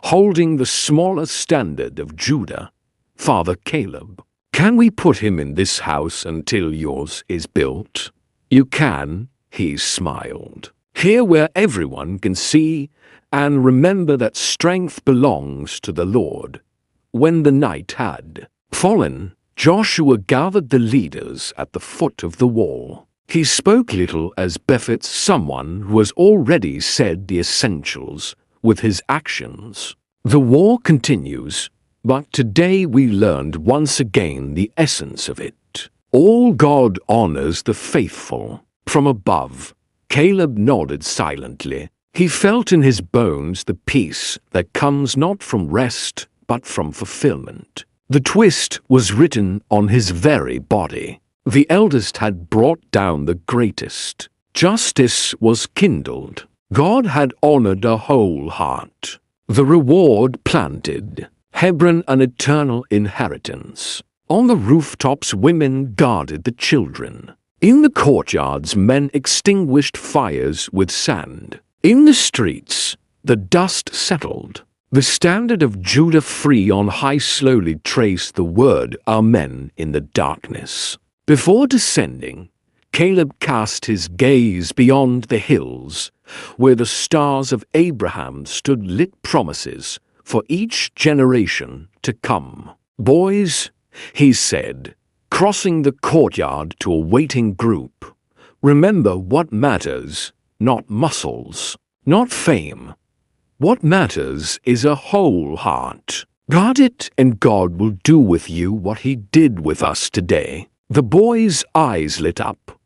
holding the smaller standard of Judah. "Father Caleb, can we put him in this house until yours is built?" "You can," he smiled. "Here where everyone can see, and remember that strength belongs to the Lord." When the night had fallen, Joshua gathered the leaders at the foot of the wall. He spoke little as befits someone who has already said the essentials with his actions. The war continues, but today we learned once again the essence of it. All God honors the faithful. From above, Caleb nodded silently. He felt in his bones the peace that comes not from rest, but from fulfillment. The twist was written on his very body. The eldest had brought down the greatest. Justice was kindled. God had honored a whole heart. The reward planted. Hebron an eternal inheritance. On the rooftops women guarded the children. In the courtyards men extinguished fires with sand. In the streets the dust settled. The standard of Judah free on high slowly traced the word Amen in the darkness. Before descending, Caleb cast his gaze beyond the hills, where the stars of Abraham stood lit promises for each generation to come. "Boys," he said, crossing the courtyard to a waiting group, "remember what matters, not muscles, not fame. What matters is a whole heart. Guard it, and God will do with you what he did with us today." The boys' eyes lit up,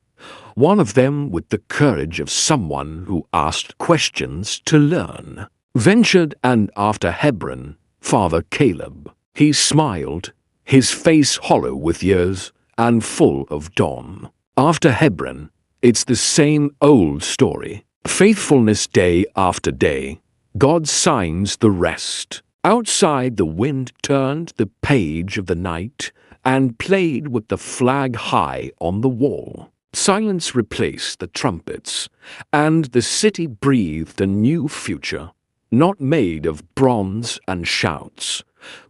one of them with the courage of someone who asked questions to learn. Ventured and after Hebron, Father Caleb. He smiled, his face hollow with years and full of dawn. After Hebron, it's the same old story. Faithfulness day after day. God signs the rest. Outside the wind turned the page of the night and played with the flag high on the wall. Silence replaced the trumpets, and the city breathed a new future, not made of bronze and shouts,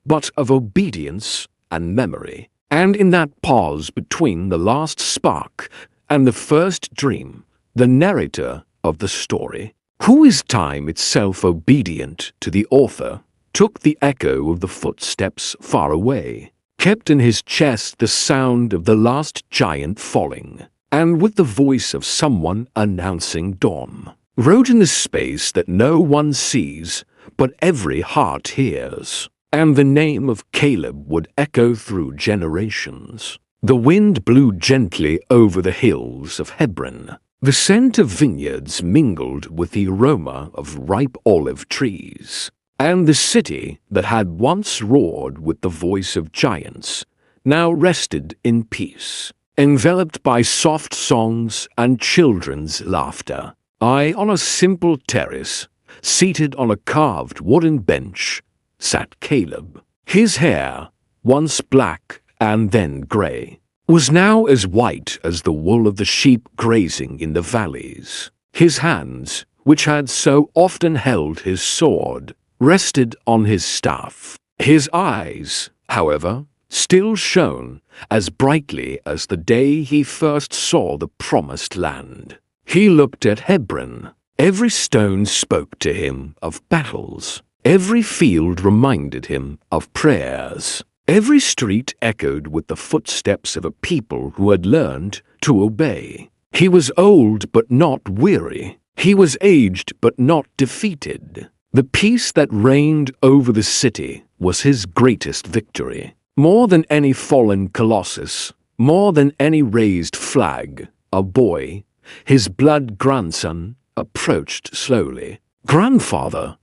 but of obedience and memory. And in that pause between the last spark and the first dream, the narrator of the story, who is time itself obedient to the author, took the echo of the footsteps far away, kept in his chest the sound of the last giant falling, and with the voice of someone announcing dawn, wrote in the space that no one sees, but every heart hears. And the name of Caleb would echo through generations. The wind blew gently over the hills of Hebron. The scent of vineyards mingled with the aroma of ripe olive trees. And the city that had once roared with the voice of giants now rested in peace, enveloped by soft songs and children's laughter. I, on a simple terrace, seated on a carved wooden bench, sat Caleb. His hair, once black and then gray, was now as white as the wool of the sheep grazing in the valleys. His hands, which had so often held his sword, rested on his staff. His eyes, however, still shone as brightly as the day he first saw the promised land. He looked at Hebron. Every stone spoke to him of battles. Every field reminded him of prayers. Every street echoed with the footsteps of a people who had learned to obey. He was old but not weary. He was aged but not defeated. The peace that reigned over the city was his greatest victory. More than any fallen colossus, more than any raised flag, a boy, his blood grandson, approached slowly. "Grandfather,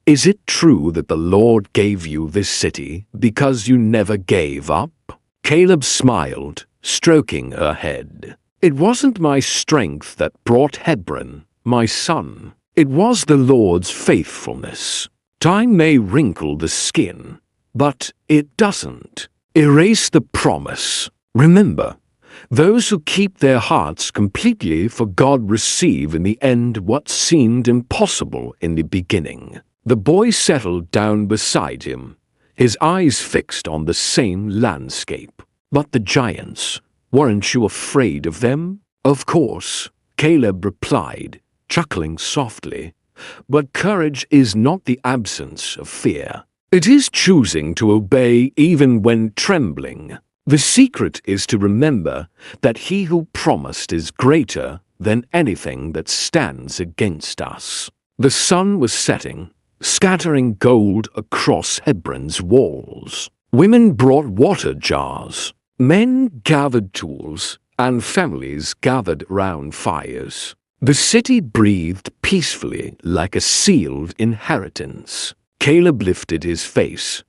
is it true that the Lord gave you this city because you never gave up?" Caleb smiled, stroking her head. "It wasn't my strength that brought Hebron, my son. It was the Lord's faithfulness. Time may wrinkle the skin, but it doesn't erase the promise. Remember, those who keep their hearts completely for God receive in the end what seemed impossible in the beginning." The boy settled down beside him, his eyes fixed on the same landscape. "But the giants, weren't you afraid of them?" "Of course," Caleb replied, chuckling softly. "But courage is not the absence of fear. It is choosing to obey even when trembling. The secret is to remember that he who promised is greater than anything that stands against us." The sun was setting, scattering gold across Hebron's walls. Women brought water jars. Men gathered tools, and families gathered round fires. The city breathed peacefully like a sealed inheritance. Caleb lifted his face,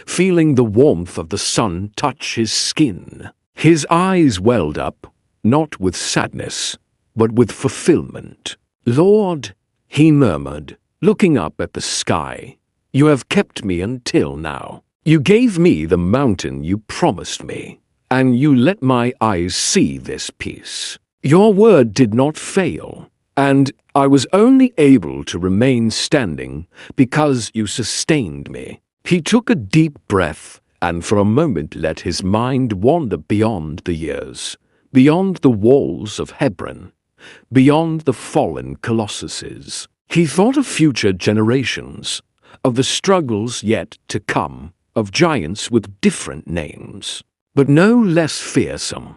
feeling the warmth of the sun touch his skin. His eyes welled up, not with sadness, but with fulfillment. "Lord," he murmured, looking up at the sky, "you have kept me until now. You gave me the mountain you promised me, and you let my eyes see this peace. Your word did not fail, and I was only able to remain standing because you sustained me." He took a deep breath and for a moment let his mind wander beyond the years, beyond the walls of Hebron, beyond the fallen colossuses. He thought of future generations, of the struggles yet to come, of giants with different names, but no less fearsome.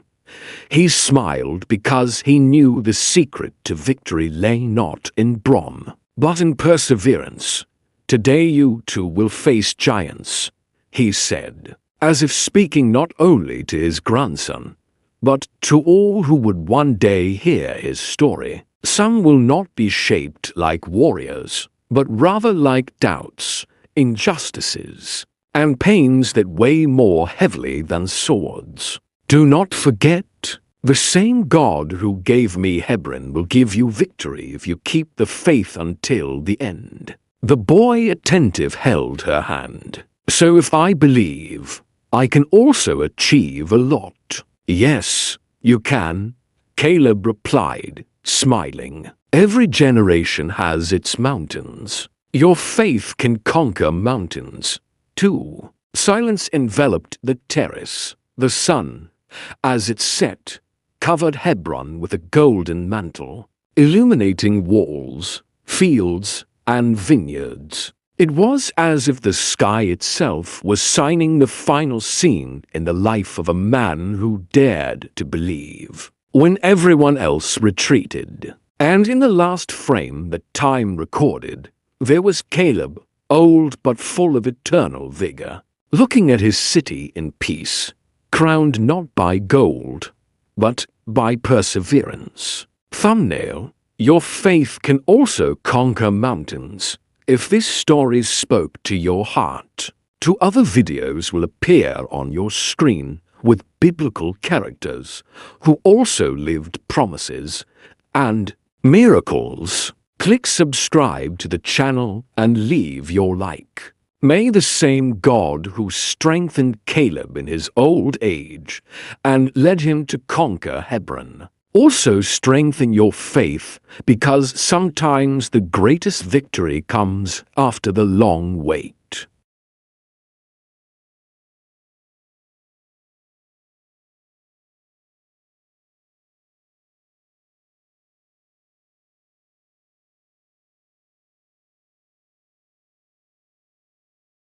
He smiled because he knew the secret to victory lay not in brawn, but in perseverance. "Today you too will face giants," he said, as if speaking not only to his grandson, but to all who would one day hear his story. "Some will not be shaped like warriors, but rather like doubts, injustices, and pains that weigh more heavily than swords. Do not forget, the same God who gave me Hebron will give you victory if you keep the faith until the end." The boy attentive held her hand. "So if I believe, I can also achieve a lot." "Yes, you can," Caleb replied, smiling. "Every generation has its mountains. Your faith can conquer mountains, too." Silence enveloped the terrace. The sun, as it set, covered Hebron with a golden mantle, illuminating walls, fields, and vineyards. It was as if the sky itself was signing the final scene in the life of a man who dared to believe. When everyone else retreated, and in the last frame that time recorded, there was Caleb, old but full of eternal vigor, looking at his city in peace, crowned not by gold, but by perseverance. Thumbnail: Your faith can also conquer mountains. If this story spoke to your heart, 2 other videos will appear on your screen with biblical characters who also lived promises and miracles. Click subscribe to the channel and leave your like. May the same God who strengthened Caleb in his old age and led him to conquer Hebron also strengthen your faith, because sometimes the greatest victory comes after the long wait.